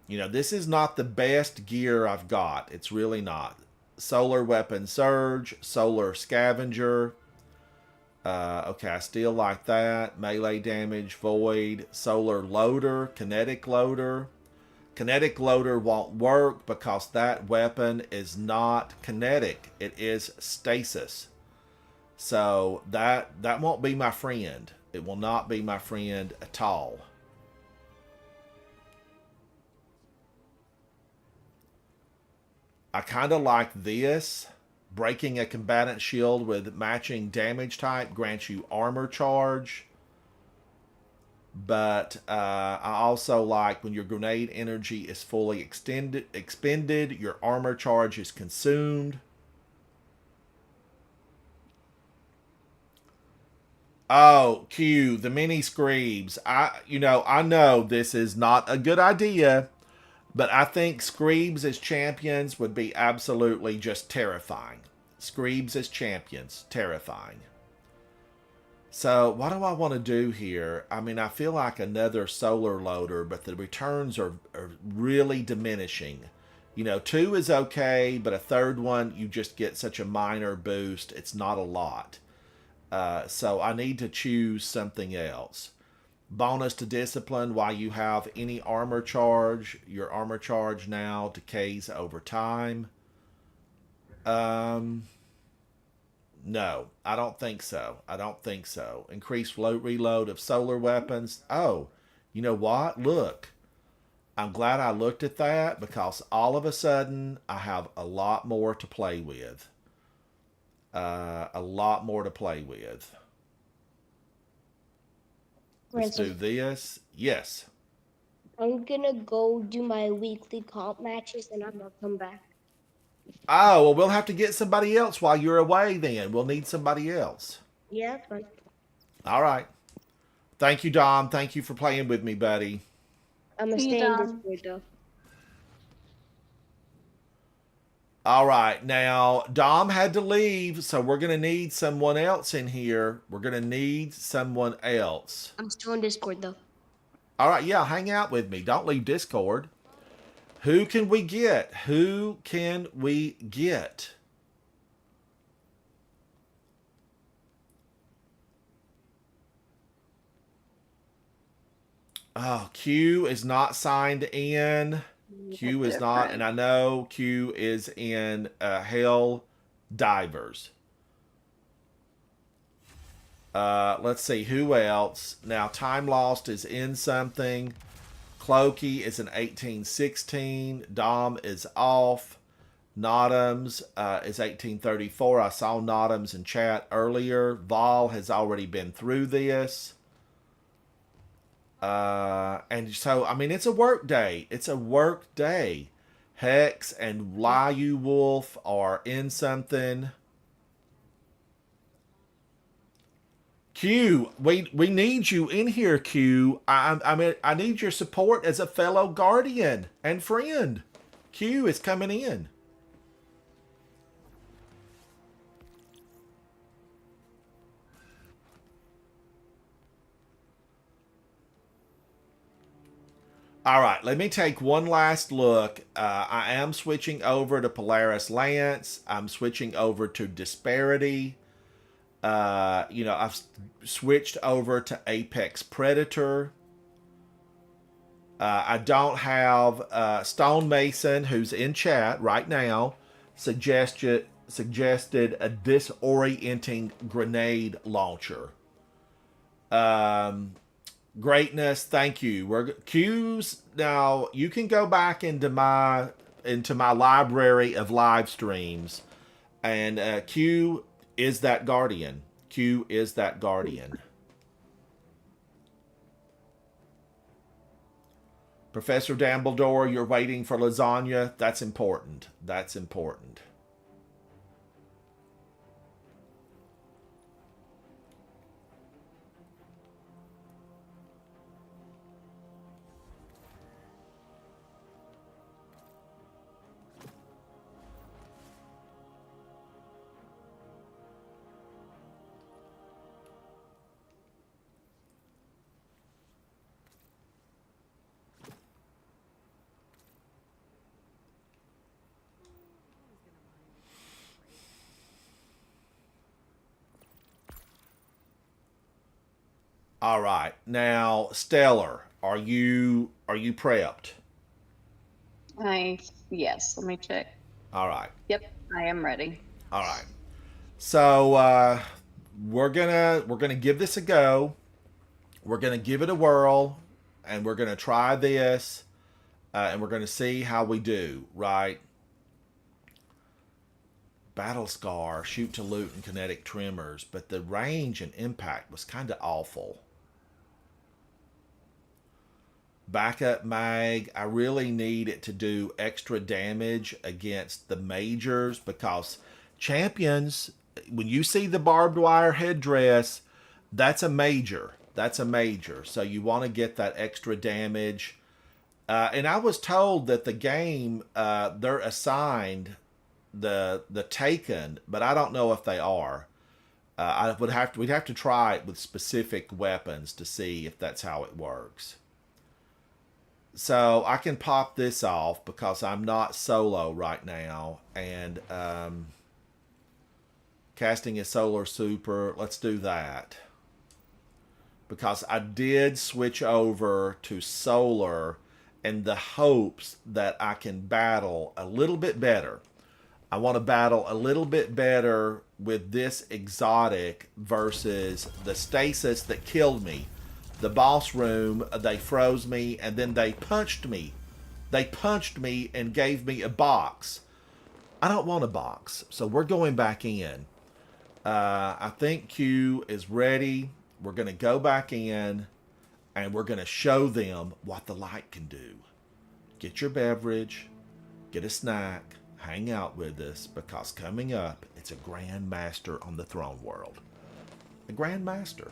This is not the best gear I've got. It's really not. Solar weapon surge, solar scavenger. Okay, I still like that. Melee damage, void, solar loader, kinetic loader. Kinetic loader won't work because that weapon is not kinetic. It is stasis. So that won't be my friend. It will not be my friend at all. I kind of like this. Breaking a combatant shield with matching damage type grants you armor charge. But I also like when your grenade energy is fully expended, your armor charge is consumed. Oh, Q, the mini screebs. I know this is not a good idea, but I think Screebs as champions would be absolutely just terrifying. Screebs as champions, terrifying. So what do I want to do here? I mean, I feel like another solar loader, but the returns are really diminishing. 2 is okay, but a third one, you just get such a minor boost. It's not a lot. So I need to choose something else. Bonus to discipline while you have any armor charge. Your armor charge now decays over time. No, I don't think so. Increased reload of solar weapons. Oh, you know what? Look. I'm glad I looked at that, because all of a sudden I have a lot more to play with. Let's do this. Yes. I'm gonna go do my weekly comp matches and I'm gonna come back. Oh, well, we'll have to get somebody else while you're away then. We'll need somebody else. Yeah, but All right. Thank you, Dom. Thank you for playing with me, buddy. I'm gonna See you, stay in Dom. Discord though. All right. Now, Dom had to leave, so we're going to need someone else in here. I'm still in Discord though. All right. Yeah, hang out with me. Don't leave Discord. Who can we get? Oh, Q is not signed in. Q is not, and I know Q is in Hell Divers. Let's see who else. Now, Time Lost is in something. Clokey is an 1816. Dom is off. Notams is 1834. I saw Notams in chat earlier. Vol has already been through this. And so, I mean, it's a work day. Hex and Liu Wolf are in something. Q, we need you in here, Q. I need your support as a fellow guardian and friend. Q is coming in. All right, let me take one last look. I am switching over to Polaris Lance. I'm switching over to Disparity. I've switched over to Apex Predator. I don't have Stone Mason, who's in chat right now, suggested a disorienting grenade launcher. Greatness, thank you. Q's now. You can go back into my library of live streams, and Q, is that guardian. Q is that guardian. Professor Dumbledore, you're waiting for lasagna. That's important. That's important. All right. Now, Stellar, are you prepped? Yes, let me check. All right. Yep, I am ready. All right. So we're gonna give this a go. We're gonna give it a whirl, and we're gonna try this, and we're gonna see how we do. Right. Battle Scar, shoot to loot, and kinetic tremors, but the range and impact was kind of awful. Backup mag, I really need it to do extra damage against the majors, because champions, when you see the barbed wire headdress, that's a major. That's a major. So you want to get that extra damage. And I was told that the game, they're assigned the taken, but I don't know if they are. We'd have to try it with specific weapons to see if that's how it works. So I can pop this off because I'm not solo right now, and casting a solar super. Let's do that, because I did switch over to solar in the hopes that I can battle a little bit better. I want to battle a little bit better with this exotic versus the stasis that killed me. The boss room, they froze me, and then they punched me. They punched me and gave me a box. I don't want a box, so we're going back in. I think Q is ready. We're going to go back in, and we're going to show them what the light can do. Get your beverage, get a snack, hang out with us, because coming up, it's a Grandmaster on the throne world. A Grandmaster.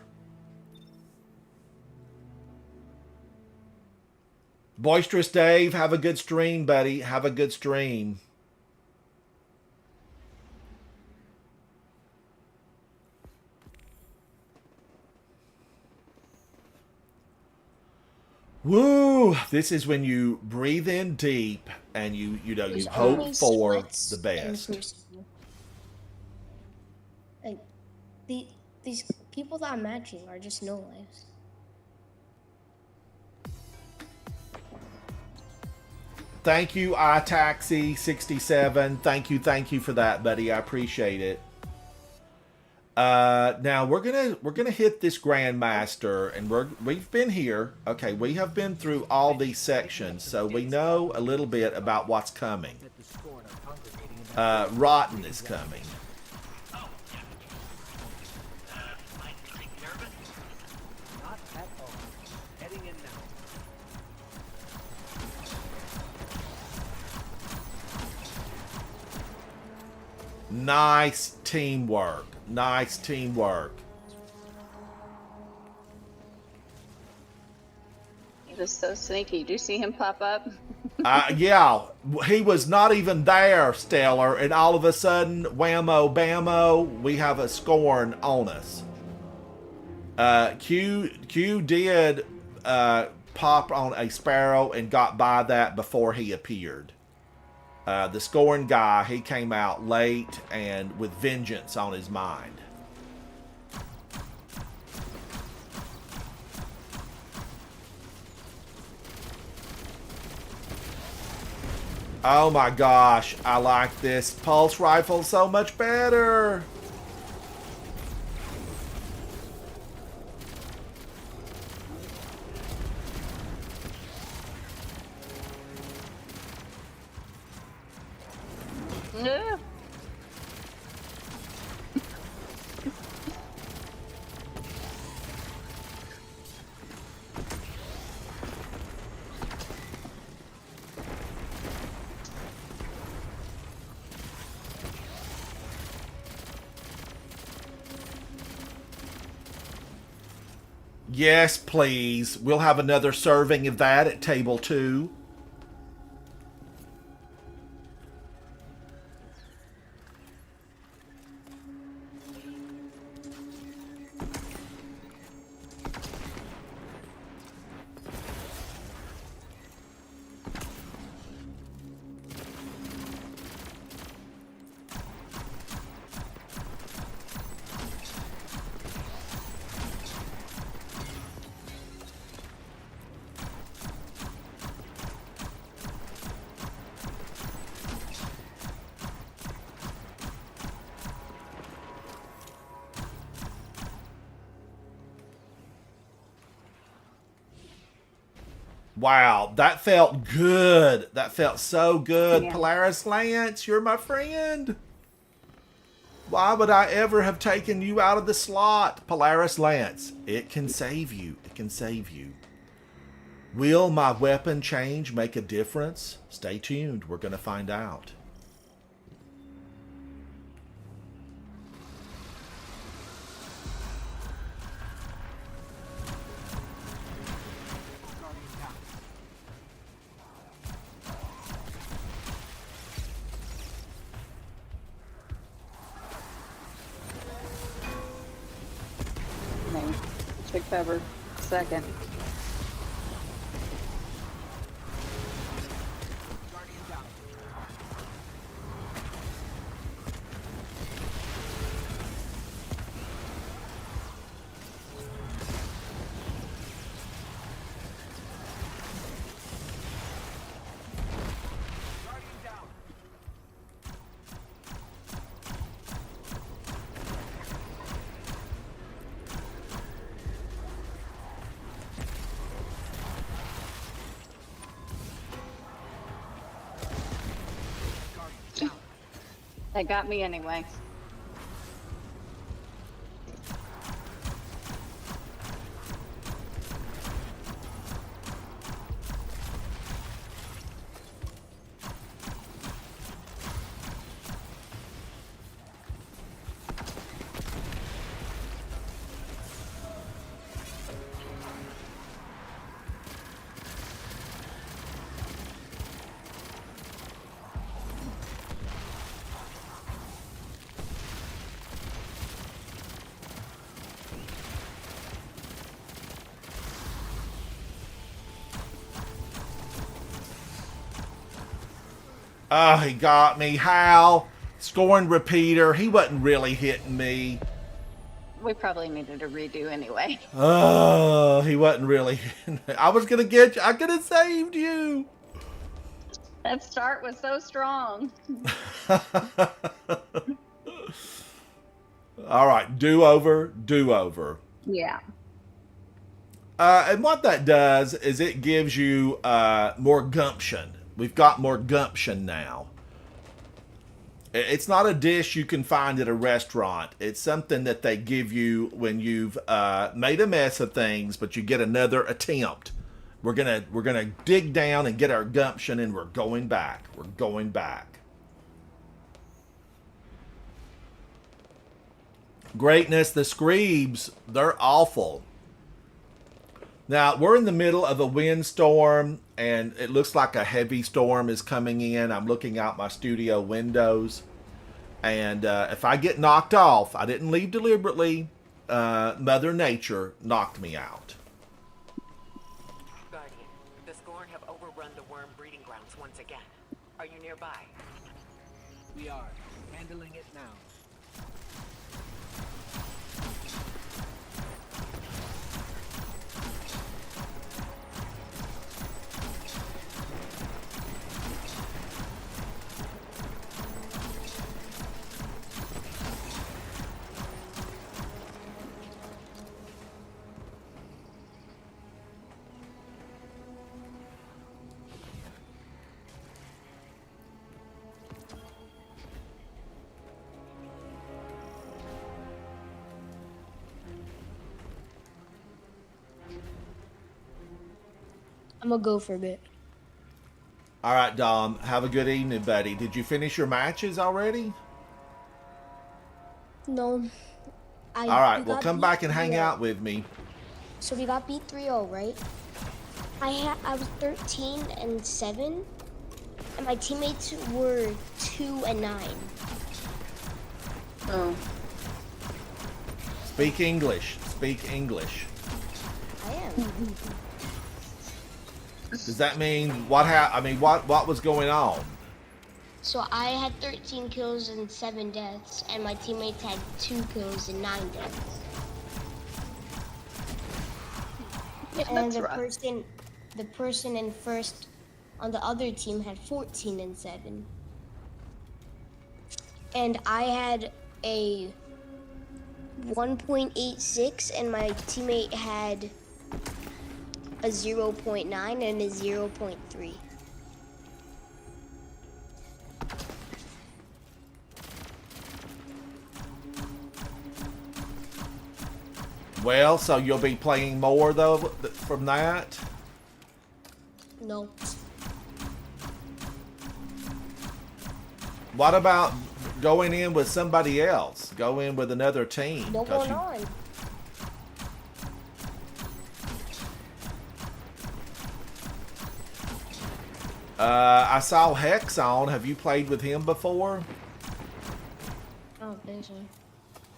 Boisterous Dave, have a good stream, buddy. Have a good stream. Woo! This is when you breathe in deep and you There's hope only for sweats the in best. Crucible. Like these people that I'm matching are just no lives. Thank you, iTaxi67. Thank you for that, buddy. I appreciate it. Now we're gonna hit this Grandmaster, and we've been here. Okay, we have been through all these sections, so we know a little bit about what's coming. Rotten is coming. Not at all. Heading in now. Nice teamwork. Nice teamwork. He was so sneaky. Do you see him pop up? Yeah, he was not even there, Stellar, and all of a sudden, whammo bammo, we have a scorn on us. Q did pop on a sparrow and got by that before he appeared. The scorn guy, he came out late and with vengeance on his mind. Oh my gosh, I like this pulse rifle so much better. No. Yes, please. We'll have another serving of that at table 2. Wow, that felt good. That felt so good. Yeah. Polaris Lance, you're my friend. Why would I ever have taken you out of the slot? Polaris Lance, it can save you. It can save you. Will my weapon change make a difference? Stay tuned. We're going to find out. Name. Chick Pepper. Second. They got me anyway. Oh, he got me. How? Scoring repeater. He wasn't really hitting me. We probably needed a redo anyway. Oh, he wasn't really hitting me. I was going to get you. I could have saved you. That start was so strong. All right. Do over. Do over. Yeah. And what that does is it gives you more gumption. We've got more gumption now. It's not a dish you can find at a restaurant. It's something that they give you when you've made a mess of things, but you get another attempt. We're gonna dig down and get our gumption, and we're going back. We're going back. Greatness, the Screebs, they're awful. Now, we're in the middle of a windstorm, and it looks like a heavy storm is coming in. I'm looking out my studio windows. And if I get knocked off, I didn't leave deliberately. Mother Nature knocked me out. Guardian, the Scorn have overrun the worm breeding grounds once again. Are you nearby? We are handling it now. I'm gonna go for a bit. All right, Dom. Have a good evening, buddy. Did you finish your matches already? No. All right. Well, come back and hang out with me. So we got beat 3-0, right? I was 13-7, and my teammates were 2-9. Oh. Speak English. Speak English. I am. Does that mean what was going on? So I had 13 kills and 7 deaths, and my teammates had 2 kills and 9 deaths. Yeah, And that's rough. the person in first on the other team had 14-7. And I had a 1.86, and my teammate had a 0.9 and a 0.3. Well, so you'll be playing more though from that? No. What about going in with somebody else? Go in with another team. No 'cause going on. I saw Hex on. Have you played with him before? I don't think so.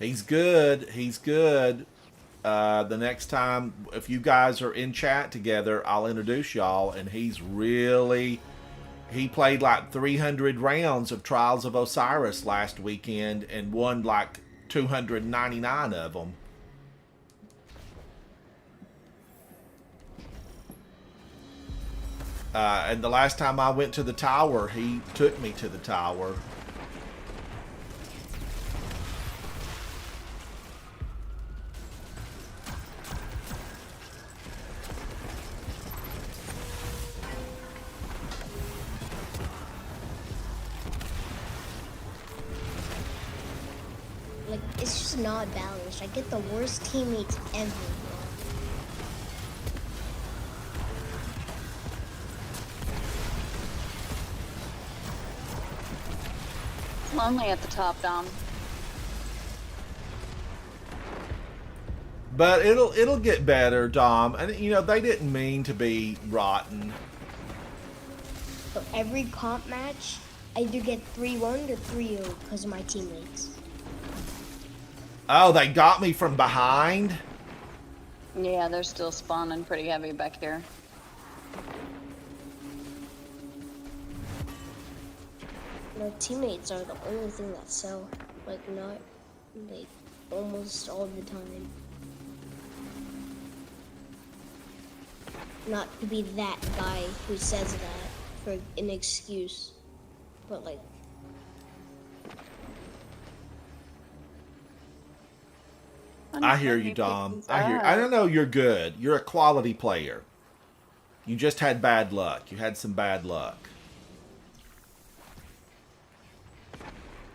He's good. He's good. The next time, if you guys are in chat together, I'll introduce y'all. And he played like 300 rounds of Trials of Osiris last weekend and won like 299 of them. And the last time I went to the tower, he took me to the tower. Like, it's just not balanced. I get the worst teammates ever, bro. It's lonely at the top, Dom. But it'll get better, Dom. And you know, they didn't mean to be rotten. So every comp match, I either get 3-1 or 3-0 because of my teammates. Oh, they got me from behind? Yeah, they're still spawning pretty heavy back here. My teammates are the only thing that sell. Like, not, like, almost all the time. Not to be that guy who says that for an excuse, but like, I hear you, Dom. I don't know, you're good. You're a quality player. You just had bad luck. You had some bad luck.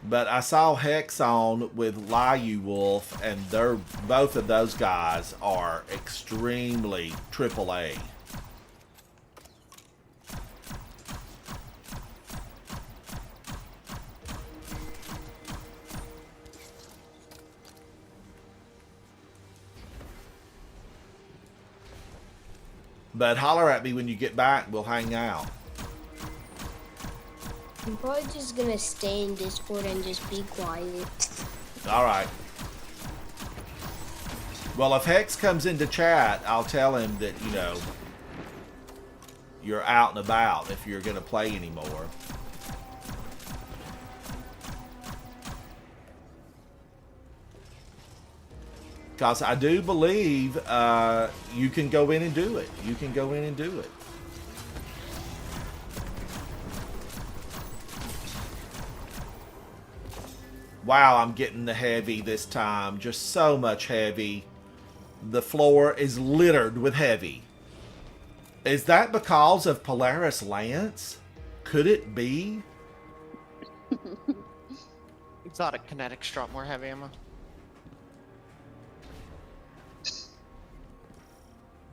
But I saw Hex on with Liu Wolf, and both of those guys are extremely AAA. But holler at me when you get back. We'll hang out. I'm probably just gonna stay in Discord and just be quiet. All right. Well, if Hex comes into chat, I'll tell him that, you know, you're out and about if you're going to play anymore. Because I do believe you can go in and do it. You can go in and do it. Wow, I'm getting the heavy this time. Just so much heavy. The floor is littered with heavy. Is that because of Polaris Lance? Could it be? Exotic kinetics drop more heavy ammo.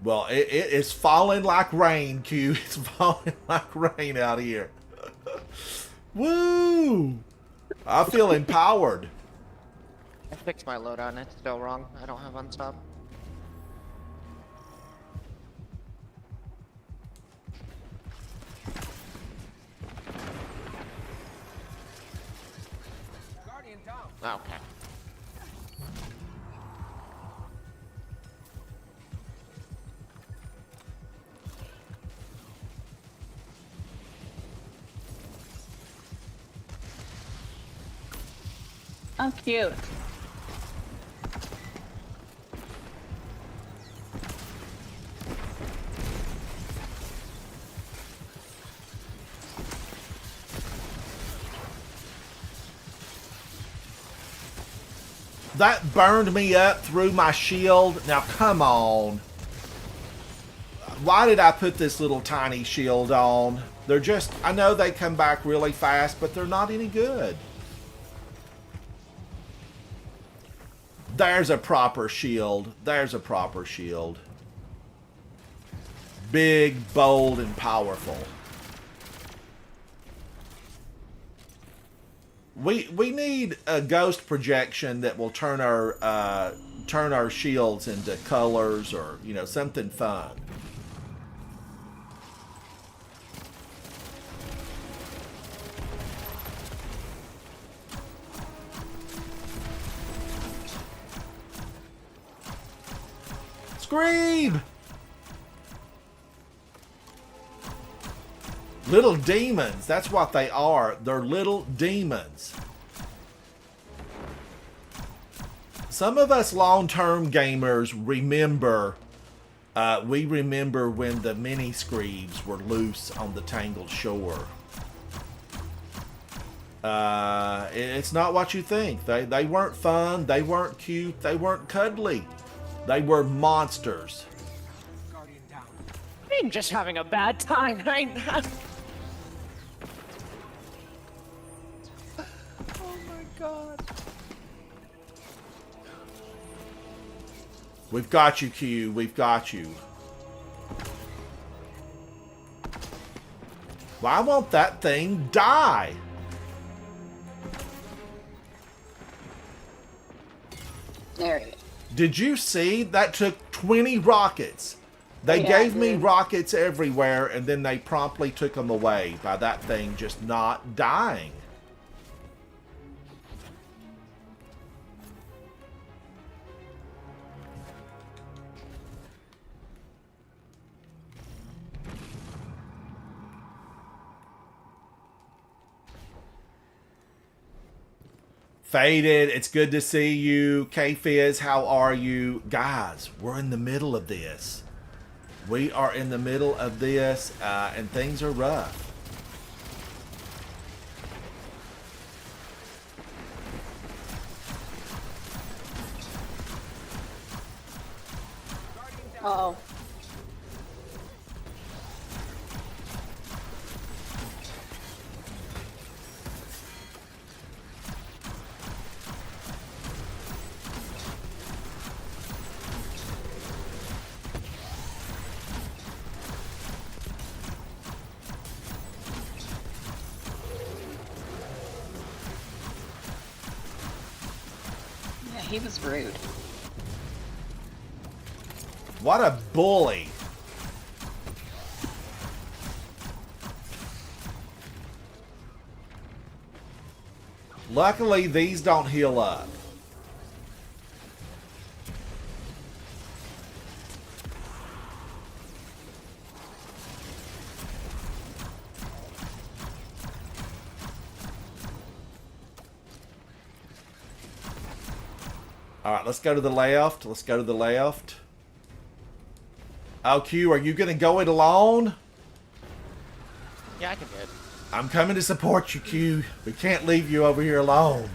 Well, it is falling like rain, Q. It's falling like rain out here. Woo! I feel empowered. I fixed my loadout and it's still wrong. I don't have unstop. Okay. Oh, cute. That burned me up through my shield. Now, come on. Why did I put this little tiny shield on? They're just, I know they come back really fast, but they're not any good. There's a proper shield. There's a proper shield. Big, bold, and powerful. We need a ghost projection that will turn our shields into colors, or you know, something fun. Scream! Little demons. That's what they are. They're little demons. Some of us long-term gamers remember, we remember when the mini screeves were loose on the Tangled Shore. It's not what you think. They weren't fun. They weren't cute. They weren't cuddly. They were monsters. I'm just having a bad time right now. Oh my god. We've got you, Q. We've got you. Why won't that thing die? There you go. Did you see? That took 20 rockets. They Yeah, gave me dude. rockets everywhere, and then they promptly took them away by that thing just not dying. Faded, it's good to see you. K-Fizz, how are you? Guys, we're in the middle of this. We are in the middle of this, and things are rough. Uh-oh. Yeah, he was rude. What a bully. Luckily, these don't heal up. All right, let's go to the left. Let's go to the left. Oh, Q, are you going to go it alone? Yeah, I can do it. I'm coming to support you, Q. We can't leave you over here alone.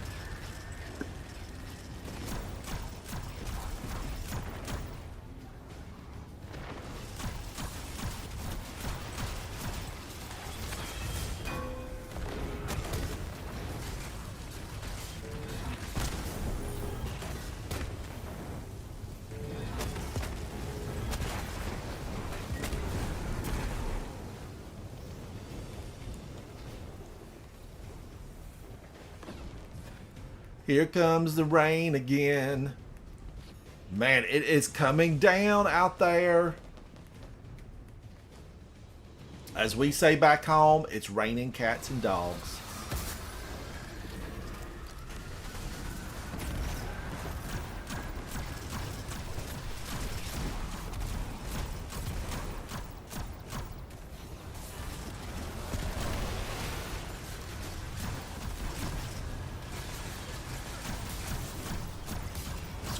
Here comes the rain again. Man, it is coming down out there. As we say back home, it's raining cats and dogs.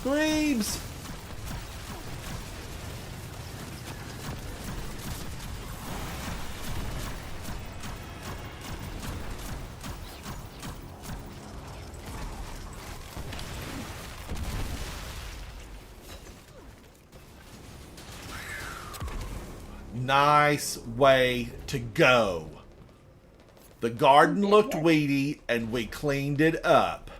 Screams! Nice way to go. The garden looked weedy and we cleaned it up.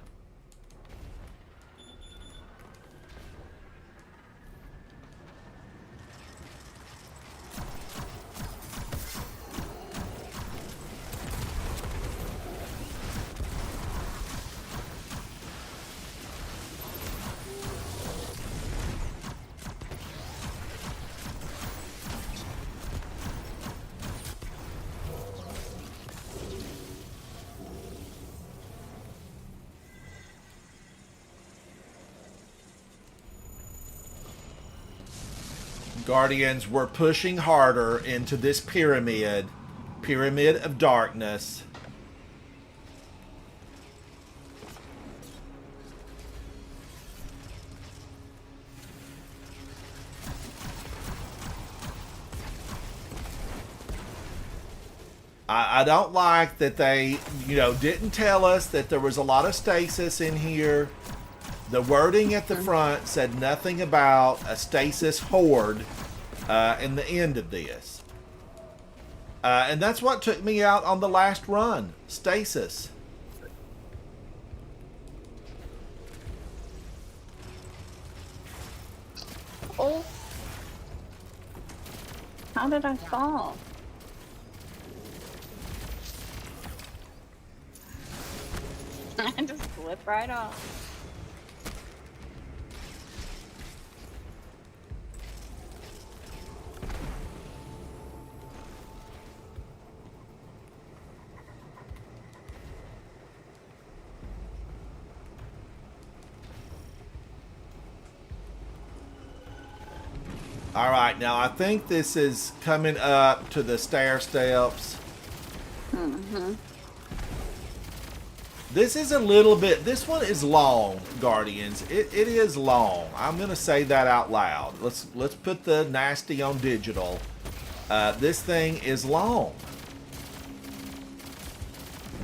Guardians were pushing harder into this pyramid of darkness. I don't like that they, didn't tell us that there was a lot of stasis in here. The wording at the front said nothing about a stasis horde in the end of this. And that's what took me out on the last run. Stasis. Oh. How did I fall? I just slip right off. All right, now I think this is coming up to the stair steps. Mm-hmm. This is a little bit, this one is long, Guardians. It is long. I'm going to say that out loud. Let's put the nasty on digital. This thing is long.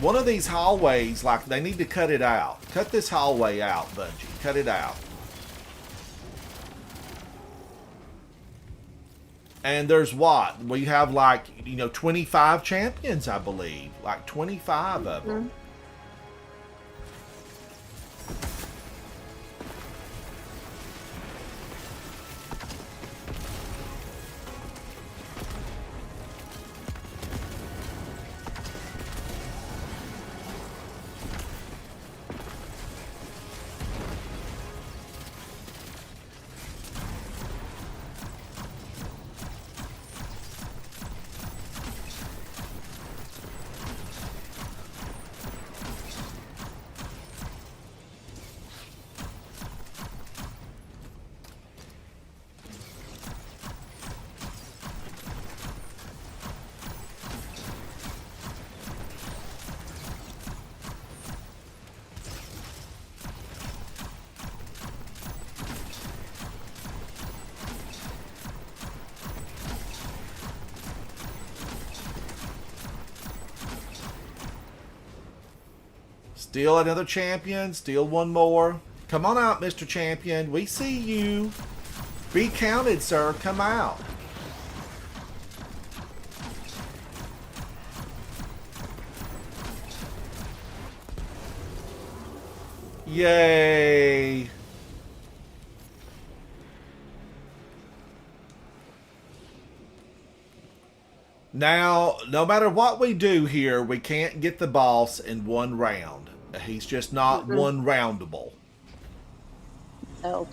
One of these hallways, like, they need to cut it out. Cut this hallway out, Bungie. Cut it out. And there's what? We have like, 25 champions, I believe. Like 25 of them. Steal another champion. Steal one more. Come on out, Mr. Champion. We see you. Be counted, sir. Come out. Yay. Now, no matter what we do here, we can't get the boss in one round. He's just not one roundable. Oh.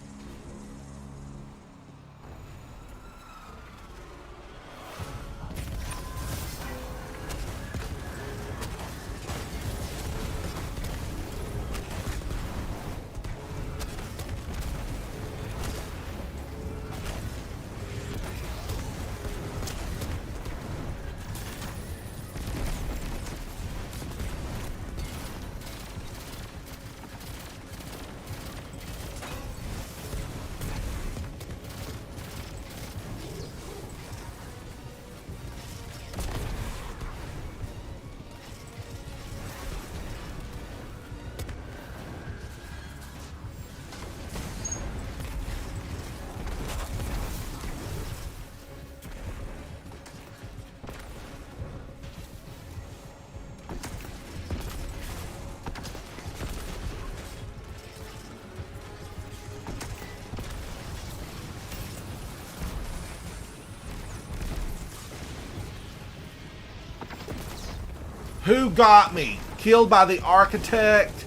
Who got me? Killed by the architect?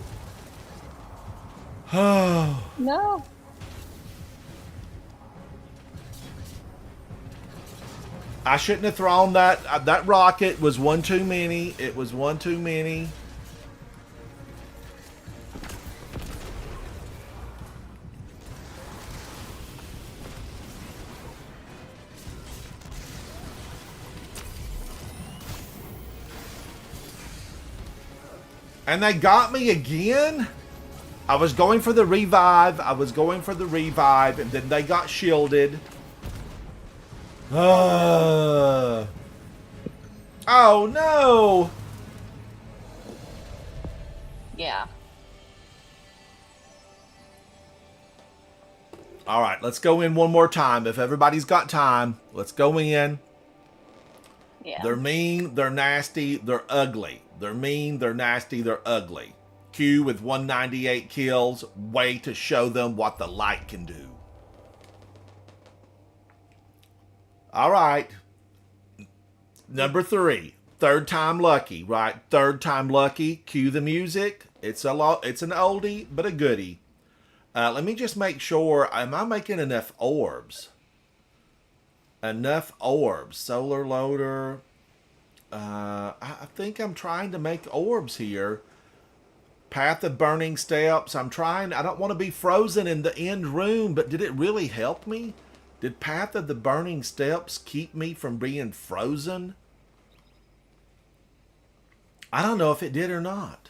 Oh. No. I shouldn't have thrown that. That rocket was one too many. It was one too many. And they got me again? I was going for the revive. And then they got shielded. Oh no! Yeah. All right, let's go in one more time. If everybody's got time, let's go in. Yeah. They're mean, they're nasty, they're ugly. They're mean, they're nasty, they're ugly. Q with 198 kills. Way to show them what the light can do. All right. Number 3. Third time lucky, right? Third time lucky. Cue the music. It's an oldie, but a goodie. Let me just make sure. Am I making enough orbs? Enough orbs. Solar loader. I think I'm trying to make orbs here. Path of Burning Steps. I'm trying. I don't want to be frozen in the end room, but did it really help me? Did Path of the Burning Steps keep me from being frozen? I don't know if it did or not.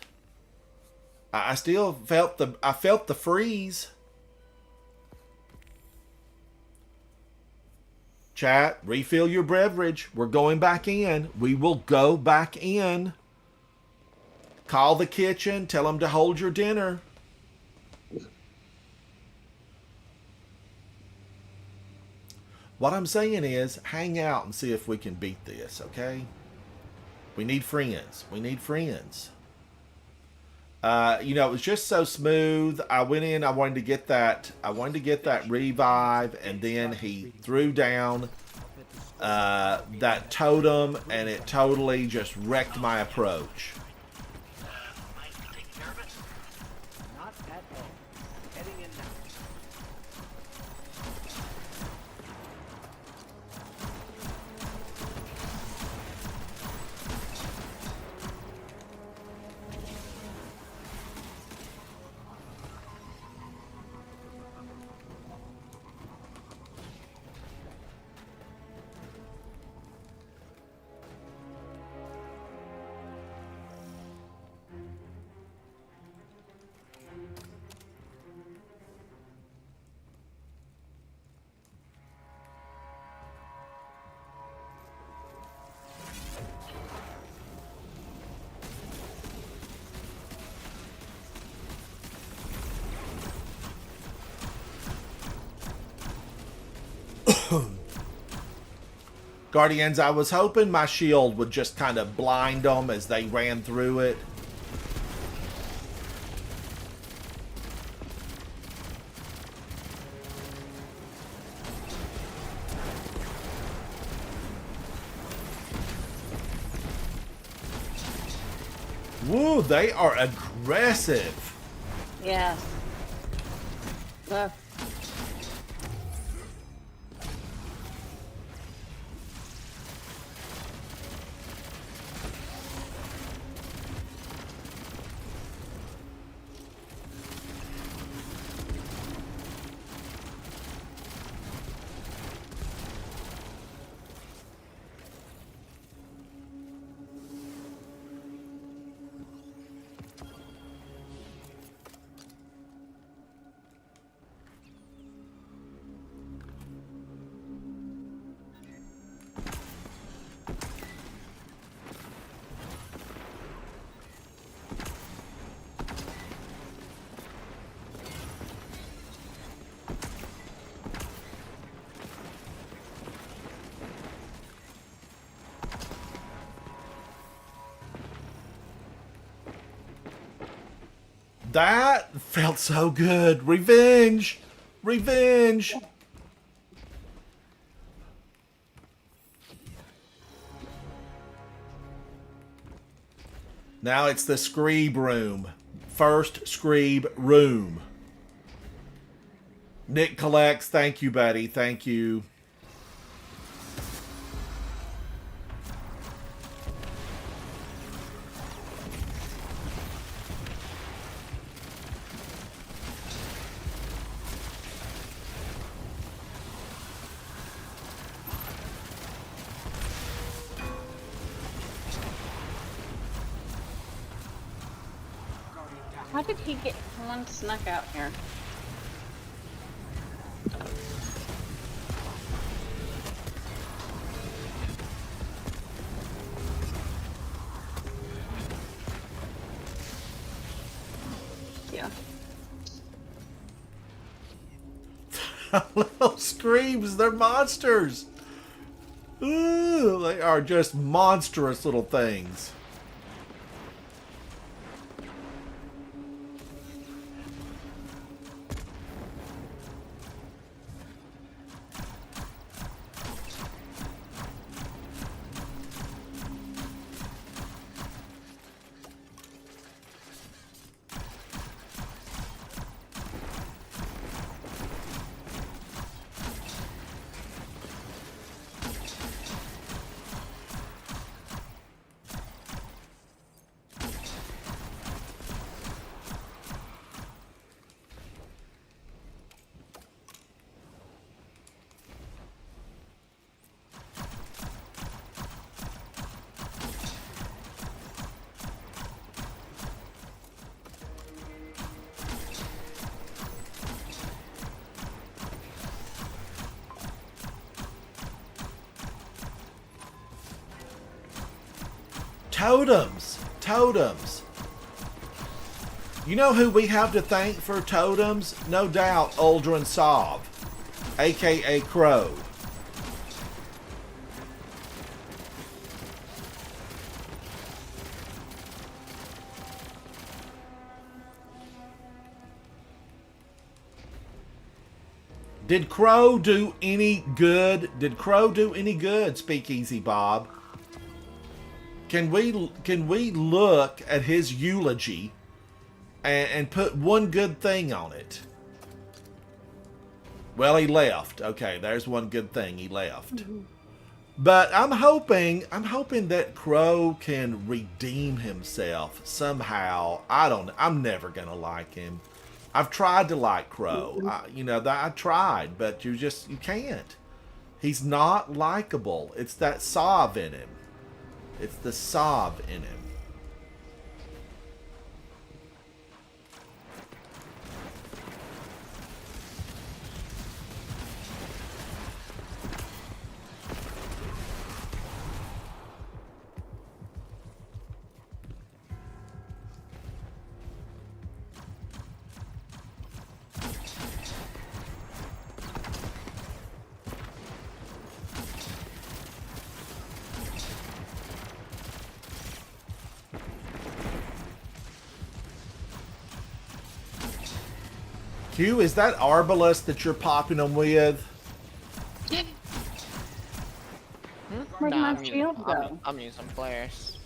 I still felt the freeze. Chat, refill your beverage. We're going back in. We will go back in. Call the kitchen. Tell them to hold your dinner. What I'm saying is, hang out and see if we can beat this, okay? We need friends. We need friends. It was just so smooth. I went in. I wanted to get that revive, and then he threw down that totem, and it totally just wrecked my approach. Not at all. Heading in now. Guardians, I was hoping my shield would just kind of blind them as they ran through it. Woo, they are aggressive. Yeah. That felt so good. Revenge. Revenge. Now it's the Screeb room. First Screeb room. Nick collects. Thank you, buddy. Thank you. How did he get one snuck out here? Yeah. Little screams, they're monsters. Ooh, they are just monstrous little things. Totems. Totems. You know who we have to thank for totems? No doubt Uldren Sov, aka Crow. Did Crow do any good? Did Crow do any good, Speakeasy Bob? Can we look at his eulogy and put one good thing on it? Well, he left. Okay, there's one good thing. He left. But I'm hoping that Crow can redeem himself somehow. I'm never gonna like him. I've tried to like Crow. I tried, but you can't. He's not likable. It's that Sov in him. It's the Sov in him. Q, is that Arbalest that you're popping them with? Where'd Nah, my shield go? I'm using flares.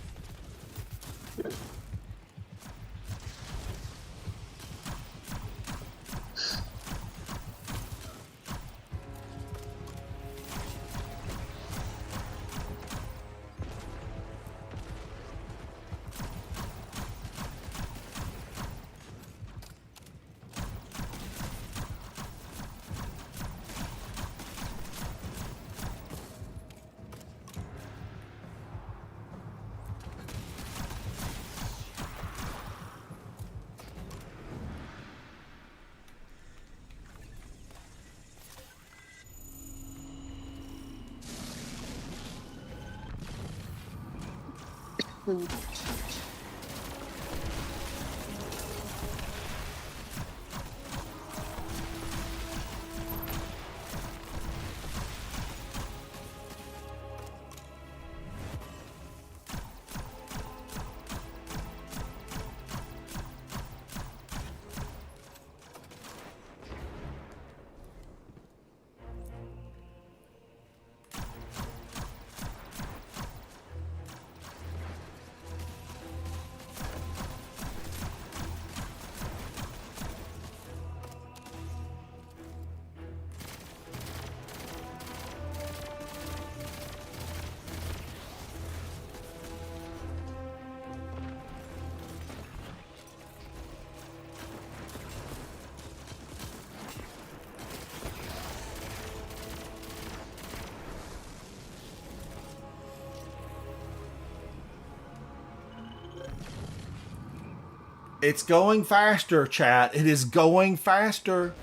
It's going faster, chat. It is going faster.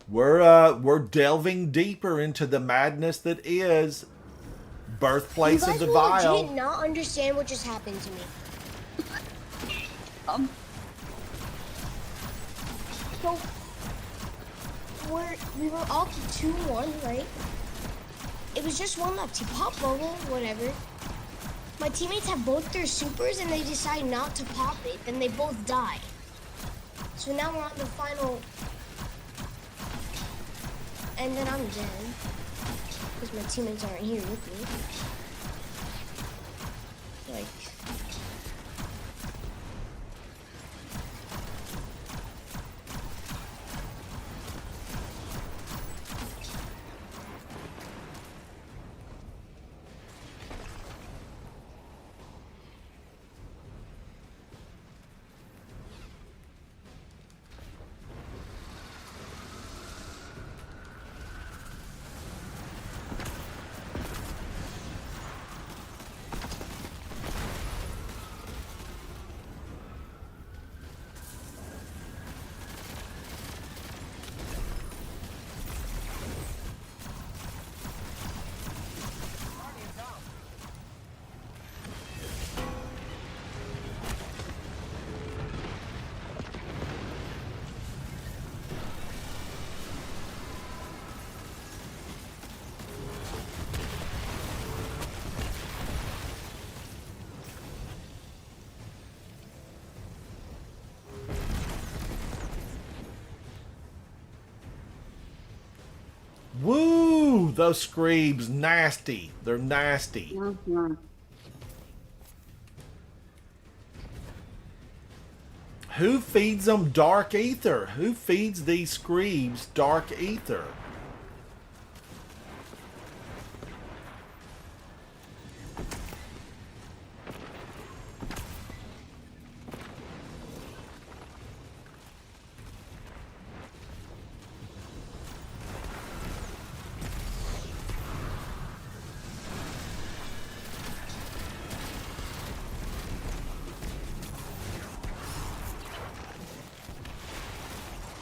We're delving deeper into the madness that is You birthplace guys of the will Vile. legit not understand what just happened to me. So we were all to 2-1, right? It was just one left. He popped bubble, whatever. My teammates have both their supers and they decide not to pop it, then they both die. So now we're on the final, and then I'm dead because my teammates aren't here with me. Like, Woo! Those screams, nasty. They're nasty. Who feeds them dark ether? Who feeds these screams dark ether?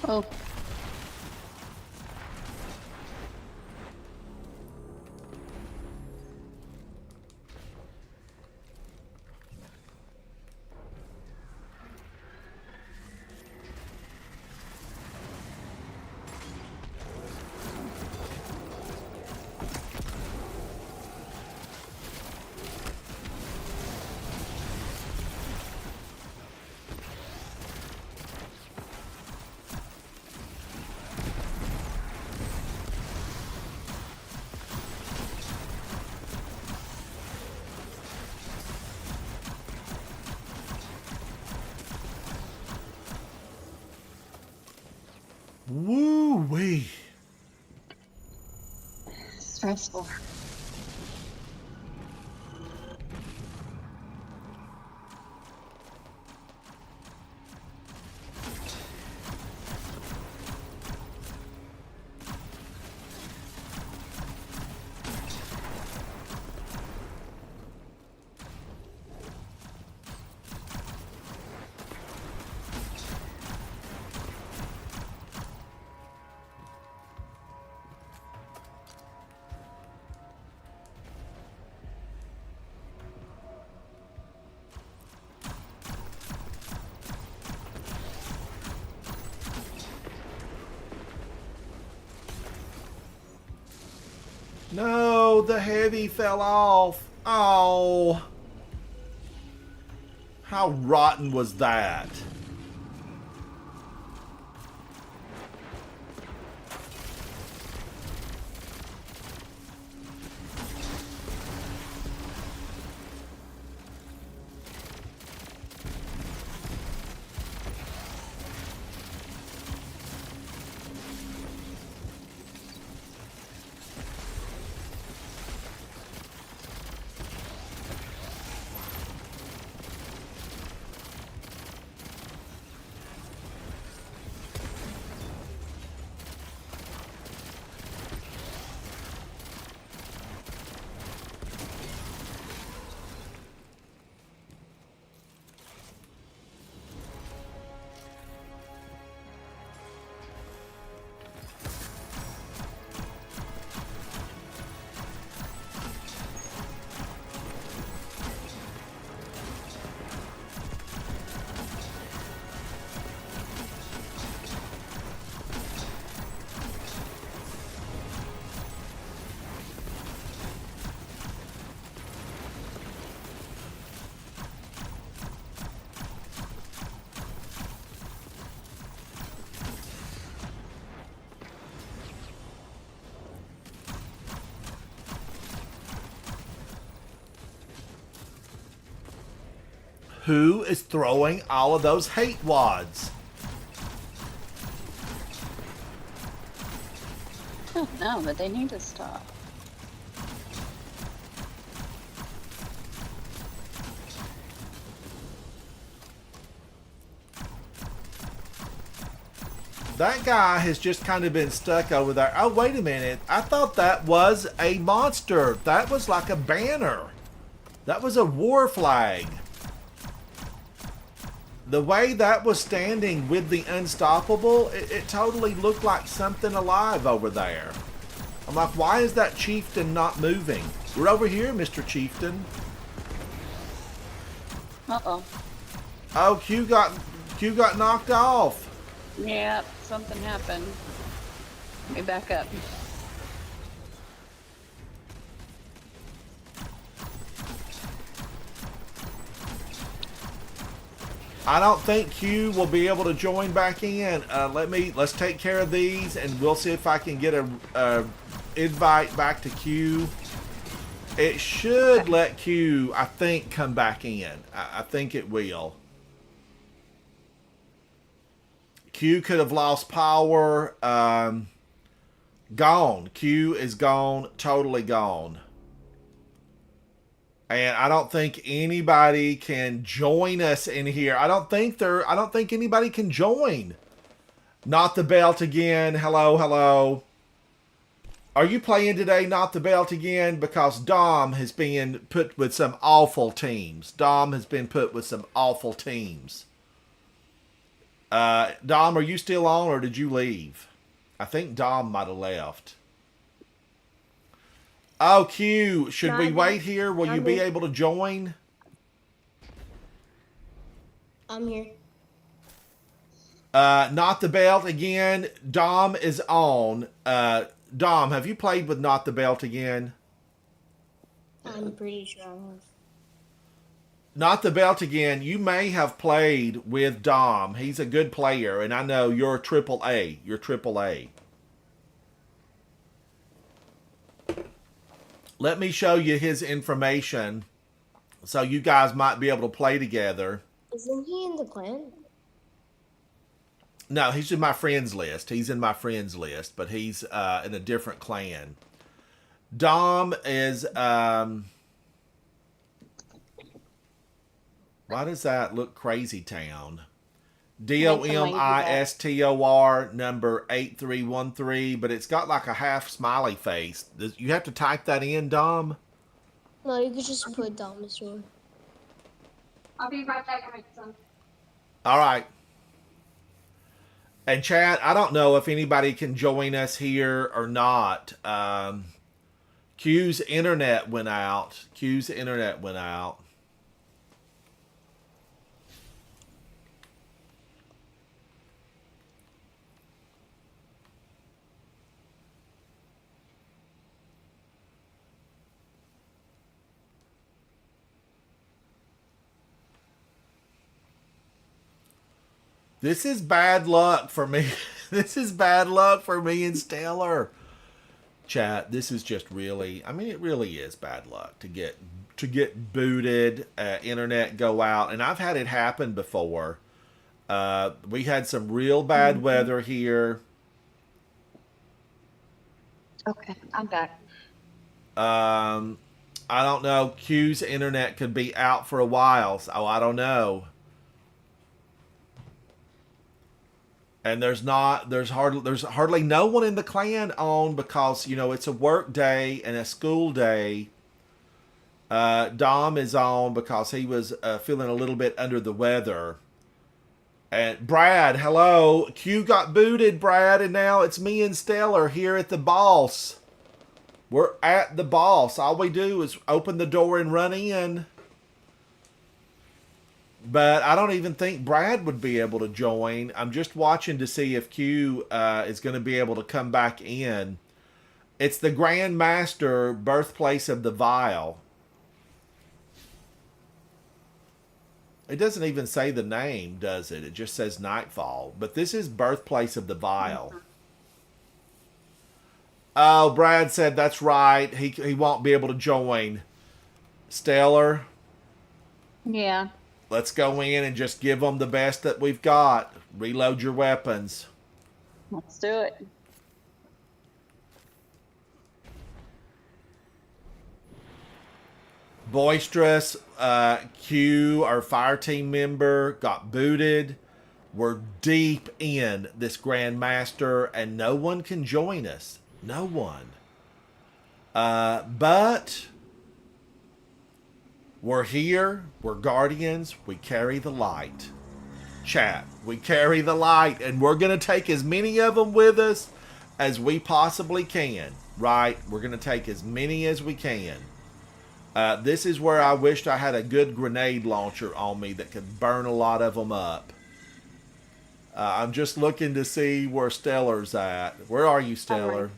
Oh. Woo-wee. Stressful. No, the heavy fell off. Oh. How rotten was that? Who is throwing all of those hate wads? No, but they need to stop. That guy has just kind of been stuck over there. Oh, wait a minute. I thought that was a monster. That was like a banner. That was a war flag. The way that was standing with the unstoppable, it totally looked like something alive over there. I'm like, why is that chieftain not moving? We're over here, Mr. Chieftain. Uh-oh. Oh, Q got knocked off. Yeah, something happened. Let me back up. I don't think Q will be able to join back in. Let's take care of these, and we'll see if I can get a invite back to Q. It should let Q, I think, come back in. I think it will. Q could have lost power. Gone. Q is gone. Totally gone. And I don't think anybody can join us in here. I don't think anybody can join. Not the belt again. Hello, hello. Are you playing today, Not the Belt again? Because Dom has been put with some awful teams. Dom has been put with some awful teams. Dom, are you still on or did you leave? I think Dom might have left. Oh, Q, should we wait here? Will you be able to join? I'm here. Not the Belt again. Dom is on. Dom, have you played with Not the Belt again? I'm pretty sure I have. Not the Belt again. You may have played with Dom. He's a good player, and I know you're triple A. You're triple A. Let me show you his information so you guys might be able to play together. Isn't he in the clan? No, he's in my friends list. He's in my friends list, but he's in a different clan. Dom is... why does that look Crazy Town? DOMISTOR number 8313, but it's got like a half smiley face. You have to type that in, Dom? No, you could just put Dinosaur. I'll be right back, my son. All right. And chat, I don't know if anybody can join us here or not. Q's internet went out. Q's internet went out. This is bad luck for me. This is bad luck for me and Stellar. Chat, this is just really, I mean, it really is bad luck to get booted, internet go out. And I've had it happen before. We had some real bad weather here. Okay, I'm back. I don't know. Q's internet could be out for a while. So I don't know. And there's hardly no one in the clan on because, you know, it's a work day and a school day. Dom is on because he was feeling a little bit under the weather. And Brad, hello. Q got booted, Brad, and now it's me and Stellar here at the boss. We're at the boss. All we do is open the door and run in. But I don't even think Brad would be able to join. I'm just watching to see if Q is going to be able to come back in. It's the Grandmaster, Birthplace of the Vile. It doesn't even say the name, does it? It just says Nightfall. But this is Birthplace of the Vile. Oh, Brad said that's right. He won't be able to join. Stellar? Yeah. Let's go in and just give them the best that we've got. Reload your weapons. Let's do it. Boisterous, Q, our fire team member, got booted. We're deep in this Grandmaster, and no one can join us. No one. But we're here. We're guardians. We carry the light. Chat, we carry the light, and we're going to take as many of them with us as we possibly can, right? We're going to take as many as we can. This is where I wished I had a good grenade launcher on me that could burn a lot of them up. I'm just looking to see where Stellar's at. Where are you, Stellar?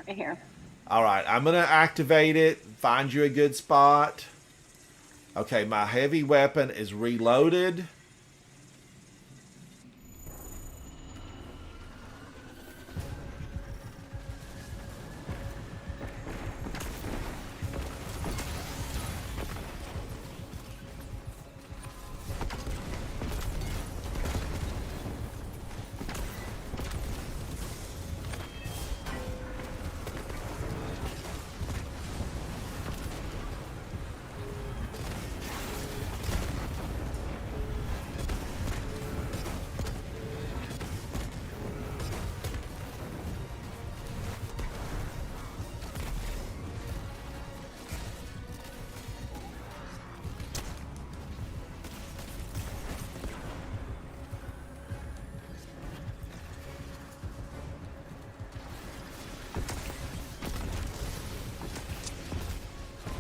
Right here. All right, I'm going to activate it, find you a good spot. Okay, my heavy weapon is reloaded.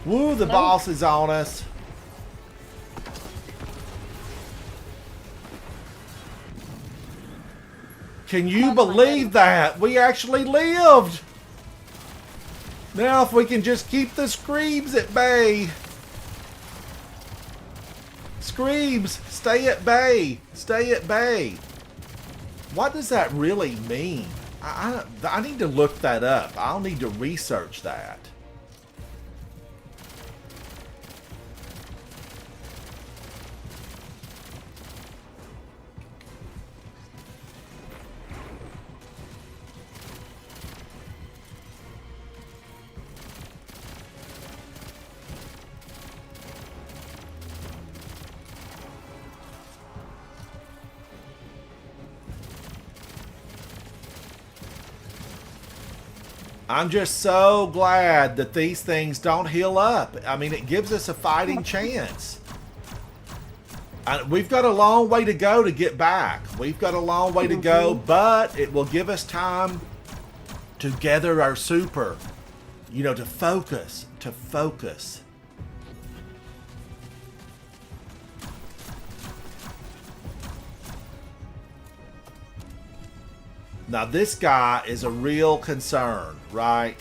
Woo, the boss is on us. Can you believe that? We actually lived. Now if we can just keep the Screebs at bay. Screebs, stay at bay. Stay at bay. What does that really mean? I need to look that up. I'll need to research that. I'm just so glad that these things don't heal up. I mean, it gives us a fighting chance. We've got a long way to go to get back. We've got a long way to go, but it will give us time to gather our super, you know, to focus, Now this guy is a real concern, right?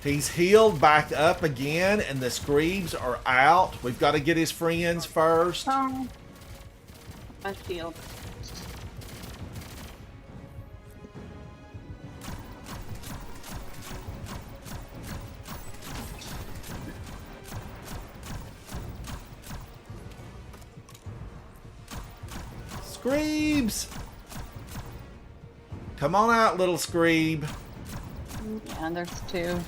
He's healed back up again, and the Screebs are out. We've got to get his friends first. Oh, my shield. Screebs! Come on out, little Screeb. Yeah, there's two.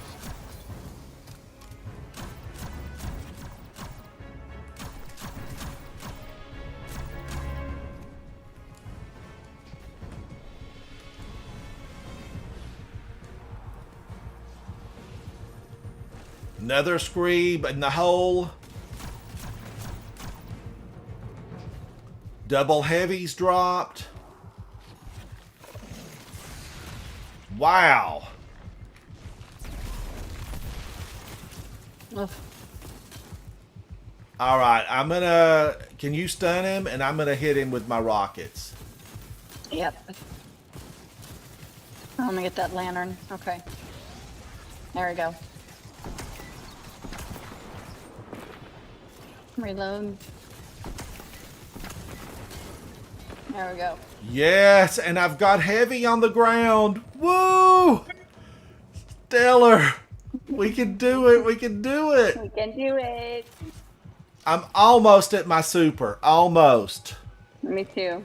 Another Screeb in the hole. Double heavies dropped. Wow. Ugh. All right, I'm gonna. Can you stun him? And I'm gonna hit him with my rockets. Yep. I'm gonna get that lantern. Okay. There we go. Reload. There we go. Yes, and I've got heavy on the ground. Woo! Stellar. We can do it. We can do it. We can do it. I'm almost at my super. Almost. Me too.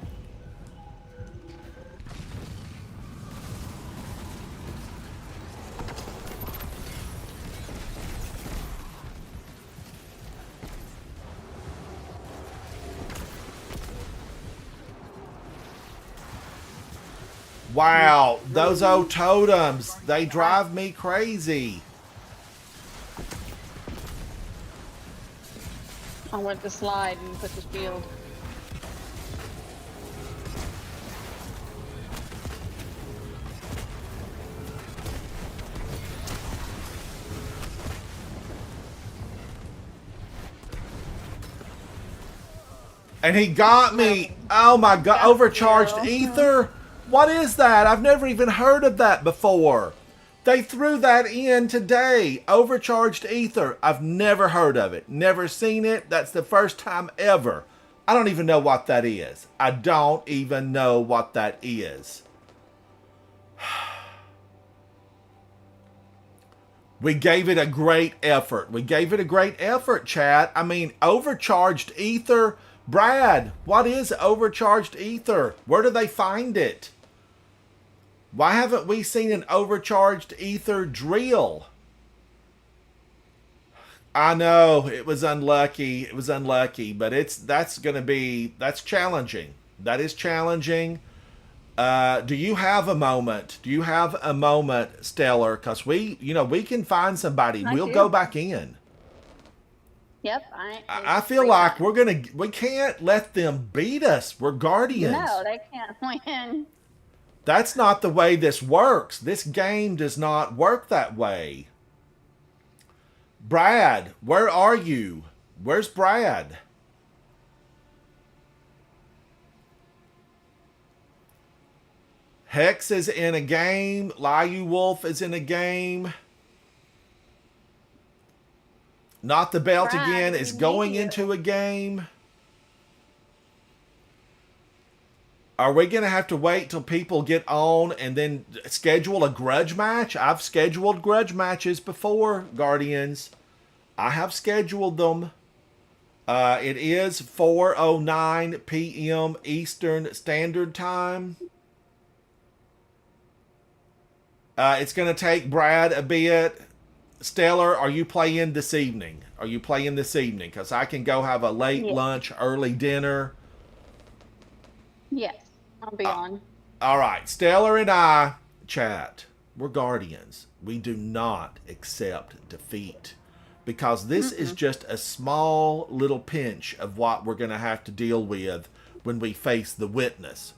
Wow, those old totems, they drive me crazy. I went to slide and put the shield. And he got me. Oh my god, overcharged ether? What is that? I've never even heard of that before. They threw that in today. Overcharged ether. I've never heard of it. Never seen it. That's the first time ever. I don't even know what that is. I don't even know what that is. We gave it a great effort. We gave it a great effort, chat. I mean, overcharged ether. Brad, what is overcharged ether? Where do they find it? Why haven't we seen an overcharged ether drill? I know it was unlucky. It was unlucky, but that's challenging. That is challenging. Do you have a moment? Do you have a moment, Stellar? Because we can find somebody. We'll go back in. Yep, I feel like we can't let them beat us. We're guardians. No, they can't win. That's not the way this works. This game does not work that way. Brad, where are you? Where's Brad? Hex is in a game. Liu Wolf is in a game. Not the Belt Brad, again is we going need you. into a game. Are we going to have to wait till people get on and then schedule a grudge match? I've scheduled grudge matches before, Guardians. I have scheduled them. It is 4:09 p.m. Eastern Standard Time. It's going to take Brad a bit. Stellar, are you playing this evening? Are you playing this evening? Because I can go have a late lunch, early dinner. Yes, I'll be on. All right, Stellar and I, chat. We're Guardians. We do not accept defeat. Because this is just a small little pinch of what we're going to have to deal with when we face the witness.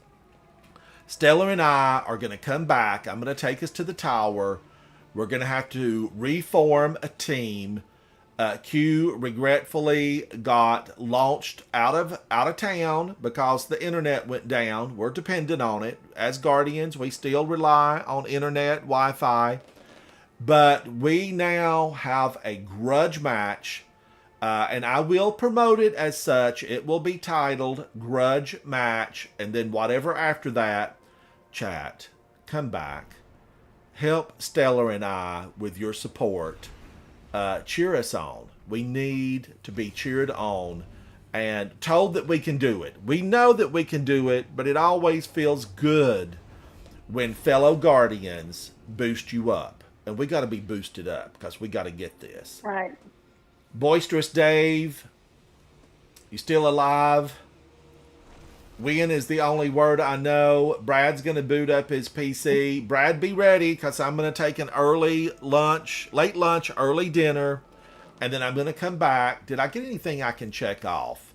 Stellar and I are going to come back. I'm going to take us to the tower. We're going to have to reform a team. Q regretfully got launched out of town because the internet went down. We're dependent on it. As Guardians, we still rely on internet, Wi-Fi. But we now have a grudge match. And I will promote it as such. It will be titled Grudge Match. And then whatever after that, chat, come back. Help Stellar and I with your support. Cheer us on. We need to be cheered on and told that we can do it. We know that we can do it, but it always feels good when fellow Guardians boost you up. And we got to be boosted up because we got to get this. Right. Boisterous Dave, you still alive? Win is the only word I know. Brad's going to boot up his PC. Brad, be ready because I'm going to take an early lunch, late lunch, early dinner, and then I'm going to come back. Did I get anything I can check off?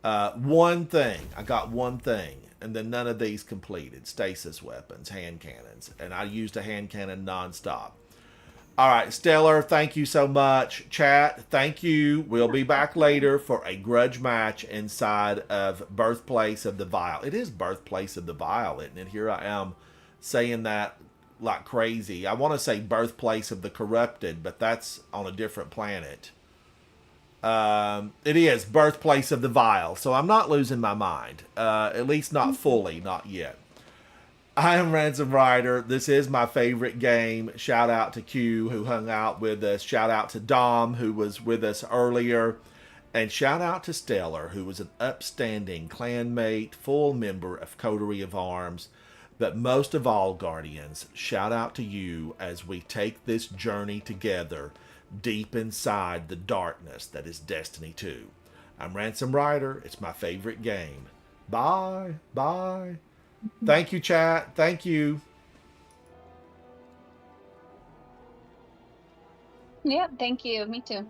One thing. I got one thing, and then none of these completed. Stasis weapons, hand cannons, and I used a hand cannon nonstop. All right, Stellar, thank you so much. Chat, thank you. We'll be back later for a grudge match inside of Birthplace of the Vile. It is Birthplace of the Vile, isn't it? Here I am saying that like crazy. I want to say Birthplace of the Corrupted, but that's on a different planet. It is birthplace of the vile, so I'm not losing my mind. At least not fully, not yet. I am Ransom Rider. This is my favorite game. Shout out to Q, who hung out with us. Shout out to Dom, who was with us earlier. And shout out to Stellar, who was an upstanding clanmate, full member of Coterie of Arms. But most of all, Guardians, shout out to you as we take this journey together deep inside the darkness that is Destiny 2. I'm Ransom Rider. It's my favorite game. Bye. Bye. Thank you, chat. Thank you. Yep, thank you. Me too.